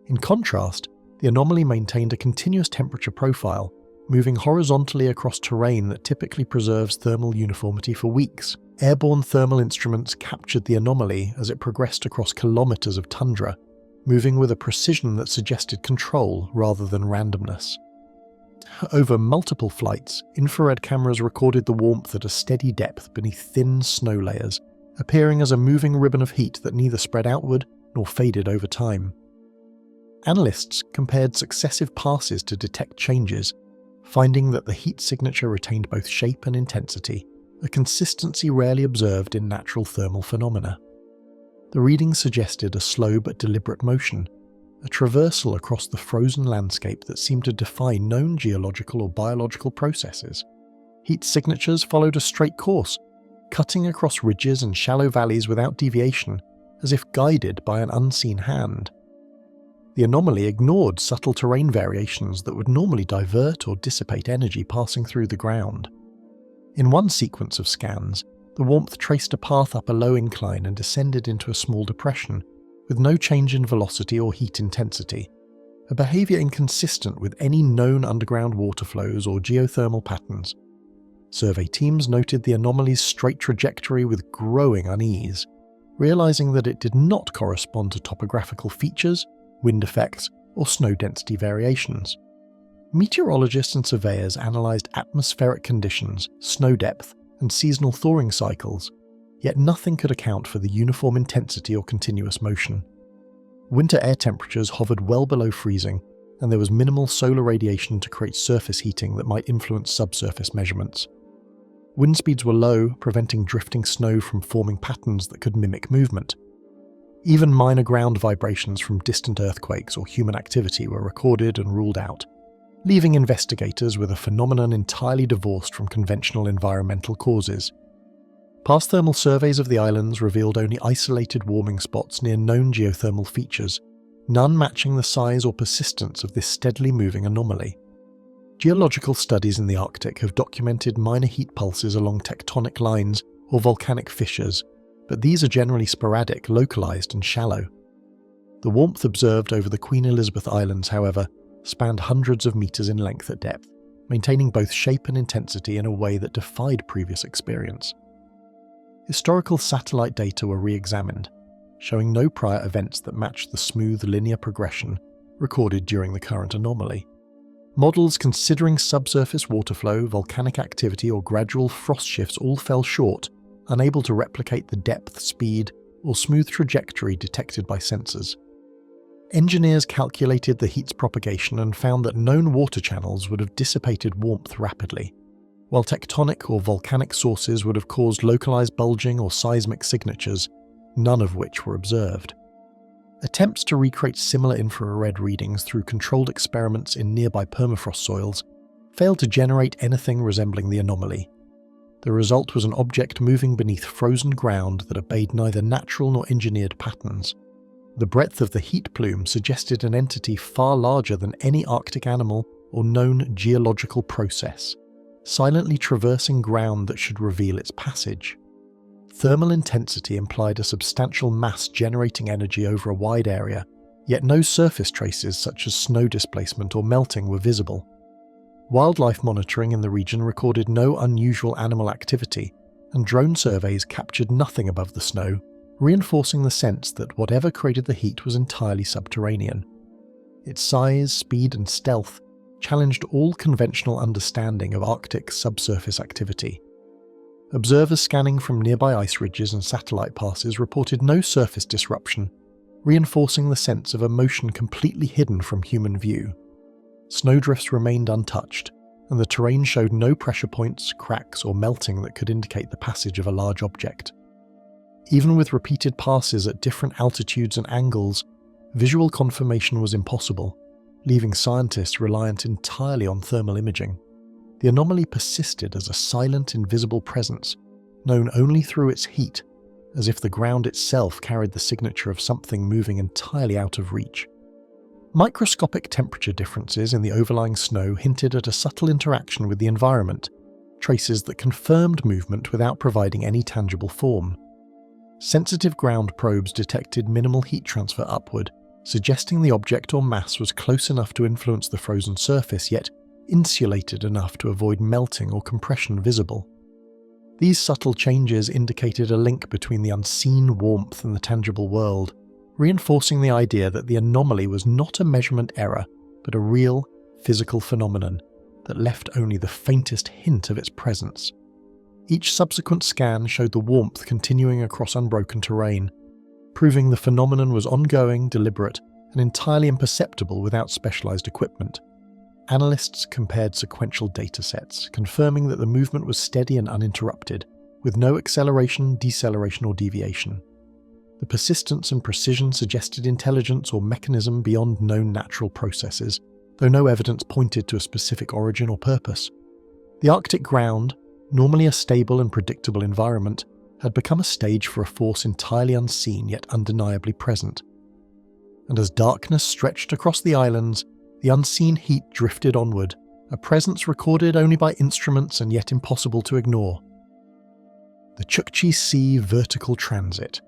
In contrast, the anomaly maintained a continuous temperature profile, moving horizontally across terrain that typically preserves thermal uniformity for weeks. Airborne thermal instruments captured the anomaly as it progressed across kilometers of tundra, moving with a precision that suggested control rather than randomness. Over multiple flights, infrared cameras recorded the warmth at a steady depth beneath thin snow layers, appearing as a moving ribbon of heat that neither spread outward nor faded over time. Analysts compared successive passes to detect changes, finding that the heat signature retained both shape and intensity, a consistency rarely observed in natural thermal phenomena. The readings suggested a slow but deliberate motion, a traversal across the frozen landscape that seemed to defy known geological or biological processes. Heat signatures followed a straight course, cutting across ridges and shallow valleys without deviation, as if guided by an unseen hand. The anomaly ignored subtle terrain variations that would normally divert or dissipate energy passing through the ground. In one sequence of scans, the warmth traced a path up a low incline and descended into a small depression, with no change in velocity or heat intensity, a behaviour inconsistent with any known underground water flows or geothermal patterns. Survey teams noted the anomaly's straight trajectory with growing unease, realising that it did not correspond to topographical features, wind effects, or snow density variations. Meteorologists and surveyors analysed atmospheric conditions, snow depth, and seasonal thawing cycles, yet nothing could account for the uniform intensity or continuous motion. Winter air temperatures hovered well below freezing, and there was minimal solar radiation to create surface heating that might influence subsurface measurements. Wind speeds were low, preventing drifting snow from forming patterns that could mimic movement. Even minor ground vibrations from distant earthquakes or human activity were recorded and ruled out, leaving investigators with a phenomenon entirely divorced from conventional environmental causes. Past thermal surveys of the islands revealed only isolated warming spots near known geothermal features, none matching the size or persistence of this steadily moving anomaly. Geological studies in the Arctic have documented minor heat pulses along tectonic lines or volcanic fissures, but these are generally sporadic, localized, and shallow. The warmth observed over the Queen Elizabeth Islands, however, spanned hundreds of meters in length at depth, maintaining both shape and intensity in a way that defied previous experience. Historical satellite data were re-examined, showing no prior events that matched the smooth linear progression recorded during the current anomaly. Models considering subsurface water flow, volcanic activity, or gradual frost shifts all fell short, unable to replicate the depth, speed, or smooth trajectory detected by sensors. Engineers calculated the heat's propagation and found that known water channels would have dissipated warmth rapidly, while tectonic or volcanic sources would have caused localized bulging or seismic signatures, none of which were observed. Attempts to recreate similar infrared readings through controlled experiments in nearby permafrost soils failed to generate anything resembling the anomaly. The result was an object moving beneath frozen ground that obeyed neither natural nor engineered patterns. The breadth of the heat plume suggested an entity far larger than any Arctic animal or known geological process, silently traversing ground that should reveal its passage. Thermal intensity implied a substantial mass generating energy over a wide area, yet no surface traces such as snow displacement or melting were visible. Wildlife monitoring in the region recorded no unusual animal activity, and drone surveys captured nothing above the snow, reinforcing the sense that whatever created the heat was entirely subterranean. Its size, speed, and stealth challenged all conventional understanding of Arctic subsurface activity. Observers scanning from nearby ice ridges and satellite passes reported no surface disruption, reinforcing the sense of a motion completely hidden from human view. Snowdrifts remained untouched, and the terrain showed no pressure points, cracks, or melting that could indicate the passage of a large object. Even with repeated passes at different altitudes and angles, visual confirmation was impossible, leaving scientists reliant entirely on thermal imaging. The anomaly persisted as a silent, invisible presence, known only through its heat, as if the ground itself carried the signature of something moving entirely out of reach. Microscopic temperature differences in the overlying snow hinted at a subtle interaction with the environment, traces that confirmed movement without providing any tangible form. Sensitive ground probes detected minimal heat transfer upward, suggesting the object or mass was close enough to influence the frozen surface, yet insulated enough to avoid melting or compression visible. These subtle changes indicated a link between the unseen warmth and the tangible world, reinforcing the idea that the anomaly was not a measurement error, but a real, physical phenomenon that left only the faintest hint of its presence. Each subsequent scan showed the warmth continuing across unbroken terrain, proving the phenomenon was ongoing, deliberate, and entirely imperceptible without specialized equipment. Analysts compared sequential datasets, confirming that the movement was steady and uninterrupted, with no acceleration, deceleration, or deviation. The persistence and precision suggested intelligence or mechanism beyond known natural processes, though no evidence pointed to a specific origin or purpose. The Arctic ground, normally a stable and predictable environment, had become a stage for a force entirely unseen yet undeniably present. And as darkness stretched across the islands, the unseen heat drifted onward, a presence recorded only by instruments and yet impossible to ignore. The Chukchi Sea Vertical Transit.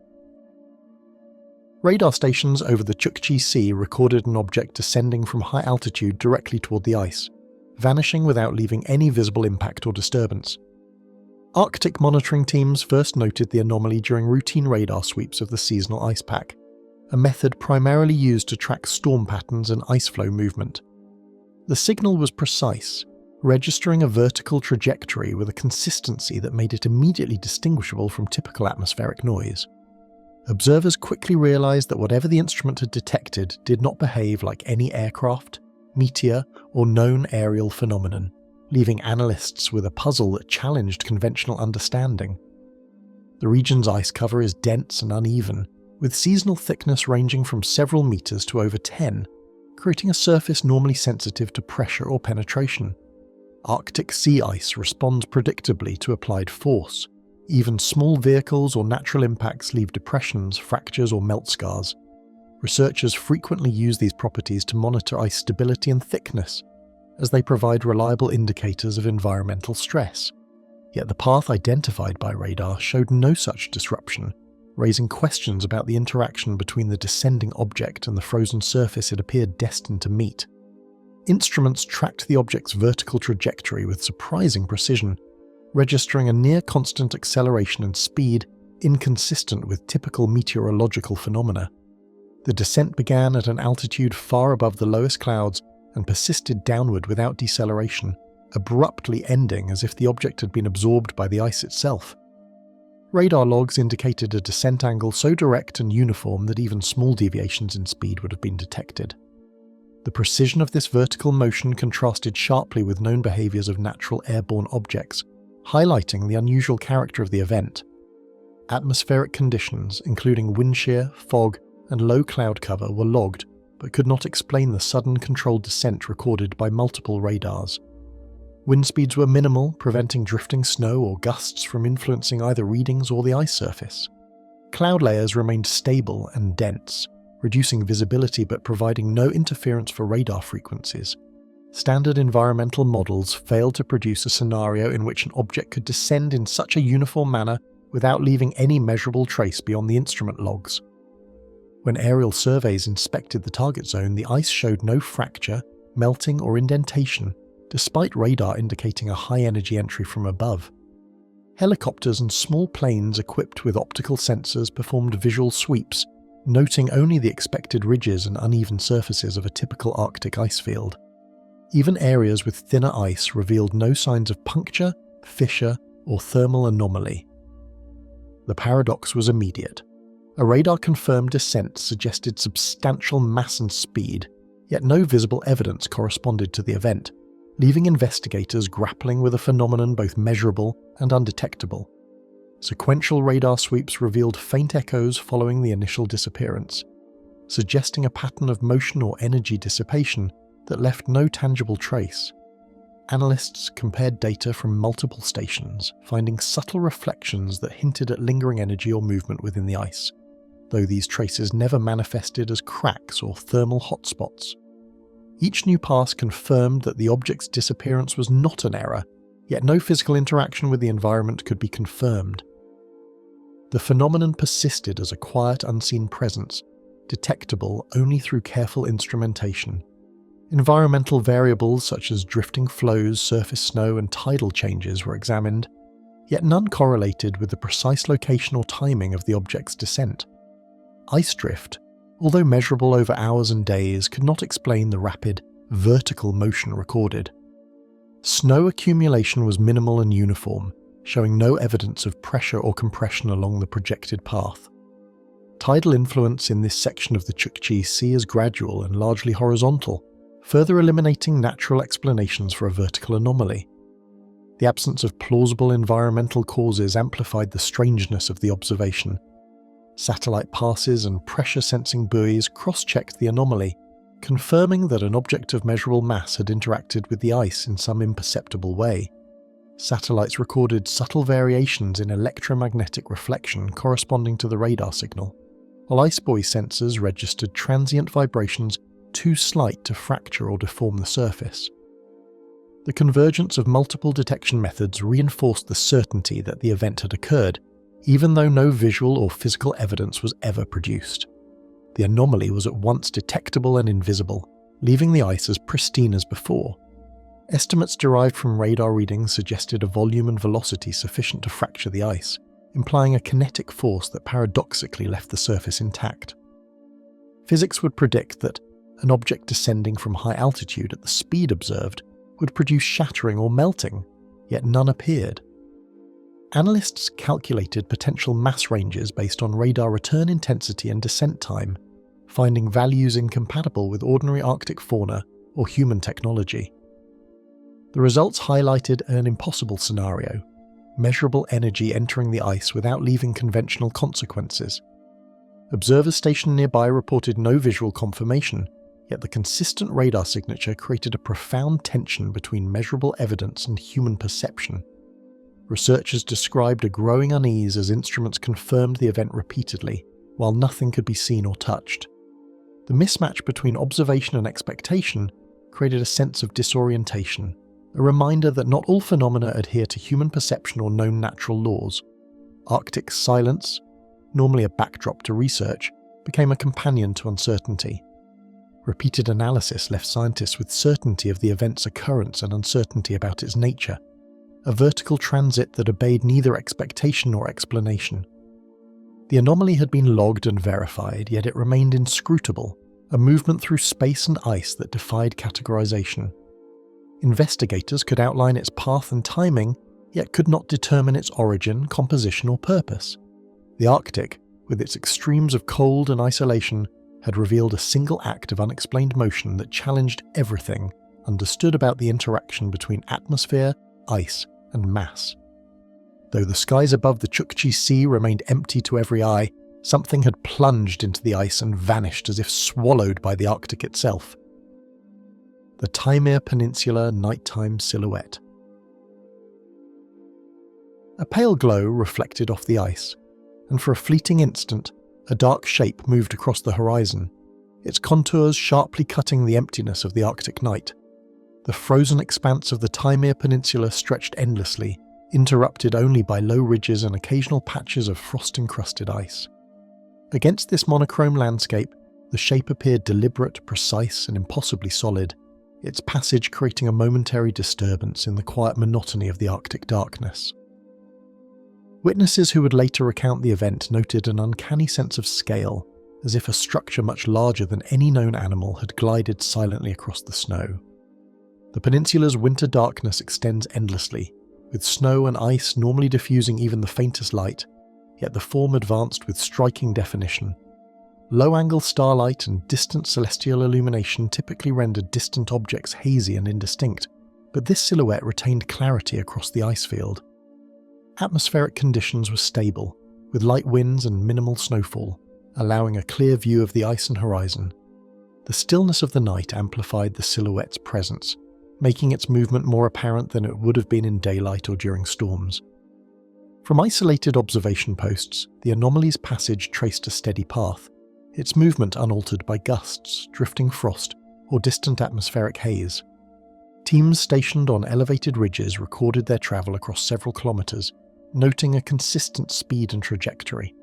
Radar stations over the Chukchi Sea recorded an object descending from high altitude directly toward the ice, vanishing without leaving any visible impact or disturbance. Arctic monitoring teams first noted the anomaly during routine radar sweeps of the seasonal ice pack, a method primarily used to track storm patterns and ice flow movement. The signal was precise, registering a vertical trajectory with a consistency that made it immediately distinguishable from typical atmospheric noise. Observers quickly realized that whatever the instrument had detected did not behave like any aircraft, meteor, or known aerial phenomenon, leaving analysts with a puzzle that challenged conventional understanding. The region's ice cover is dense and uneven, with seasonal thickness ranging from several meters to over 10, creating a surface normally sensitive to pressure or penetration. Arctic sea ice responds predictably to applied force. Even small vehicles or natural impacts leave depressions, fractures, or melt scars. Researchers frequently use these properties to monitor ice stability and thickness, as they provide reliable indicators of environmental stress. Yet the path identified by radar showed no such disruption, raising questions about the interaction between the descending object and the frozen surface it appeared destined to meet. Instruments tracked the object's vertical trajectory with surprising precision, registering a near-constant acceleration and speed inconsistent with typical meteorological phenomena. The descent began at an altitude far above the lowest clouds and persisted downward without deceleration, abruptly ending as if the object had been absorbed by the ice itself. Radar logs indicated a descent angle so direct and uniform that even small deviations in speed would have been detected. The precision of this vertical motion contrasted sharply with known behaviors of natural airborne objects, highlighting the unusual character of the event. Atmospheric conditions, including wind shear, fog, and low cloud cover, were logged, but could not explain the sudden controlled descent recorded by multiple radars. Wind speeds were minimal, preventing drifting snow or gusts from influencing either readings or the ice surface. Cloud layers remained stable and dense, reducing visibility but providing no interference for radar frequencies. Standard environmental models failed to produce a scenario in which an object could descend in such a uniform manner without leaving any measurable trace beyond the instrument logs. When aerial surveys inspected the target zone, the ice showed no fracture, melting or indentation, despite radar indicating a high-energy entry from above. Helicopters and small planes equipped with optical sensors performed visual sweeps, noting only the expected ridges and uneven surfaces of a typical Arctic ice field. Even areas with thinner ice revealed no signs of puncture, fissure, or thermal anomaly. The paradox was immediate. A radar-confirmed descent suggested substantial mass and speed, yet no visible evidence corresponded to the event, leaving investigators grappling with a phenomenon both measurable and undetectable. Sequential radar sweeps revealed faint echoes following the initial disappearance, suggesting a pattern of motion or energy dissipation that left no tangible trace. Analysts compared data from multiple stations, finding subtle reflections that hinted at lingering energy or movement within the ice, though these traces never manifested as cracks or thermal hotspots. Each new pass confirmed that the object's disappearance was not an error, yet no physical interaction with the environment could be confirmed. The phenomenon persisted as a quiet, unseen presence, detectable only through careful instrumentation. Environmental variables such as drifting flows, surface snow, and tidal changes were examined, yet none correlated with the precise location or timing of the object's descent. Ice drift, although measurable over hours and days, could not explain the rapid, vertical motion recorded. Snow accumulation was minimal and uniform, showing no evidence of pressure or compression along the projected path. Tidal influence in this section of the GIUK Sea is gradual and largely horizontal, further eliminating natural explanations for a vertical anomaly. The absence of plausible environmental causes amplified the strangeness of the observation. Satellite passes and pressure-sensing buoys cross-checked the anomaly, confirming that an object of measurable mass had interacted with the ice in some imperceptible way. Satellites recorded subtle variations in electromagnetic reflection corresponding to the radar signal, while ice buoy sensors registered transient vibrations too slight to fracture or deform the surface. The convergence of multiple detection methods reinforced the certainty that the event had occurred, even though no visual or physical evidence was ever produced. The anomaly was at once detectable and invisible, leaving the ice as pristine as before. Estimates derived from radar readings suggested a volume and velocity sufficient to fracture the ice, implying a kinetic force that paradoxically left the surface intact. Physics would predict that an object descending from high altitude at the speed observed would produce shattering or melting, yet none appeared. Analysts calculated potential mass ranges based on radar return intensity and descent time, finding values incompatible with ordinary Arctic fauna or human technology. The results highlighted an impossible scenario: measurable energy entering the ice without leaving conventional consequences. Observers stationed nearby reported no visual confirmation, yet the consistent radar signature created a profound tension between measurable evidence and human perception. Researchers described a growing unease as instruments confirmed the event repeatedly, while nothing could be seen or touched. The mismatch between observation and expectation created a sense of disorientation, a reminder that not all phenomena adhere to human perception or known natural laws. Arctic silence, normally a backdrop to research, became a companion to uncertainty. Repeated analysis left scientists with certainty of the event's occurrence and uncertainty about its nature, a vertical transit that obeyed neither expectation nor explanation. The anomaly had been logged and verified, yet it remained inscrutable, a movement through space and ice that defied categorization. Investigators could outline its path and timing, yet could not determine its origin, composition, or purpose. The Arctic, with its extremes of cold and isolation, had revealed a single act of unexplained motion that challenged everything understood about the interaction between atmosphere, ice, and mass. Though the skies above the GIUK Sea remained empty to every eye, something had plunged into the ice and vanished as if swallowed by the Arctic itself. The Taimyr Peninsula Nighttime Silhouette, A pale glow reflected off the ice, and for a fleeting instant, a dark shape moved across the horizon, its contours sharply cutting the emptiness of the Arctic night. The frozen expanse of the Taimyr Peninsula stretched endlessly, interrupted only by low ridges and occasional patches of frost-encrusted ice. Against this monochrome landscape, the shape appeared deliberate, precise, and impossibly solid, its passage creating a momentary disturbance in the quiet monotony of the Arctic darkness. Witnesses who would later recount the event noted an uncanny sense of scale, as if a structure much larger than any known animal had glided silently across the snow. The peninsula's winter darkness extends endlessly, with snow and ice normally diffusing even the faintest light, yet the form advanced with striking definition. Low-angle starlight and distant celestial illumination typically rendered distant objects hazy and indistinct, but this silhouette retained clarity across the ice field. Atmospheric conditions were stable, with light winds and minimal snowfall, allowing a clear view of the ice and horizon. The stillness of the night amplified the silhouette's presence, making its movement more apparent than it would have been in daylight or during storms. From isolated observation posts, the anomaly's passage traced a steady path, its movement unaltered by gusts, drifting frost, or distant atmospheric haze. Teams stationed on elevated ridges recorded their travel across several kilometers, noting a consistent speed and trajectory.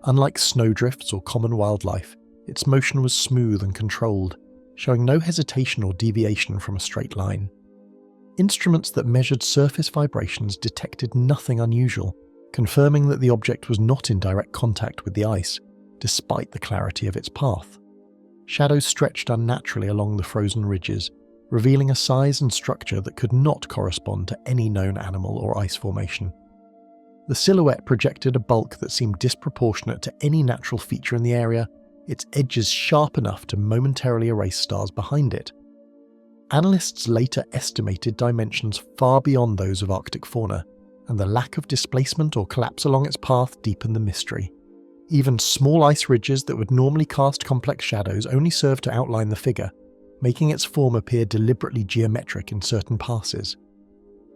Unlike snowdrifts or common wildlife, its motion was smooth and controlled, showing no hesitation or deviation from a straight line. Instruments that measured surface vibrations detected nothing unusual, confirming that the object was not in direct contact with the ice, despite the clarity of its path. Shadows stretched unnaturally along the frozen ridges, revealing a size and structure that could not correspond to any known animal or ice formation. The silhouette projected a bulk that seemed disproportionate to any natural feature in the area, its edges sharp enough to momentarily erase stars behind it. Analysts later estimated dimensions far beyond those of Arctic fauna, and the lack of displacement or collapse along its path deepened the mystery. Even small ice ridges that would normally cast complex shadows only served to outline the figure, making its form appear deliberately geometric in certain passes.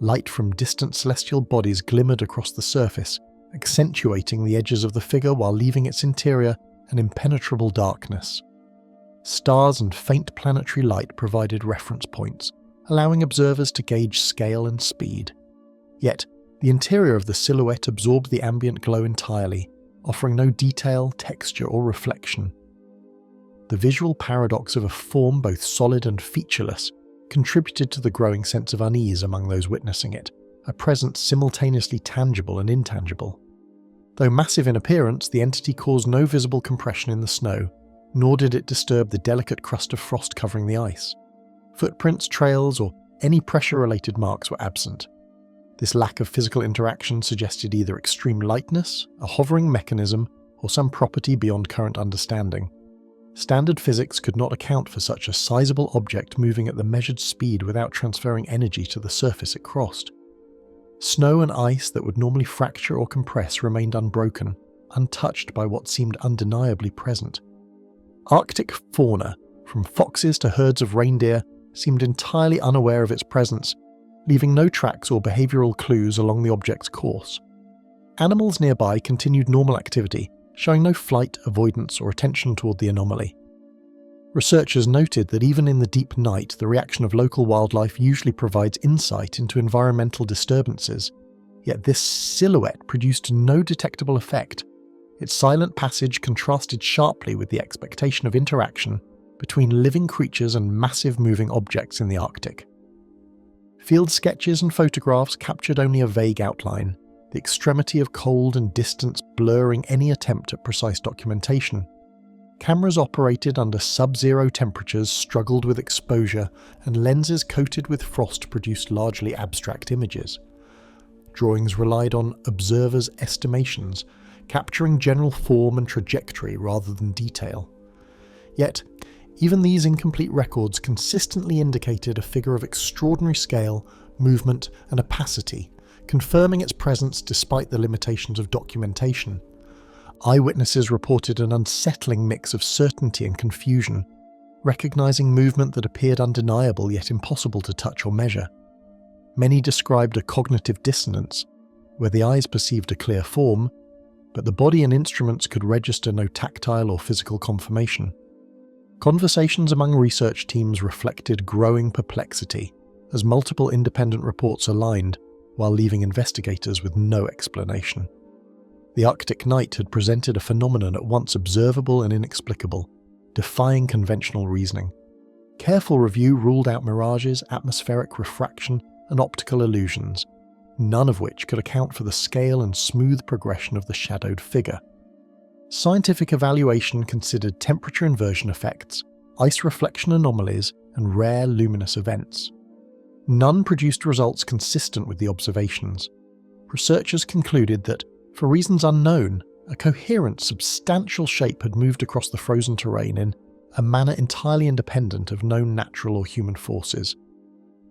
Light from distant celestial bodies glimmered across the surface, accentuating the edges of the figure while leaving its interior an impenetrable darkness. Stars and faint planetary light provided reference points, allowing observers to gauge scale and speed. Yet, the interior of the silhouette absorbed the ambient glow entirely, offering no detail, texture, or reflection. The visual paradox of a form both solid and featureless contributed to the growing sense of unease among those witnessing it, a presence simultaneously tangible and intangible. Though massive in appearance, the entity caused no visible compression in the snow, nor did it disturb the delicate crust of frost covering the ice. Footprints, trails, or any pressure-related marks were absent. This lack of physical interaction suggested either extreme lightness, a hovering mechanism, or some property beyond current understanding. Standard physics could not account for such a sizable object moving at the measured speed without transferring energy to the surface it crossed. Snow and ice that would normally fracture or compress remained unbroken, untouched by what seemed undeniably present. Arctic fauna, from foxes to herds of reindeer, seemed entirely unaware of its presence, leaving no tracks or behavioral clues along the object's course. Animals nearby continued normal activity, showing no flight, avoidance, or attention toward the anomaly. Researchers noted that even in the deep night, the reaction of local wildlife usually provides insight into environmental disturbances, yet this silhouette produced no detectable effect. Its silent passage contrasted sharply with the expectation of interaction between living creatures and massive moving objects in the Arctic. Field sketches and photographs captured only a vague outline, the extremity of cold and distance blurring any attempt at precise documentation. Cameras operated under sub-zero temperatures struggled with exposure, and lenses coated with frost produced largely abstract images. Drawings relied on observers' estimations, capturing general form and trajectory rather than detail. Yet, even these incomplete records consistently indicated a figure of extraordinary scale, movement, and opacity, confirming its presence despite the limitations of documentation. Eyewitnesses reported an unsettling mix of certainty and confusion, recognizing movement that appeared undeniable yet impossible to touch or measure. Many described a cognitive dissonance, where the eyes perceived a clear form, but the body and instruments could register no tactile or physical confirmation. Conversations among research teams reflected growing perplexity, as multiple independent reports aligned, while leaving investigators with no explanation. The Arctic night had presented a phenomenon at once observable and inexplicable, defying conventional reasoning. Careful review ruled out mirages, atmospheric refraction, and optical illusions, none of which could account for the scale and smooth progression of the shadowed figure. Scientific evaluation considered temperature inversion effects, ice reflection anomalies, and rare luminous events. None produced results consistent with the observations. Researchers concluded that, for reasons unknown, a coherent, substantial shape had moved across the frozen terrain in a manner entirely independent of known natural or human forces.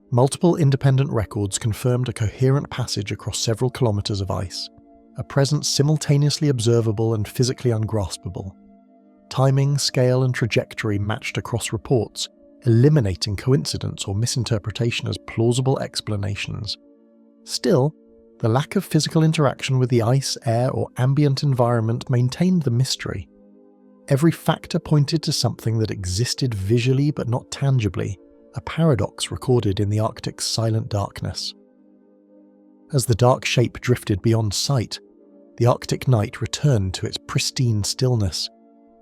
Multiple independent records confirmed a coherent passage across several kilometers of ice, a presence simultaneously observable and physically ungraspable. Timing, scale, and trajectory matched across reports, eliminating coincidence or misinterpretation as plausible explanations. Still, the lack of physical interaction with the ice, air, or ambient environment maintained the mystery. Every factor pointed to something that existed visually but not tangibly, a paradox recorded in the Arctic's silent darkness. As the dark shape drifted beyond sight, the Arctic night returned to its pristine stillness,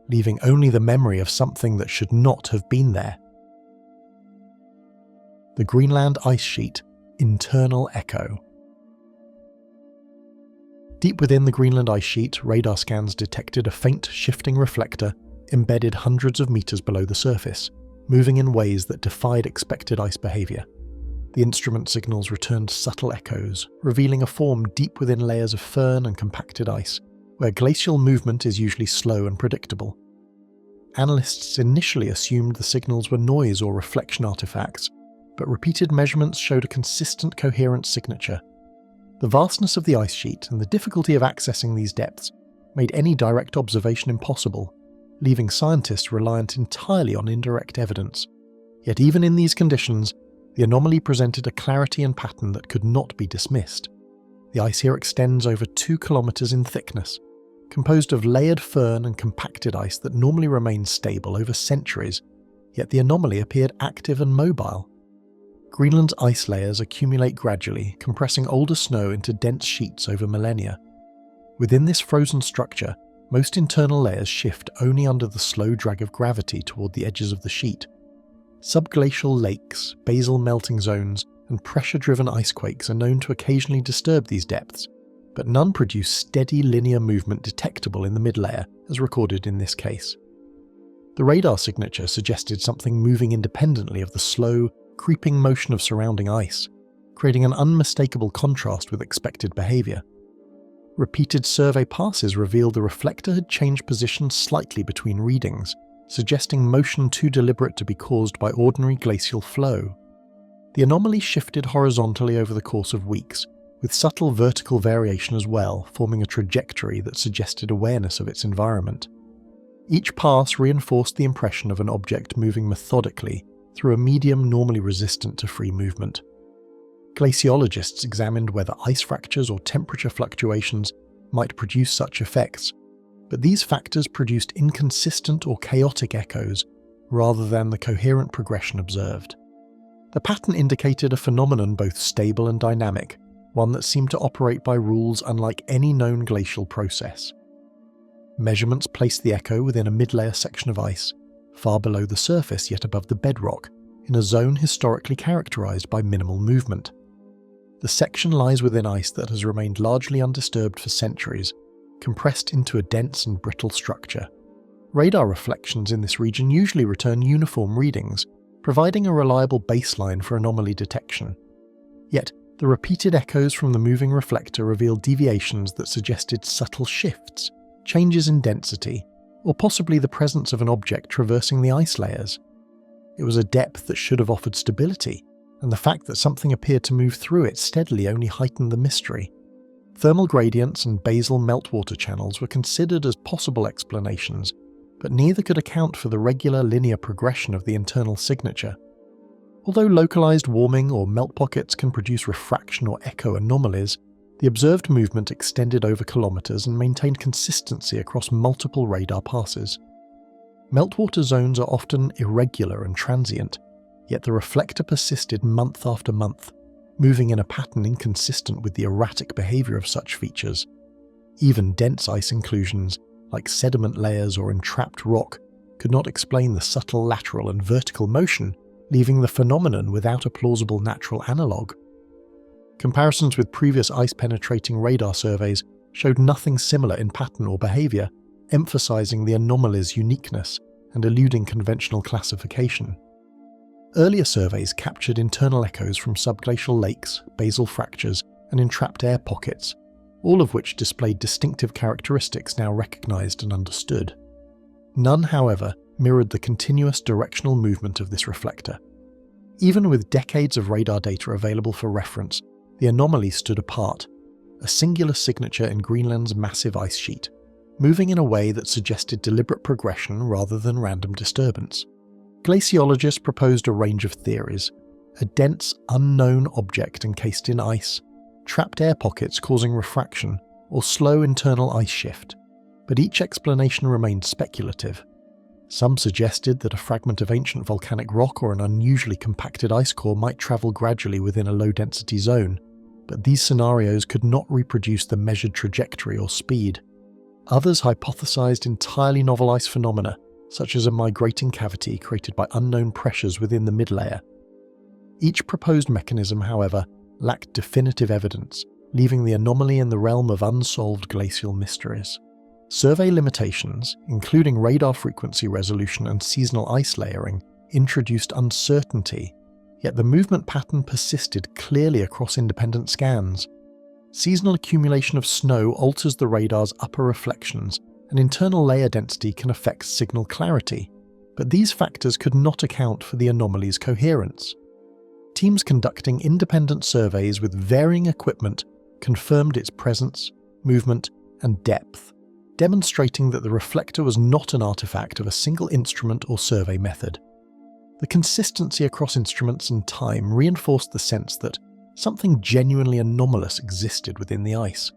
leaving only the memory of something that should not have been there. The Greenland ice sheet, internal echo. Deep within the Greenland ice sheet, radar scans detected a faint, shifting reflector embedded hundreds of meters below the surface, moving in ways that defied expected ice behavior. The instrument signals returned subtle echoes, revealing a form deep within layers of firn and compacted ice, where glacial movement is usually slow and predictable. Analysts initially assumed the signals were noise or reflection artifacts, but repeated measurements showed a consistent, coherent signature. The vastness of the ice sheet and the difficulty of accessing these depths made any direct observation impossible, leaving scientists reliant entirely on indirect evidence. Yet even in these conditions, the anomaly presented a clarity and pattern that could not be dismissed. The ice here extends over 2 kilometers in thickness, composed of layered firn and compacted ice that normally remains stable over centuries, yet the anomaly appeared active and mobile. Greenland's ice layers accumulate gradually, compressing older snow into dense sheets over millennia. Within this frozen structure, most internal layers shift only under the slow drag of gravity toward the edges of the sheet. Subglacial lakes, basal melting zones, and pressure-driven icequakes are known to occasionally disturb these depths, but none produce steady linear movement detectable in the mid-layer, as recorded in this case. The radar signature suggested something moving independently of the slow, creeping motion of surrounding ice, creating an unmistakable contrast with expected behavior. Repeated survey passes revealed the reflector had changed position slightly between readings, suggesting motion too deliberate to be caused by ordinary glacial flow. The anomaly shifted horizontally over the course of weeks, with subtle vertical variation as well, forming a trajectory that suggested awareness of its environment. Each pass reinforced the impression of an object moving methodically through a medium normally resistant to free movement. Glaciologists examined whether ice fractures or temperature fluctuations might produce such effects, but these factors produced inconsistent or chaotic echoes rather than the coherent progression observed. The pattern indicated a phenomenon both stable and dynamic, one that seemed to operate by rules unlike any known glacial process. Measurements placed the echo within a mid-layer section of ice, far below the surface yet above the bedrock, in a zone historically characterized by minimal movement. The section lies within ice that has remained largely undisturbed for centuries, compressed into a dense and brittle structure. Radar reflections in this region usually return uniform readings, providing a reliable baseline for anomaly detection. Yet, the repeated echoes from the moving reflector revealed deviations that suggested subtle shifts, changes in density, or possibly the presence of an object traversing the ice layers. It was a depth that should have offered stability, and the fact that something appeared to move through it steadily only heightened the mystery. Thermal gradients and basal meltwater channels were considered as possible explanations, but neither could account for the regular linear progression of the internal signature. Although localized warming or melt pockets can produce refraction or echo anomalies, The observed movement extended over kilometres and maintained consistency across multiple radar passes. Meltwater zones are often irregular and transient, yet the reflector persisted month after month, moving in a pattern inconsistent with the erratic behaviour of such features. Even dense ice inclusions, like sediment layers or entrapped rock, could not explain the subtle lateral and vertical motion, leaving the phenomenon without a plausible natural analogue. Comparisons with previous ice-penetrating radar surveys showed nothing similar in pattern or behaviour, emphasising the anomaly's uniqueness and eluding conventional classification. Earlier surveys captured internal echoes from subglacial lakes, basal fractures, and entrapped air pockets, all of which displayed distinctive characteristics now recognised and understood. None, however, mirrored the continuous directional movement of this reflector. Even with decades of radar data available for reference, the anomaly stood apart, a singular signature in Greenland's massive ice sheet, moving in a way that suggested deliberate progression rather than random disturbance. Glaciologists proposed a range of theories: a dense, unknown object encased in ice, trapped air pockets causing refraction, or slow internal ice shift, but each explanation remained speculative. Some suggested that a fragment of ancient volcanic rock or an unusually compacted ice core might travel gradually within a low-density zone, but these scenarios could not reproduce the measured trajectory or speed. Others hypothesized entirely novel ice phenomena, such as a migrating cavity created by unknown pressures within the mid-layer. Each proposed mechanism, however, lacked definitive evidence, leaving the anomaly in the realm of unsolved glacial mysteries. Survey limitations, including radar frequency resolution and seasonal ice layering, introduced uncertainty, yet the movement pattern persisted clearly across independent scans. Seasonal accumulation of snow alters the radar's upper reflections, and internal layer density can affect signal clarity, but these factors could not account for the anomaly's coherence. Teams conducting independent surveys with varying equipment confirmed its presence, movement, and depth, demonstrating that the reflector was not an artifact of a single instrument or survey method. The consistency across instruments and time reinforced the sense that something genuinely anomalous existed within the ice.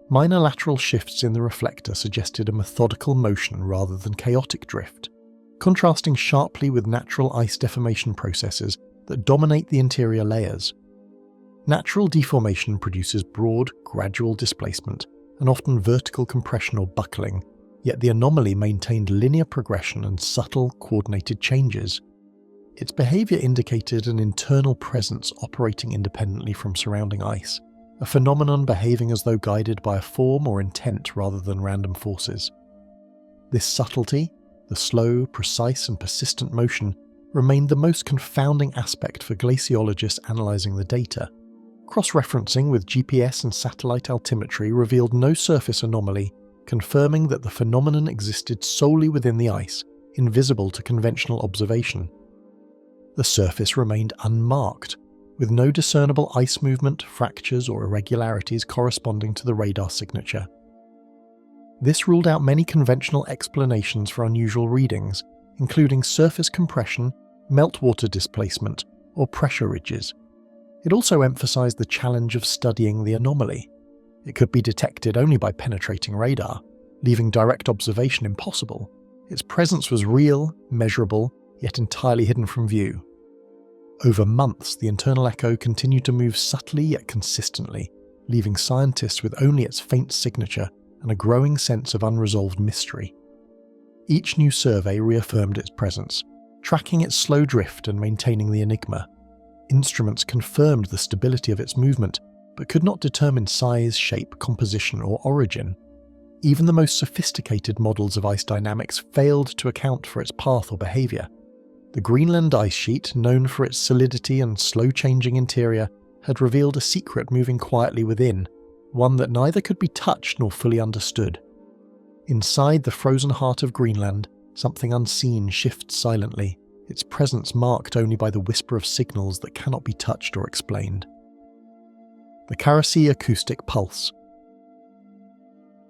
Minor lateral shifts in the reflector suggested a methodical motion rather than chaotic drift, contrasting sharply with natural ice deformation processes that dominate the interior layers. Natural deformation produces broad, gradual displacement and often vertical compression or buckling, yet the anomaly maintained linear progression and subtle, coordinated changes. Its behaviour indicated an internal presence operating independently from surrounding ice, a phenomenon behaving as though guided by a form or intent rather than random forces. This subtlety, the slow, precise and persistent motion, remained the most confounding aspect for glaciologists analysing the data. Cross-referencing with GPS and satellite altimetry revealed no surface anomaly, confirming that the phenomenon existed solely within the ice, invisible to conventional observation. The surface remained unmarked, with no discernible ice movement, fractures or irregularities corresponding to the radar signature. This ruled out many conventional explanations for unusual readings, including surface compression, meltwater displacement, or pressure ridges. It also emphasized the challenge of studying the anomaly. It could be detected only by penetrating radar, leaving direct observation impossible. Its presence was real, measurable, yet entirely hidden from view. Over months, the internal echo continued to move subtly yet consistently, leaving scientists with only its faint signature and a growing sense of unresolved mystery. Each new survey reaffirmed its presence, tracking its slow drift and maintaining the enigma. Instruments confirmed the stability of its movement, but could not determine size, shape, composition, or origin. Even the most sophisticated models of ice dynamics failed to account for its path or behaviour. The Greenland ice sheet, known for its solidity and slow-changing interior, had revealed a secret moving quietly within, one that neither could be touched nor fully understood. Inside the frozen heart of Greenland, something unseen shifts silently, its presence marked only by the whisper of signals that cannot be touched or explained. The Barents Sea acoustic pulse.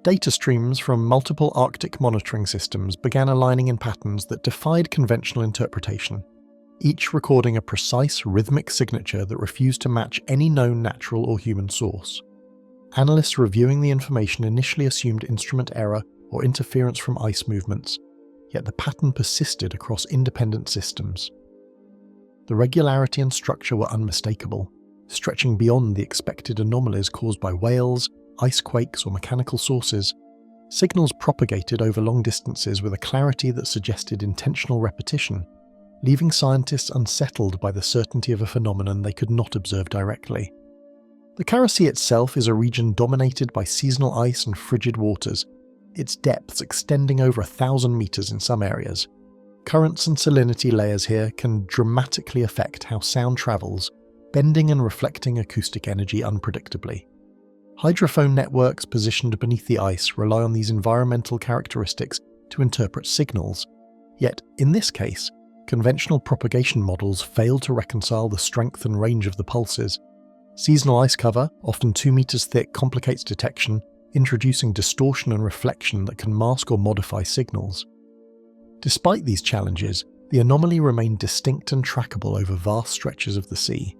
Data streams from multiple Arctic monitoring systems began aligning in patterns that defied conventional interpretation, each recording a precise rhythmic signature that refused to match any known natural or human source. Analysts reviewing the information initially assumed instrument error or interference from ice movements, yet the pattern persisted across independent systems. The regularity and structure were unmistakable, stretching beyond the expected anomalies caused by whales, ice quakes, or mechanical sources. Signals propagated over long distances with a clarity that suggested intentional repetition, leaving scientists unsettled by the certainty of a phenomenon they could not observe directly. The Kara Sea itself is a region dominated by seasonal ice and frigid waters, its depths extending over 1,000 meters in some areas. Currents and salinity layers here can dramatically affect how sound travels, bending and reflecting acoustic energy unpredictably. Hydrophone networks positioned beneath the ice rely on these environmental characteristics to interpret signals. Yet, in this case, conventional propagation models fail to reconcile the strength and range of the pulses. Seasonal ice cover, often 2 meters thick, complicates detection, introducing distortion and reflection that can mask or modify signals. Despite these challenges, the anomaly remained distinct and trackable over vast stretches of the sea.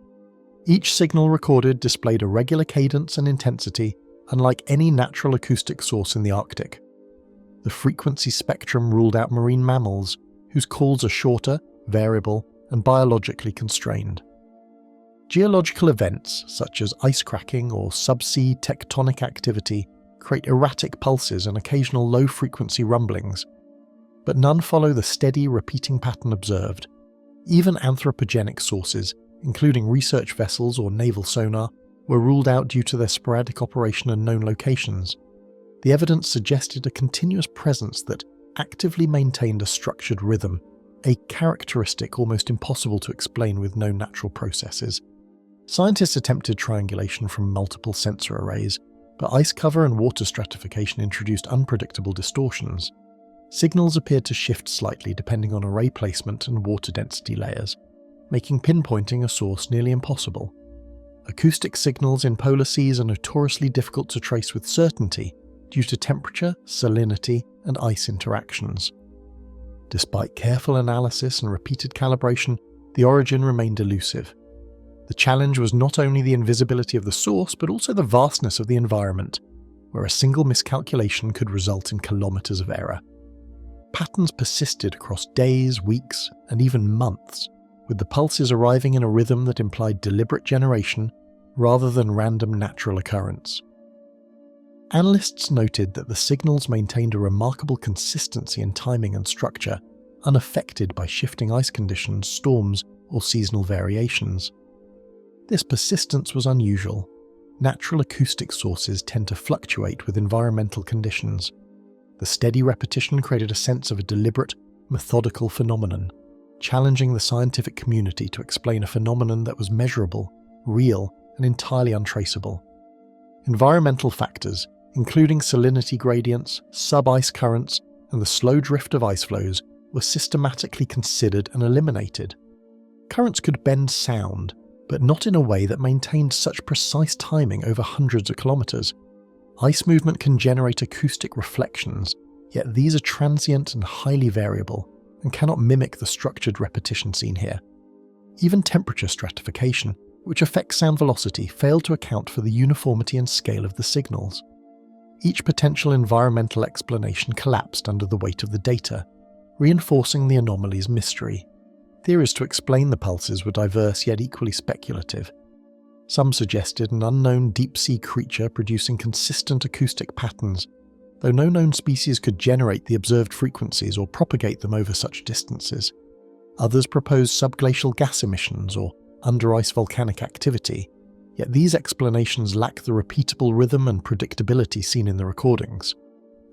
Each signal recorded displayed a regular cadence and intensity, unlike any natural acoustic source in the Arctic. The frequency spectrum ruled out marine mammals, whose calls are shorter, variable, and biologically constrained. Geological events, such as ice cracking or subsea tectonic activity, create erratic pulses and occasional low-frequency rumblings, but none follow the steady, repeating pattern observed. Even anthropogenic sources, including research vessels or naval sonar, were ruled out due to their sporadic operation and known locations. The evidence suggested a continuous presence that actively maintained a structured rhythm, a characteristic almost impossible to explain with known natural processes. Scientists attempted triangulation from multiple sensor arrays, but ice cover and water stratification introduced unpredictable distortions. Signals appeared to shift slightly depending on array placement and water density layers, making pinpointing a source nearly impossible. Acoustic signals in polar seas are notoriously difficult to trace with certainty due to temperature, salinity, and ice interactions. Despite careful analysis and repeated calibration, the origin remained elusive. The challenge was not only the invisibility of the source, but also the vastness of the environment, where a single miscalculation could result in kilometers of error. Patterns persisted across days, weeks, and even months, with the pulses arriving in a rhythm that implied deliberate generation rather than random natural occurrence. Analysts noted that the signals maintained a remarkable consistency in timing and structure, unaffected by shifting ice conditions, storms, or seasonal variations. This persistence was unusual. Natural acoustic sources tend to fluctuate with environmental conditions. The steady repetition created a sense of a deliberate, methodical phenomenon, challenging the scientific community to explain a phenomenon that was measurable, real, and entirely untraceable. Environmental factors, including salinity gradients, sub-ice currents, and the slow drift of ice flows, were systematically considered and eliminated. Currents could bend sound, but not in a way that maintained such precise timing over hundreds of kilometers. Ice movement can generate acoustic reflections, yet these are transient and highly variable, and cannot mimic the structured repetition seen here. Even temperature stratification, which affects sound velocity, failed to account for the uniformity and scale of the signals. Each potential environmental explanation collapsed under the weight of the data, reinforcing the anomaly's mystery. Theories to explain the pulses were diverse yet equally speculative. Some suggested an unknown deep-sea creature producing consistent acoustic patterns, though no known species could generate the observed frequencies or propagate them over such distances. Others proposed subglacial gas emissions or under-ice volcanic activity, yet these explanations lack the repeatable rhythm and predictability seen in the recordings.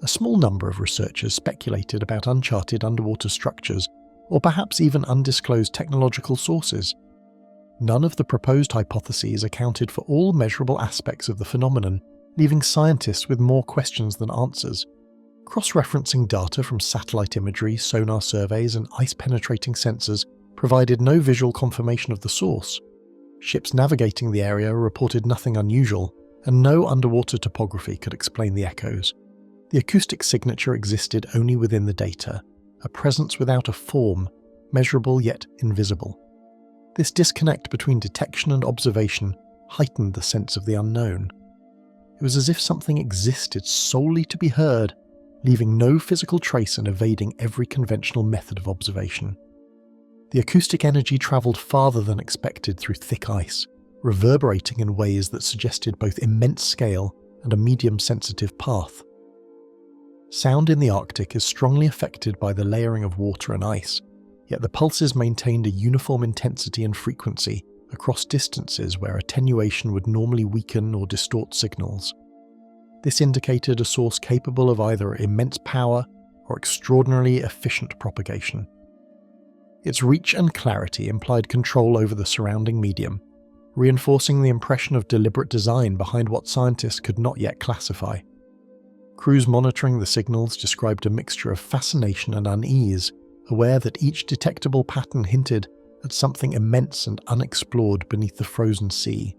A small number of researchers speculated about uncharted underwater structures or perhaps even undisclosed technological sources. None of the proposed hypotheses accounted for all measurable aspects of the phenomenon, leaving scientists with more questions than answers. Cross-referencing data from satellite imagery, sonar surveys, and ice-penetrating sensors provided no visual confirmation of the source. Ships navigating the area reported nothing unusual, and no underwater topography could explain the echoes. The acoustic signature existed only within the data, a presence without a form, measurable yet invisible. This disconnect between detection and observation heightened the sense of the unknown. It was as if something existed solely to be heard, leaving no physical trace and evading every conventional method of observation. The acoustic energy travelled farther than expected through thick ice, reverberating in ways that suggested both immense scale and a medium-sensitive path. Sound in the Arctic is strongly affected by the layering of water and ice, yet the pulses maintained a uniform intensity and frequency across distances where attenuation would normally weaken or distort signals. This indicated a source capable of either immense power or extraordinarily efficient propagation. Its reach and clarity implied control over the surrounding medium, reinforcing the impression of deliberate design behind what scientists could not yet classify. Crews monitoring the signals described a mixture of fascination and unease, aware that each detectable pattern hinted at something immense and unexplored beneath the frozen sea.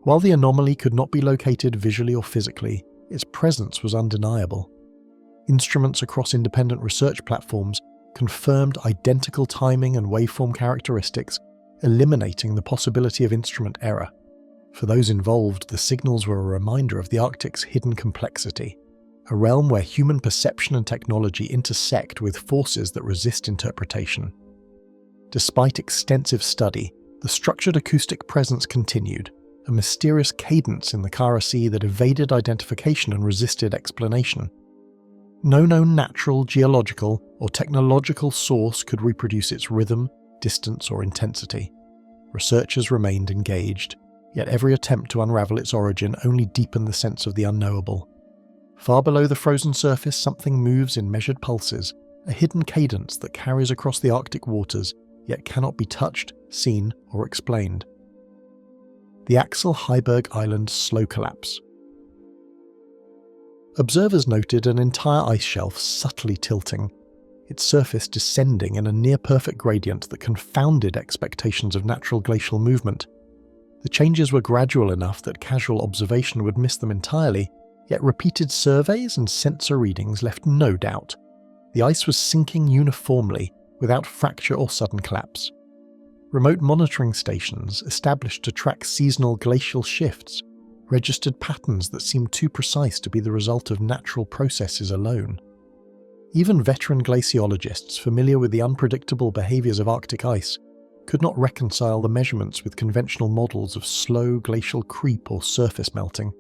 While the anomaly could not be located visually or physically, its presence was undeniable. Instruments across independent research platforms confirmed identical timing and waveform characteristics, eliminating the possibility of instrument error. For those involved, the signals were a reminder of the Arctic's hidden complexity, a realm where human perception and technology intersect with forces that resist interpretation. Despite extensive study, the structured acoustic presence continued, a mysterious cadence in the Kara Sea that evaded identification and resisted explanation. No known natural, geological, or technological source could reproduce its rhythm, distance, or intensity. Researchers remained engaged, yet every attempt to unravel its origin only deepened the sense of the unknowable. Far below the frozen surface, something moves in measured pulses, a hidden cadence that carries across the Arctic waters, yet cannot be touched, seen, or explained. The Axel Heiberg Island slow collapse. Observers noted an entire ice shelf subtly tilting, its surface descending in a near-perfect gradient that confounded expectations of natural glacial movement. The changes were gradual enough that casual observation would miss them entirely, yet repeated surveys and sensor readings left no doubt. The ice was sinking uniformly, without fracture or sudden collapse. Remote monitoring stations, established to track seasonal glacial shifts, registered patterns that seemed too precise to be the result of natural processes alone. Even veteran glaciologists familiar with the unpredictable behaviours of Arctic ice could not reconcile the measurements with conventional models of slow glacial creep or surface melting.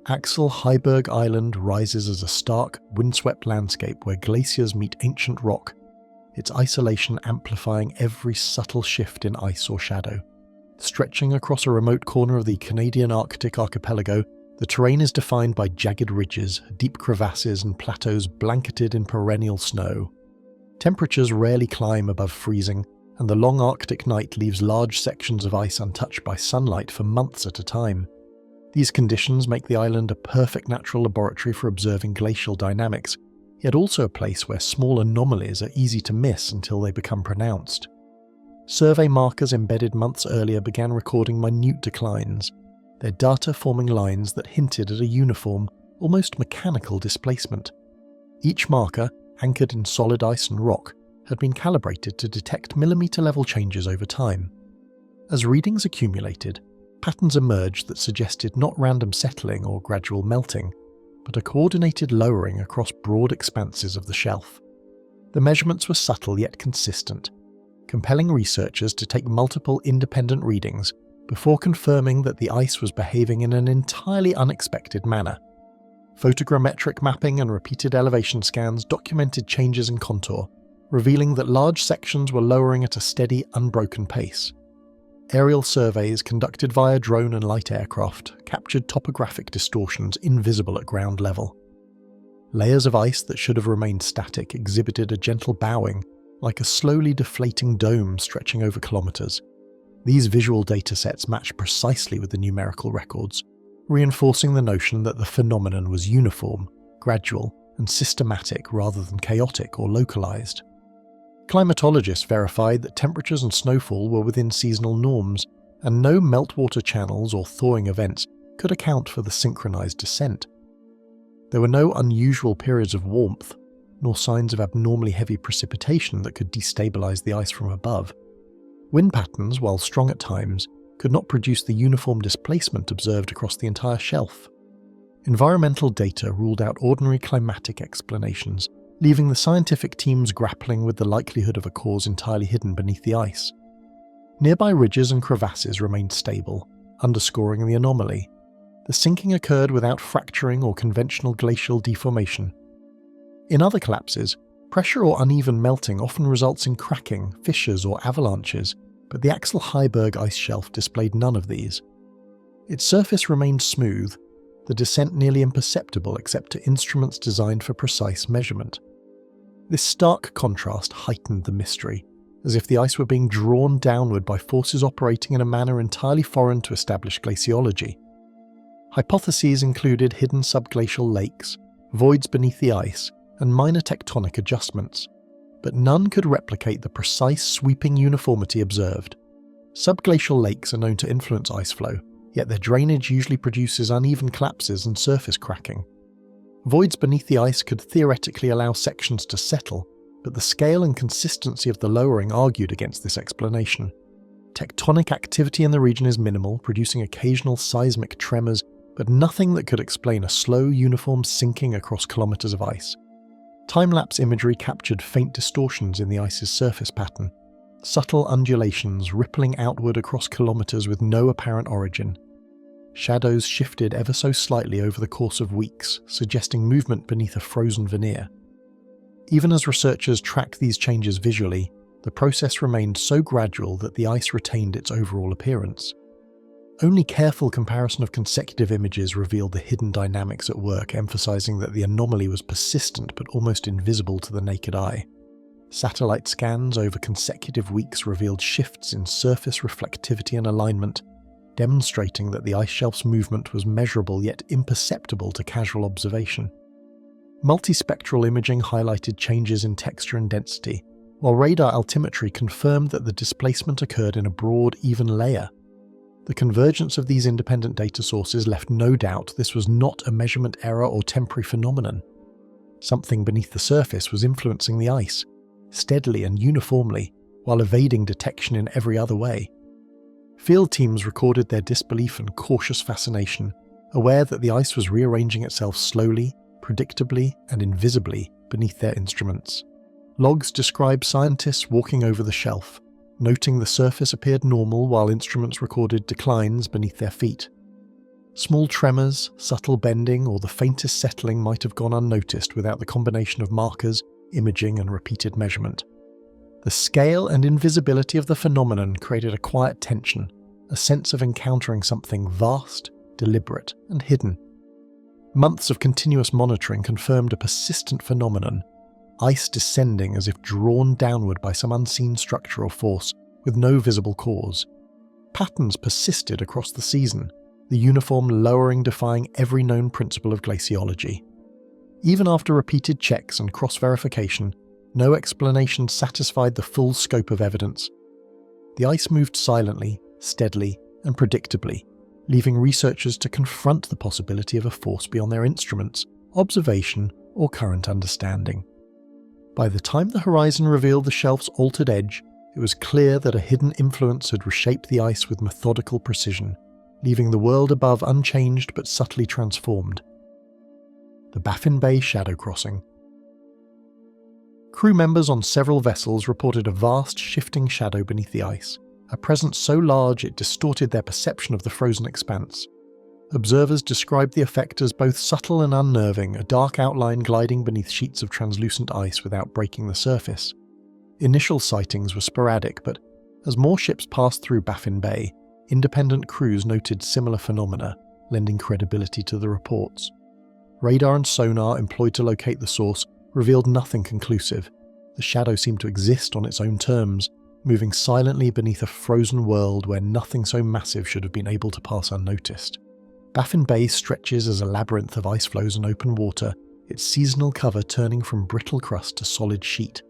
Axel Heiberg Island rises as a stark, windswept landscape where glaciers meet ancient rock, its isolation amplifying every subtle shift in ice or shadow. Stretching across a remote corner of the Canadian Arctic archipelago, the terrain is defined by jagged ridges, deep crevasses and plateaus blanketed in perennial snow. Temperatures rarely climb above freezing, and the long Arctic night leaves large sections of ice untouched by sunlight for months at a time. These conditions make the island a perfect natural laboratory for observing glacial dynamics, yet also a place where small anomalies are easy to miss until they become pronounced. Survey markers embedded months earlier began recording minute declines, their data forming lines that hinted at a uniform, almost mechanical displacement. Each marker, anchored in solid ice and rock, had been calibrated to detect millimetre-level changes over time. As readings accumulated, patterns emerged that suggested not random settling or gradual melting, but a coordinated lowering across broad expanses of the shelf. The measurements were subtle yet consistent, compelling researchers to take multiple independent readings before confirming that the ice was behaving in an entirely unexpected manner. Photogrammetric mapping and repeated elevation scans documented changes in contour, revealing that large sections were lowering at a steady, unbroken pace. Aerial surveys conducted via drone and light aircraft captured topographic distortions invisible at ground level. Layers of ice that should have remained static exhibited a gentle bowing, like a slowly deflating dome stretching over kilometers. These visual datasets matched precisely with the numerical records, reinforcing the notion that the phenomenon was uniform, gradual, and systematic rather than chaotic or localized. Climatologists verified that temperatures and snowfall were within seasonal norms, and no meltwater channels or thawing events could account for the synchronized descent. There were no unusual periods of warmth, nor signs of abnormally heavy precipitation that could destabilize the ice from above. Wind patterns, while strong at times, could not produce the uniform displacement observed across the entire shelf. Environmental data ruled out ordinary climatic explanations, leaving the scientific teams grappling with the likelihood of a cause entirely hidden beneath the ice. Nearby ridges and crevasses remained stable, underscoring the anomaly. The sinking occurred without fracturing or conventional glacial deformation. In other collapses, pressure or uneven melting often results in cracking, fissures, or avalanches, but the Axel Heiberg ice shelf displayed none of these. Its surface remained smooth, the descent nearly imperceptible except to instruments designed for precise measurement. This stark contrast heightened the mystery, as if the ice were being drawn downward by forces operating in a manner entirely foreign to established glaciology. Hypotheses included hidden subglacial lakes, voids beneath the ice, and minor tectonic adjustments, but none could replicate the precise sweeping uniformity observed. Subglacial lakes are known to influence ice flow, yet their drainage usually produces uneven collapses and surface cracking. Voids beneath the ice could theoretically allow sections to settle, but the scale and consistency of the lowering argued against this explanation. Tectonic activity in the region is minimal, producing occasional seismic tremors, but nothing that could explain a slow, uniform sinking across kilometers of ice. Time-lapse imagery captured faint distortions in the ice's surface pattern, subtle undulations rippling outward across kilometers with no apparent origin. Shadows shifted ever so slightly over the course of weeks, suggesting movement beneath a frozen veneer. Even as researchers tracked these changes visually, the process remained so gradual that the ice retained its overall appearance. Only careful comparison of consecutive images revealed the hidden dynamics at work, emphasizing that the anomaly was persistent but almost invisible to the naked eye. Satellite scans over consecutive weeks revealed shifts in surface reflectivity and alignment, demonstrating that the ice shelf's movement was measurable yet imperceptible to casual observation. Multispectral imaging highlighted changes in texture and density, while radar altimetry confirmed that the displacement occurred in a broad, even layer. The convergence of these independent data sources left no doubt this was not a measurement error or temporary phenomenon. Something beneath the surface was influencing the ice, steadily and uniformly, while evading detection in every other way. Field teams recorded their disbelief and cautious fascination, aware that the ice was rearranging itself slowly, predictably, and invisibly beneath their instruments. Logs describe scientists walking over the shelf, noting the surface appeared normal while instruments recorded declines beneath their feet. Small tremors, subtle bending, or the faintest settling might have gone unnoticed without the combination of markers, imaging, and repeated measurement. The scale and invisibility of the phenomenon created a quiet tension, a sense of encountering something vast, deliberate, and hidden. Months of continuous monitoring confirmed a persistent phenomenon, ice descending as if drawn downward by some unseen structure or force, with no visible cause. Patterns persisted across the season, the uniform lowering defying every known principle of glaciology. Even after repeated checks and cross-verification, no explanation satisfied the full scope of evidence. The ice moved silently, steadily, and predictably, leaving researchers to confront the possibility of a force beyond their instruments, observation, or current understanding. By the time the horizon revealed the shelf's altered edge, it was clear that a hidden influence had reshaped the ice with methodical precision, leaving the world above unchanged but subtly transformed. The Baffin Bay Shadow Crossing. Crew members on several vessels reported a vast, shifting shadow beneath the ice, a presence so large it distorted their perception of the frozen expanse. Observers described the effect as both subtle and unnerving, a dark outline gliding beneath sheets of translucent ice without breaking the surface. Initial sightings were sporadic, but as more ships passed through Baffin Bay, independent crews noted similar phenomena, lending credibility to the reports. Radar and sonar employed to locate the source revealed nothing conclusive. The shadow seemed to exist on its own terms, moving silently beneath a frozen world where nothing so massive should have been able to pass unnoticed. Baffin Bay stretches as a labyrinth of ice floes and open water, its seasonal cover turning from brittle crust to solid sheet,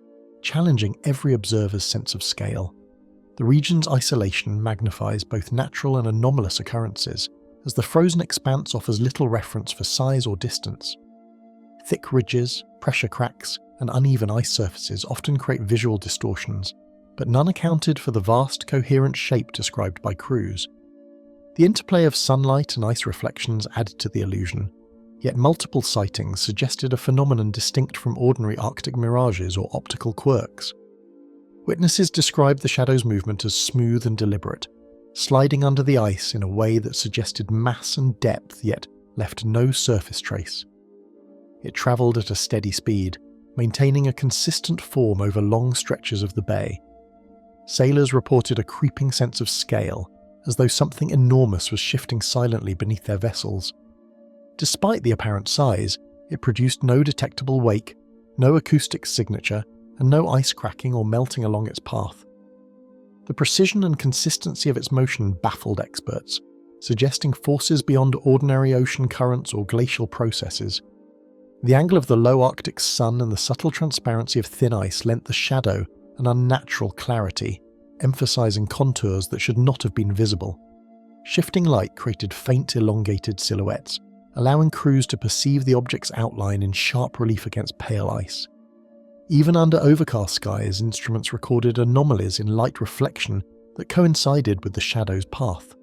challenging every observer's sense of scale. The region's isolation magnifies both natural and anomalous occurrences, as the frozen expanse offers little reference for size or distance. Thick ridges, pressure cracks, and uneven ice surfaces often create visual distortions, but none accounted for the vast, coherent shape described by crews. The interplay of sunlight and ice reflections added to the illusion. yet multiple sightings suggested a phenomenon distinct from ordinary Arctic mirages or optical quirks. Witnesses described the shadow's movement as smooth and deliberate, sliding under the ice in a way that suggested mass and depth yet left no surface trace. It travelled at a steady speed, maintaining a consistent form over long stretches of the bay. Sailors reported a creeping sense of scale, as though something enormous was shifting silently beneath their vessels. Despite the apparent size, it produced no detectable wake, no acoustic signature, and no ice cracking or melting along its path. The precision and consistency of its motion baffled experts, suggesting forces beyond ordinary ocean currents or glacial processes. The angle of the low Arctic sun and the subtle transparency of thin ice lent the shadow an unnatural clarity, emphasizing contours that should not have been visible. Shifting light created faint, elongated silhouettes, allowing crews to perceive the object's outline in sharp relief against pale ice. Even under overcast skies, instruments recorded anomalies in light reflection that coincided with the shadow's path.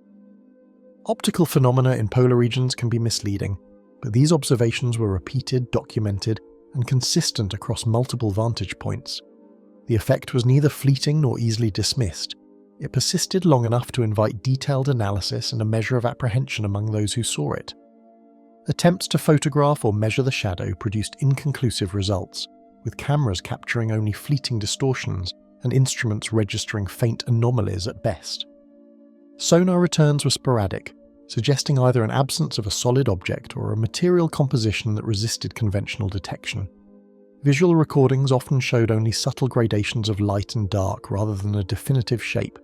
Optical phenomena in polar regions can be misleading, but these observations were repeated, documented, and consistent across multiple vantage points. The effect was neither fleeting nor easily dismissed. It persisted long enough to invite detailed analysis and a measure of apprehension among those who saw it. Attempts to photograph or measure the shadow produced inconclusive results, with cameras capturing only fleeting distortions and instruments registering faint anomalies at best. Sonar returns were sporadic, suggesting either an absence of a solid object or a material composition that resisted conventional detection. Visual recordings often showed only subtle gradations of light and dark rather than a definitive shape.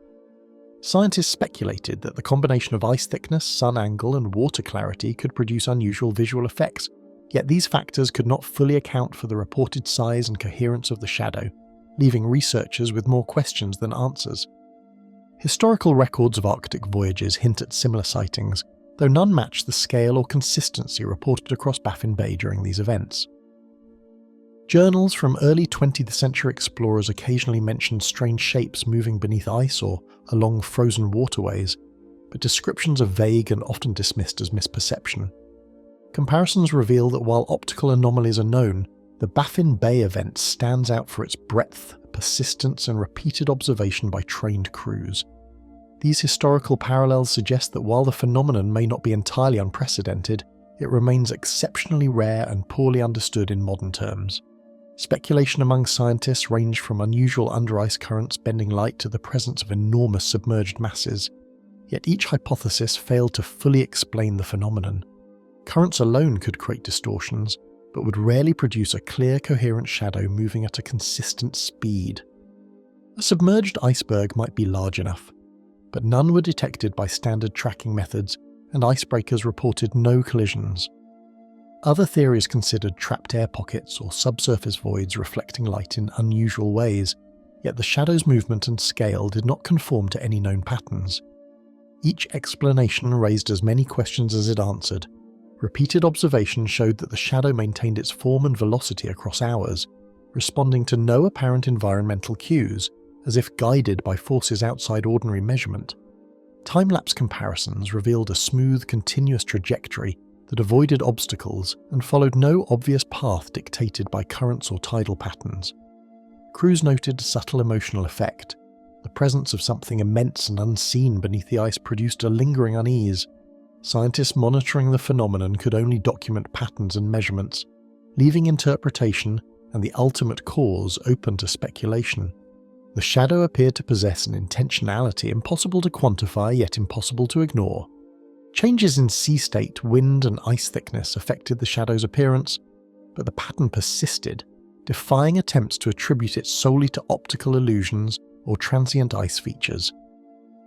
Scientists speculated that the combination of ice thickness, sun angle, and water clarity could produce unusual visual effects, yet these factors could not fully account for the reported size and coherence of the shadow, leaving researchers with more questions than answers. Historical records of Arctic voyages hint at similar sightings, though none match the scale or consistency reported across Baffin Bay during these events. Journals from early 20th century explorers occasionally mentioned strange shapes moving beneath ice or along frozen waterways, but descriptions are vague and often dismissed as misperception. Comparisons reveal that while optical anomalies are known, the Baffin Bay event stands out for its breadth, persistence, and repeated observation by trained crews. These historical parallels suggest that while the phenomenon may not be entirely unprecedented, it remains exceptionally rare and poorly understood in modern terms. Speculation among scientists ranged from unusual under-ice currents bending light to the presence of enormous submerged masses, yet each hypothesis failed to fully explain the phenomenon. Currents alone could create distortions, but would rarely produce a clear, coherent shadow moving at a consistent speed. A submerged iceberg might be large enough, but none were detected by standard tracking methods, and icebreakers reported no collisions. Other theories considered trapped air pockets or subsurface voids reflecting light in unusual ways, yet the shadow's movement and scale did not conform to any known patterns. Each explanation raised as many questions as it answered. Repeated observation showed that the shadow maintained its form and velocity across hours, responding to no apparent environmental cues, as if guided by forces outside ordinary measurement. Time-lapse comparisons revealed a smooth, continuous trajectory that avoided obstacles and followed no obvious path dictated by currents or tidal patterns. Crews noted a subtle emotional effect. The presence of something immense and unseen beneath the ice produced a lingering unease. Scientists monitoring the phenomenon could only document patterns and measurements, leaving interpretation and the ultimate cause open to speculation. The shadow appeared to possess an intentionality impossible to quantify yet impossible to ignore. Changes in sea state, wind, and ice thickness affected the shadow's appearance, but the pattern persisted, defying attempts to attribute it solely to optical illusions or transient ice features.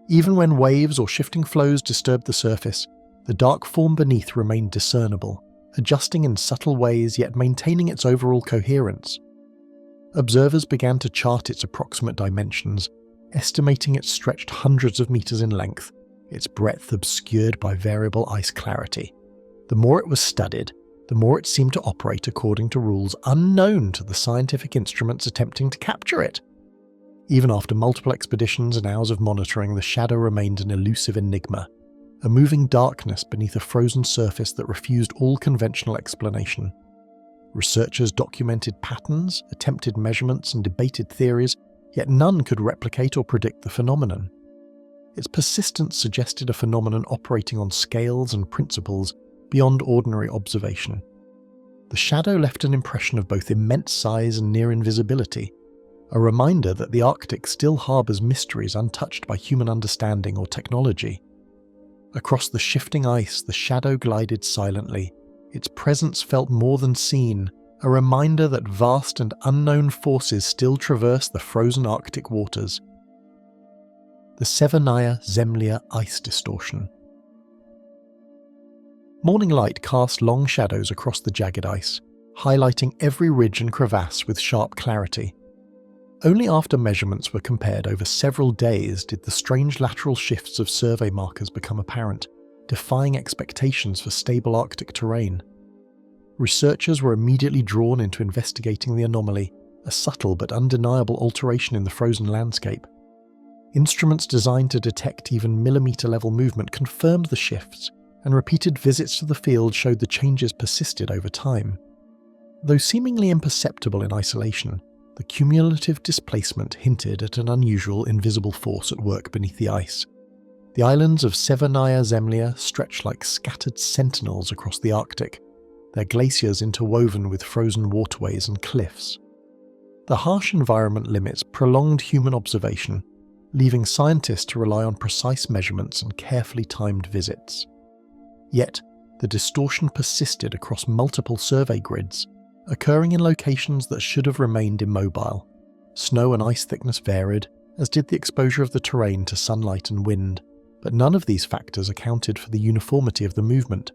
Even when waves or shifting flows disturbed the surface, the dark form beneath remained discernible, adjusting in subtle ways yet maintaining its overall coherence. Observers began to chart its approximate dimensions, estimating it stretched hundreds of meters in length, its breadth obscured by variable ice clarity. The more it was studied, the more it seemed to operate according to rules unknown to the scientific instruments attempting to capture it. Even after multiple expeditions and hours of monitoring, the shadow remained an elusive enigma. a moving darkness beneath a frozen surface that refused all conventional explanation. Researchers documented patterns, attempted measurements, and debated theories, yet none could replicate or predict the phenomenon. Its persistence suggested a phenomenon operating on scales and principles beyond ordinary observation. The shadow left an impression of both immense size and near invisibility, a reminder that the Arctic still harbours mysteries untouched by human understanding or technology. Across the shifting ice, the shadow glided silently, its presence felt more than seen, a reminder that vast and unknown forces still traverse the frozen Arctic waters. The Severnaya Zemlya ice distortion. Morning light cast long shadows across the jagged ice, highlighting every ridge and crevasse with sharp clarity. Only after measurements were compared over several days did the strange lateral shifts of survey markers become apparent, defying expectations for stable Arctic terrain. Researchers were immediately drawn into investigating the anomaly, a subtle but undeniable alteration in the frozen landscape. Instruments designed to detect even millimetre-level movement confirmed the shifts, and repeated visits to the field showed the changes persisted over time. Though seemingly imperceptible in isolation, the cumulative displacement hinted at an unusual invisible force at work beneath the ice. The islands of Severnaya Zemlya stretch like scattered sentinels across the Arctic, their glaciers interwoven with frozen waterways and cliffs. The harsh environment limits prolonged human observation, leaving scientists to rely on precise measurements and carefully timed visits. Yet, the distortion persisted across multiple survey grids, occurring in locations that should have remained immobile. Snow and ice thickness varied, as did the exposure of the terrain to sunlight and wind, but none of these factors accounted for the uniformity of the movement.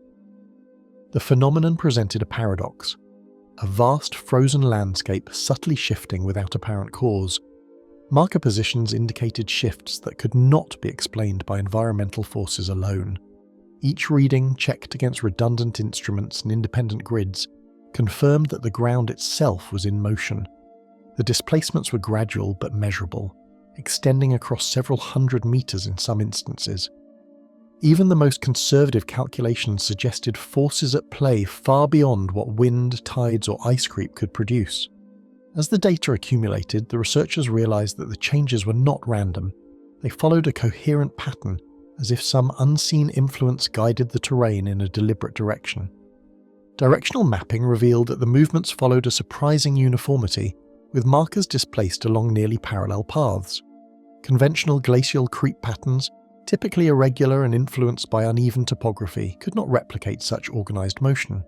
The phenomenon presented a paradox: a vast frozen landscape subtly shifting without apparent cause. Marker positions indicated shifts that could not be explained by environmental forces alone. Each reading, checked against redundant instruments and independent grids, confirmed that the ground itself was in motion. The displacements were gradual but measurable, extending across several hundred meters in some instances. Even the most conservative calculations suggested forces at play far beyond what wind, tides, or ice creep could produce. As the data accumulated, the researchers realized that the changes were not random. They followed a coherent pattern, as if some unseen influence guided the terrain in a deliberate direction. Directional mapping revealed that the movements followed a surprising uniformity, with markers displaced along nearly parallel paths. Conventional glacial creep patterns, typically irregular and influenced by uneven topography, could not replicate such organized motion.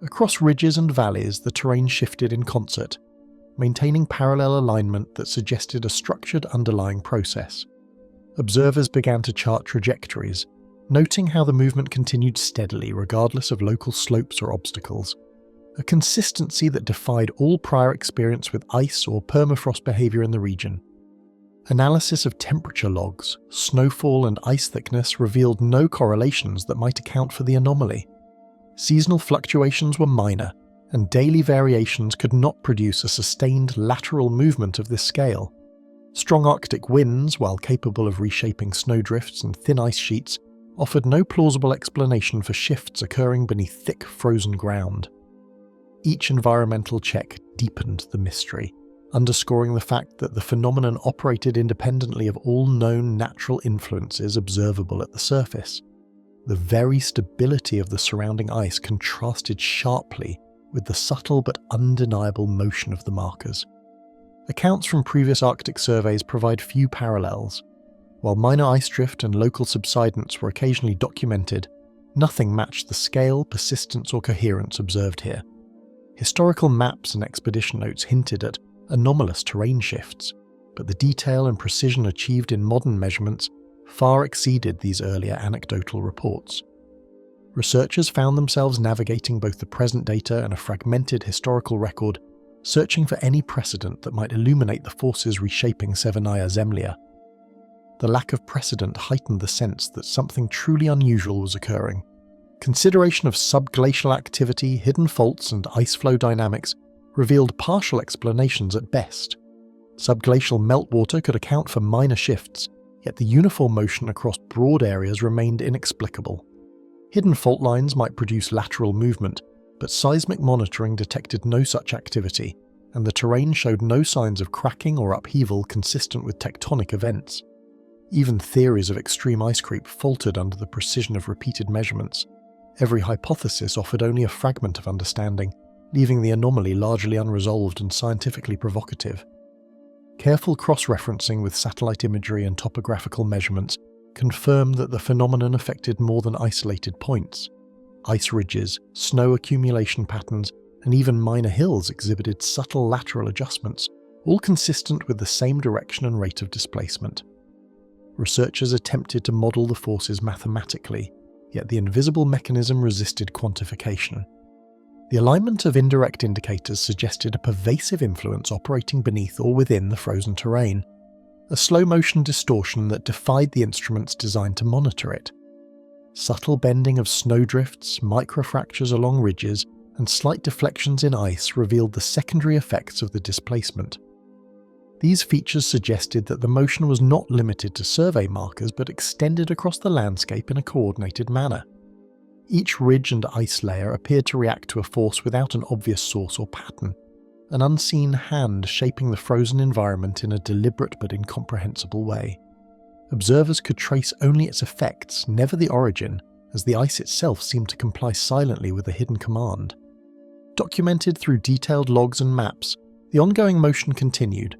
Across ridges and valleys, the terrain shifted in concert, maintaining parallel alignment that suggested a structured underlying process. Observers began to chart trajectories, noting how the movement continued steadily regardless of local slopes or obstacles, a consistency that defied all prior experience with ice or permafrost behavior in the region. Analysis of temperature logs, snowfall and ice thickness revealed no correlations that might account for the anomaly. Seasonal fluctuations were minor, and daily variations could not produce a sustained lateral movement of this scale. Strong Arctic winds, while capable of reshaping snowdrifts and thin ice sheets, offered no plausible explanation for shifts occurring beneath thick frozen ground. Each environmental check deepened the mystery, underscoring the fact that the phenomenon operated independently of all known natural influences observable at the surface. The very stability of the surrounding ice contrasted sharply with the subtle but undeniable motion of the markers. Accounts from previous Arctic surveys provide few parallels. While minor ice drift and local subsidence were occasionally documented, nothing matched the scale, persistence, or coherence observed here. Historical maps and expedition notes hinted at anomalous terrain shifts, but the detail and precision achieved in modern measurements far exceeded these earlier anecdotal reports. Researchers found themselves navigating both the present data and a fragmented historical record, searching for any precedent that might illuminate the forces reshaping Severnaya Zemlya. The lack of precedent heightened the sense that something truly unusual was occurring. Consideration of subglacial activity, hidden faults, and ice flow dynamics revealed partial explanations at best. Subglacial meltwater could account for minor shifts, yet the uniform motion across broad areas remained inexplicable. Hidden fault lines might produce lateral movement, but seismic monitoring detected no such activity, and the terrain showed no signs of cracking or upheaval consistent with tectonic events. Even theories of extreme ice creep faltered under the precision of repeated measurements. Every hypothesis offered only a fragment of understanding, leaving the anomaly largely unresolved and scientifically provocative. Careful cross-referencing with satellite imagery and topographical measurements confirmed that the phenomenon affected more than isolated points. Ice ridges, snow accumulation patterns, and even minor hills exhibited subtle lateral adjustments, all consistent with the same direction and rate of displacement. Researchers attempted to model the forces mathematically, yet the invisible mechanism resisted quantification. The alignment of indirect indicators suggested a pervasive influence operating beneath or within the frozen terrain, a slow-motion distortion that defied the instruments designed to monitor it. Subtle bending of snowdrifts, microfractures along ridges, and slight deflections in ice revealed the secondary effects of the displacement. These features suggested that the motion was not limited to survey markers but extended across the landscape in a coordinated manner. Each ridge and ice layer appeared to react to a force without an obvious source or pattern, an unseen hand shaping the frozen environment in a deliberate but incomprehensible way. Observers could trace only its effects, never the origin, as the ice itself seemed to comply silently with a hidden command. Documented through detailed logs and maps, the ongoing motion continued,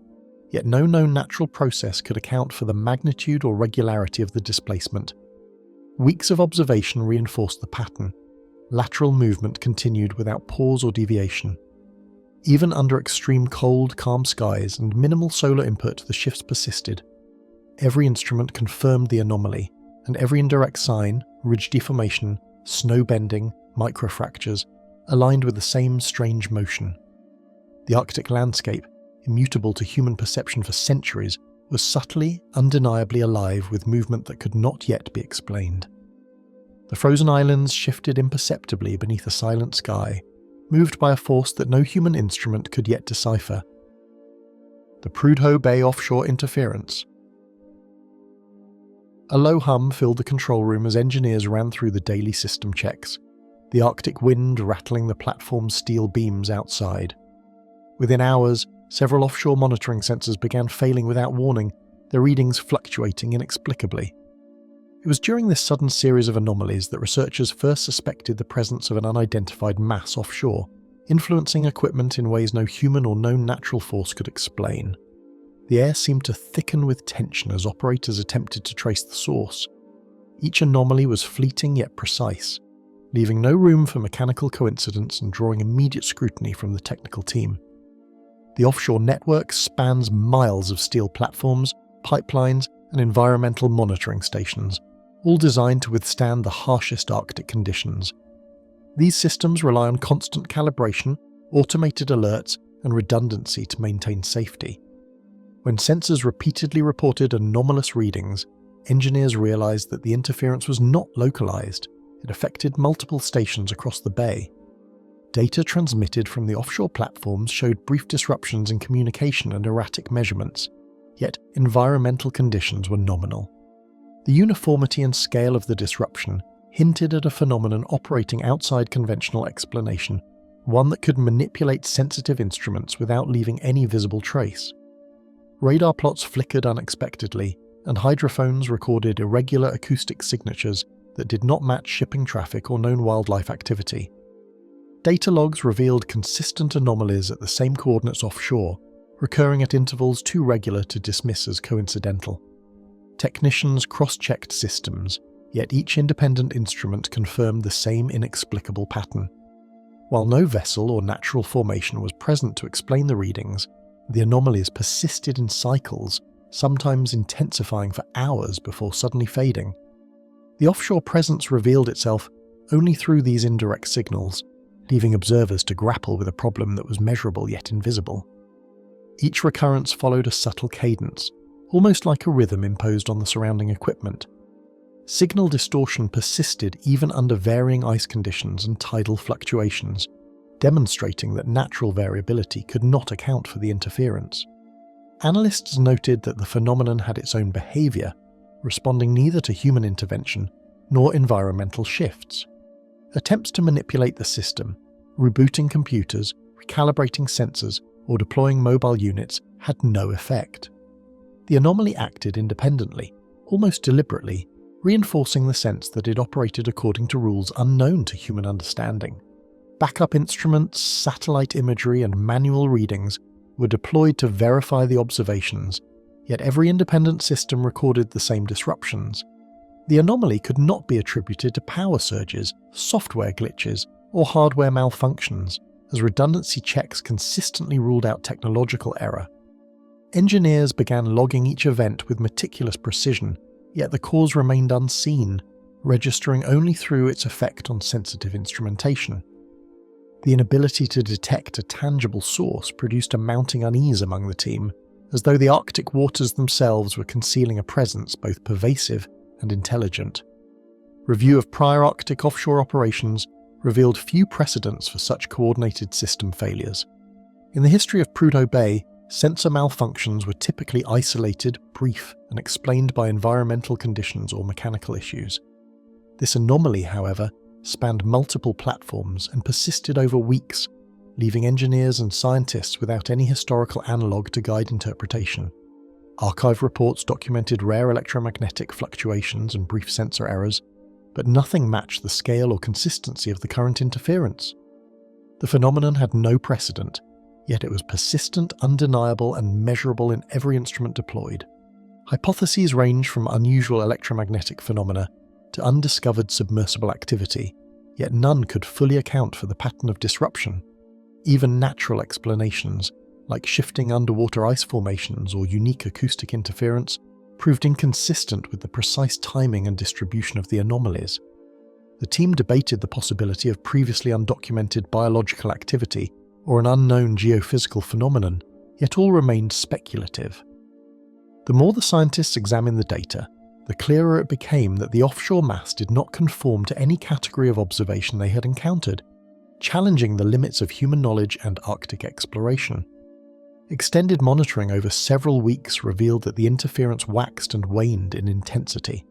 yet no known natural process could account for the magnitude or regularity of the displacement. Weeks of observation reinforced the pattern. Lateral movement continued without pause or deviation. Even under extreme cold, calm skies and minimal solar input, the shifts persisted. Every instrument confirmed the anomaly, and every indirect sign, ridge deformation, snow bending, microfractures, aligned with the same strange motion. The Arctic landscape, immutable to human perception for centuries, was subtly, undeniably alive with movement that could not yet be explained. The frozen islands shifted imperceptibly beneath a silent sky, moved by a force that no human instrument could yet decipher. The Prudhoe Bay offshore interference. A low hum filled the control room as engineers ran through the daily system checks, the Arctic wind rattling the platform's steel beams outside. Within hours, several offshore monitoring sensors began failing without warning, their readings fluctuating inexplicably. It was during this sudden series of anomalies that researchers first suspected the presence of an unidentified mass offshore, influencing equipment in ways no human or known natural force could explain. The air seemed to thicken with tension as operators attempted to trace the source. Each anomaly was fleeting yet precise, leaving no room for mechanical coincidence and drawing immediate scrutiny from the technical team. The offshore network spans miles of steel platforms, pipelines, and environmental monitoring stations, all designed to withstand the harshest Arctic conditions. These systems rely on constant calibration, automated alerts, and redundancy to maintain safety. When sensors repeatedly reported anomalous readings, engineers realized that the interference was not localized. It affected multiple stations across the bay. Data transmitted from the offshore platforms showed brief disruptions in communication and erratic measurements, yet environmental conditions were nominal. The uniformity and scale of the disruption hinted at a phenomenon operating outside conventional explanation, one that could manipulate sensitive instruments without leaving any visible trace. Radar plots flickered unexpectedly, and hydrophones recorded irregular acoustic signatures that did not match shipping traffic or known wildlife activity. Data logs revealed consistent anomalies at the same coordinates offshore, recurring at intervals too regular to dismiss as coincidental. Technicians cross-checked systems, yet each independent instrument confirmed the same inexplicable pattern. While no vessel or natural formation was present to explain the readings, the anomalies persisted in cycles, sometimes intensifying for hours before suddenly fading. The offshore presence revealed itself only through these indirect signals, leaving observers to grapple with a problem that was measurable yet invisible. Each recurrence followed a subtle cadence, almost like a rhythm imposed on the surrounding equipment. Signal distortion persisted even under varying ice conditions and tidal fluctuations, demonstrating that natural variability could not account for the interference. Analysts noted that the phenomenon had its own behavior, responding neither to human intervention nor environmental shifts. Attempts to manipulate the system, rebooting computers, recalibrating sensors, or deploying mobile units had no effect. The anomaly acted independently, almost deliberately, reinforcing the sense that it operated according to rules unknown to human understanding. Backup instruments, satellite imagery, and manual readings were deployed to verify the observations, yet every independent system recorded the same disruptions. The anomaly could not be attributed to power surges, software glitches, or hardware malfunctions, as redundancy checks consistently ruled out technological error. Engineers began logging each event with meticulous precision, yet the cause remained unseen, registering only through its effect on sensitive instrumentation. The inability to detect a tangible source produced a mounting unease among the team, as though the Arctic waters themselves were concealing a presence both pervasive and intelligent. Review of prior Arctic offshore operations revealed few precedents for such coordinated system failures. In the history of Prudhoe Bay, sensor malfunctions were typically isolated, brief, and explained by environmental conditions or mechanical issues. This anomaly, however, spanned multiple platforms and persisted over weeks, leaving engineers and scientists without any historical analogue to guide interpretation. Archive reports documented rare electromagnetic fluctuations and brief sensor errors, but nothing matched the scale or consistency of the current interference. The phenomenon had no precedent, yet it was persistent, undeniable, and measurable in every instrument deployed. Hypotheses range from unusual electromagnetic phenomena to undiscovered submersible activity, yet none could fully account for the pattern of disruption. Even natural explanations, like shifting underwater ice formations or unique acoustic interference, proved inconsistent with the precise timing and distribution of the anomalies. The team debated the possibility of previously undocumented biological activity or an unknown geophysical phenomenon, yet all remained speculative. The more the scientists examined the data, the clearer it became that the offshore mass did not conform to any category of observation they had encountered, challenging the limits of human knowledge and Arctic exploration. Extended monitoring over several weeks revealed that the interference waxed and waned in intensity,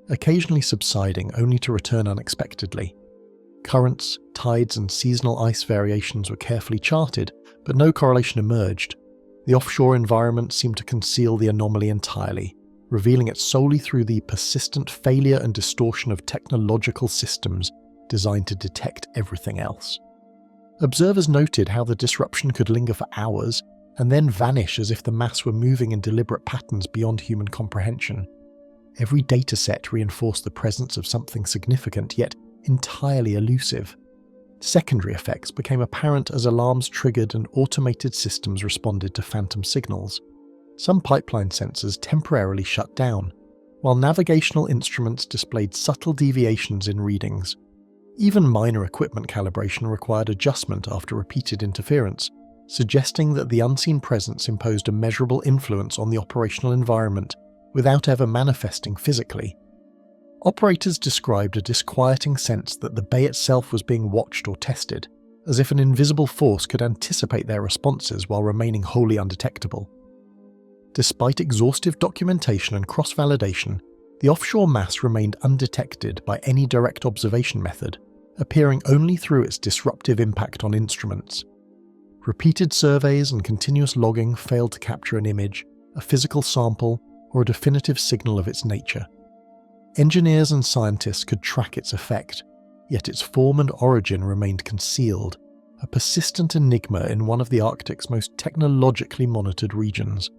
occasionally subsiding only to return unexpectedly. Currents, tides, and seasonal ice variations were carefully charted, but no correlation emerged. The offshore environment seemed to conceal the anomaly entirely, revealing it solely through the persistent failure and distortion of technological systems designed to detect everything else. Observers noted how the disruption could linger for hours and then vanish as if the mass were moving in deliberate patterns beyond human comprehension. Every dataset reinforced the presence of something significant yet entirely elusive. Secondary effects became apparent as alarms triggered and automated systems responded to phantom signals. Some pipeline sensors temporarily shut down, while navigational instruments displayed subtle deviations in readings. Even minor equipment calibration required adjustment after repeated interference, suggesting that the unseen presence imposed a measurable influence on the operational environment without ever manifesting physically. Operators described a disquieting sense that the bay itself was being watched or tested, as if an invisible force could anticipate their responses while remaining wholly undetectable. Despite exhaustive documentation and cross-validation, the offshore mass remained undetected by any direct observation method, appearing only through its disruptive impact on instruments. Repeated surveys and continuous logging failed to capture an image, a physical sample, or a definitive signal of its nature. Engineers and scientists could track its effect, yet its form and origin remained concealed, a persistent enigma in one of the Arctic's most technologically monitored regions.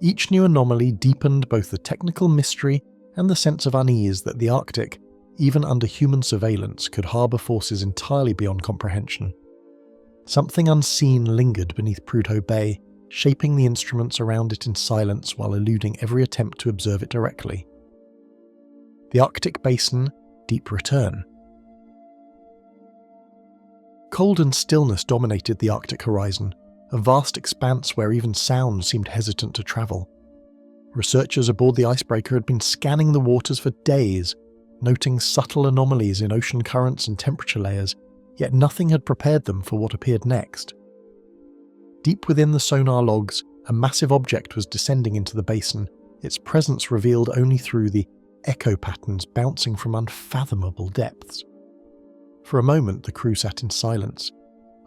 Each new anomaly deepened both the technical mystery and the sense of unease that the Arctic, even under human surveillance, could harbour forces entirely beyond comprehension. Something unseen lingered beneath Prudhoe Bay, shaping the instruments around it in silence while eluding every attempt to observe it directly. The Arctic Basin, Deep Return. Cold and stillness dominated the Arctic horizon, a vast expanse where even sound seemed hesitant to travel. Researchers aboard the icebreaker had been scanning the waters for days, noting subtle anomalies in ocean currents and temperature layers, yet nothing had prepared them for what appeared next. Deep within the sonar logs, a massive object was descending into the basin, its presence revealed only through the echo patterns bouncing from unfathomable depths. For a moment the crew sat in silence,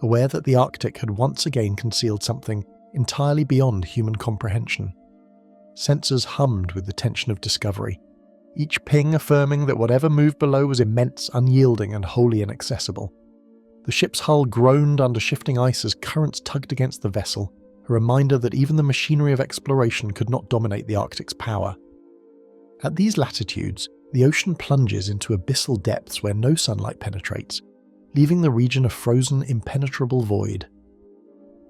aware that the Arctic had once again concealed something entirely beyond human comprehension. Sensors hummed with the tension of discovery, each ping affirming that whatever moved below was immense, unyielding, and wholly inaccessible. The ship's hull groaned under shifting ice as currents tugged against the vessel, a reminder that even the machinery of exploration could not dominate the Arctic's power. At these latitudes, the ocean plunges into abyssal depths where no sunlight penetrates, leaving the region a frozen, impenetrable void.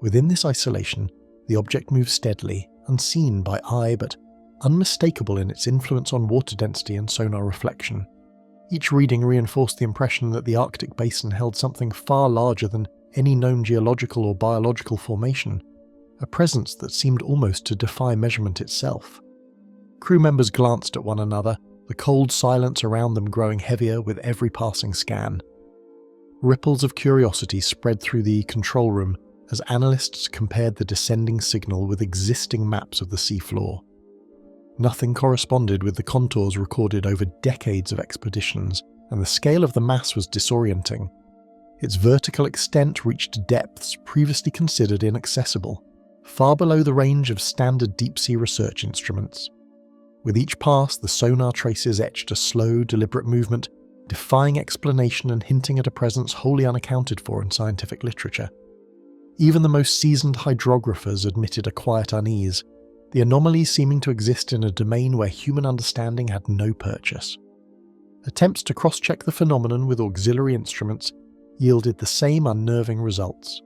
Within this isolation, the object moves steadily, unseen by eye but unmistakable in its influence on water density and sonar reflection. Each reading reinforced the impression that the Arctic basin held something far larger than any known geological or biological formation, a presence that seemed almost to defy measurement itself. Crew members glanced at one another, the cold silence around them growing heavier with every passing scan. Ripples of curiosity spread through the control room as analysts compared the descending signal with existing maps of the seafloor. Nothing corresponded with the contours recorded over decades of expeditions, and the scale of the mass was disorienting. Its vertical extent reached depths previously considered inaccessible, far below the range of standard deep-sea research instruments. With each pass, the sonar traces etched a slow, deliberate movement, defying explanation and hinting at a presence wholly unaccounted for in scientific literature. Even the most seasoned hydrographers admitted a quiet unease, the anomaly seeming to exist in a domain where human understanding had no purchase. Attempts to cross-check the phenomenon with auxiliary instruments yielded the same unnerving results.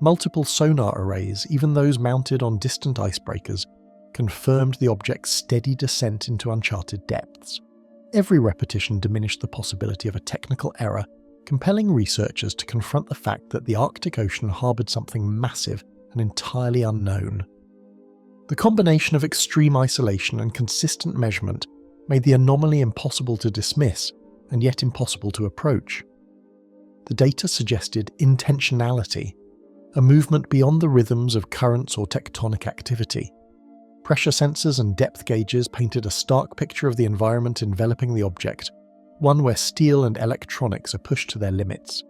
Multiple sonar arrays, even those mounted on distant icebreakers, confirmed the object's steady descent into uncharted depths. Every repetition diminished the possibility of a technical error, compelling researchers to confront the fact that the Arctic Ocean harboured something massive and entirely unknown. The combination of extreme isolation and consistent measurement made the anomaly impossible to dismiss, and yet impossible to approach. The data suggested intentionality, a movement beyond the rhythms of currents or tectonic activity. Pressure sensors and depth gauges painted a stark picture of the environment enveloping the object, one where steel and electronics are pushed to their limits.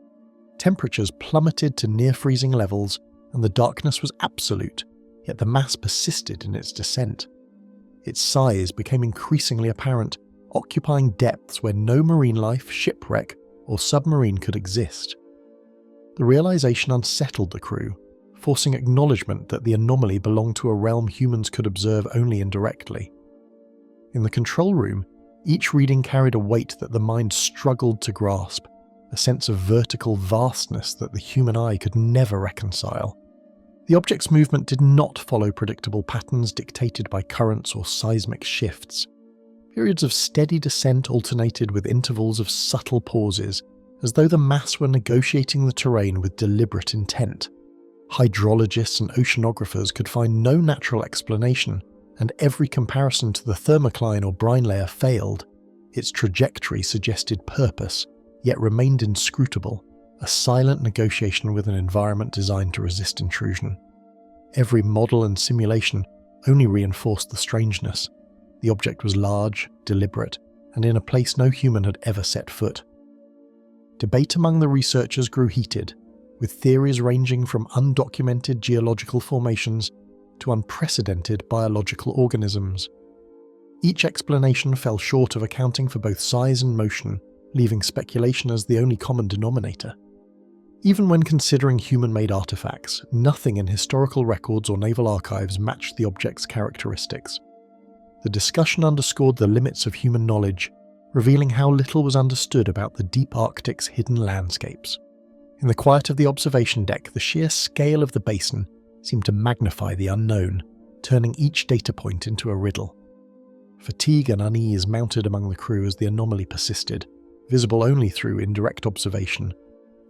Temperatures plummeted to near-freezing levels, and the darkness was absolute, yet the mass persisted in its descent. Its size became increasingly apparent, occupying depths where no marine life, shipwreck, or submarine could exist. The realization unsettled the crew, forcing acknowledgement that the anomaly belonged to a realm humans could observe only indirectly. In the control room, each reading carried a weight that the mind struggled to grasp, a sense of vertical vastness that the human eye could never reconcile. The object's movement did not follow predictable patterns dictated by currents or seismic shifts. Periods of steady descent alternated with intervals of subtle pauses, as though the mass were negotiating the terrain with deliberate intent. Hydrologists and oceanographers could find no natural explanation, and every comparison to the thermocline or brine layer failed. Its trajectory suggested purpose, yet remained inscrutable, a silent negotiation with an environment designed to resist intrusion. Every model and simulation only reinforced the strangeness. The object was large, deliberate, and in a place no human had ever set foot. Debate among the researchers grew heated, with theories ranging from undocumented geological formations to unprecedented biological organisms. Each explanation fell short of accounting for both size and motion, leaving speculation as the only common denominator. Even when considering human-made artifacts, nothing in historical records or naval archives matched the object's characteristics. The discussion underscored the limits of human knowledge, revealing how little was understood about the deep Arctic's hidden landscapes. In the quiet of the observation deck, the sheer scale of the basin seemed to magnify the unknown, turning each data point into a riddle. Fatigue and unease mounted among the crew as the anomaly persisted, visible only through indirect observation.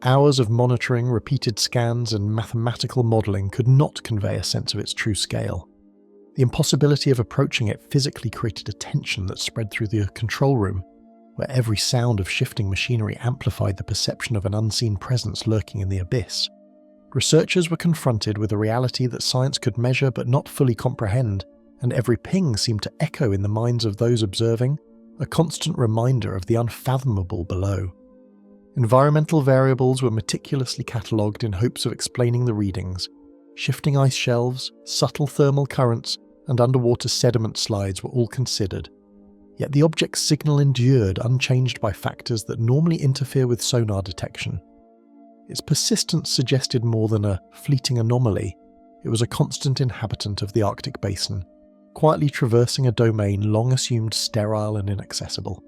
Hours of monitoring, repeated scans, and mathematical modelling could not convey a sense of its true scale. The impossibility of approaching it physically created a tension that spread through the control room, where every sound of shifting machinery amplified the perception of an unseen presence lurking in the abyss. Researchers were confronted with a reality that science could measure but not fully comprehend, and every ping seemed to echo in the minds of those observing, a constant reminder of the unfathomable below. Environmental variables were meticulously catalogued in hopes of explaining the readings. Shifting ice shelves, subtle thermal currents, and underwater sediment slides were all considered. Yet the object's signal endured unchanged by factors that normally interfere with sonar detection. Its persistence suggested more than a fleeting anomaly. It was a constant inhabitant of the Arctic basin, quietly traversing a domain long assumed sterile and inaccessible.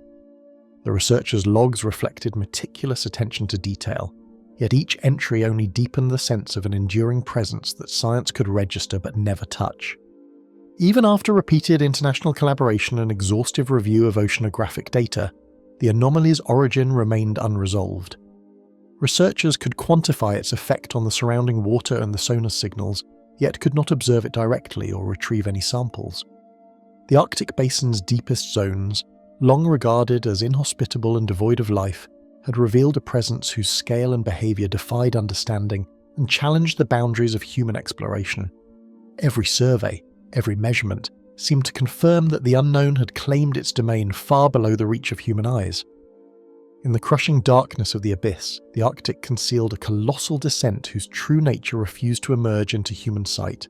The researchers' logs reflected meticulous attention to detail, yet each entry only deepened the sense of an enduring presence that science could register but never touch. Even after repeated international collaboration and exhaustive review of oceanographic data, the anomaly's origin remained unresolved. Researchers could quantify its effect on the surrounding water and the sonar signals, yet could not observe it directly or retrieve any samples. The Arctic basin's deepest zones, long regarded as inhospitable and devoid of life, had revealed a presence whose scale and behaviour defied understanding and challenged the boundaries of human exploration. Every survey, every measurement, seemed to confirm that the unknown had claimed its domain far below the reach of human eyes. In the crushing darkness of the abyss, the Arctic concealed a colossal descent whose true nature refused to emerge into human sight.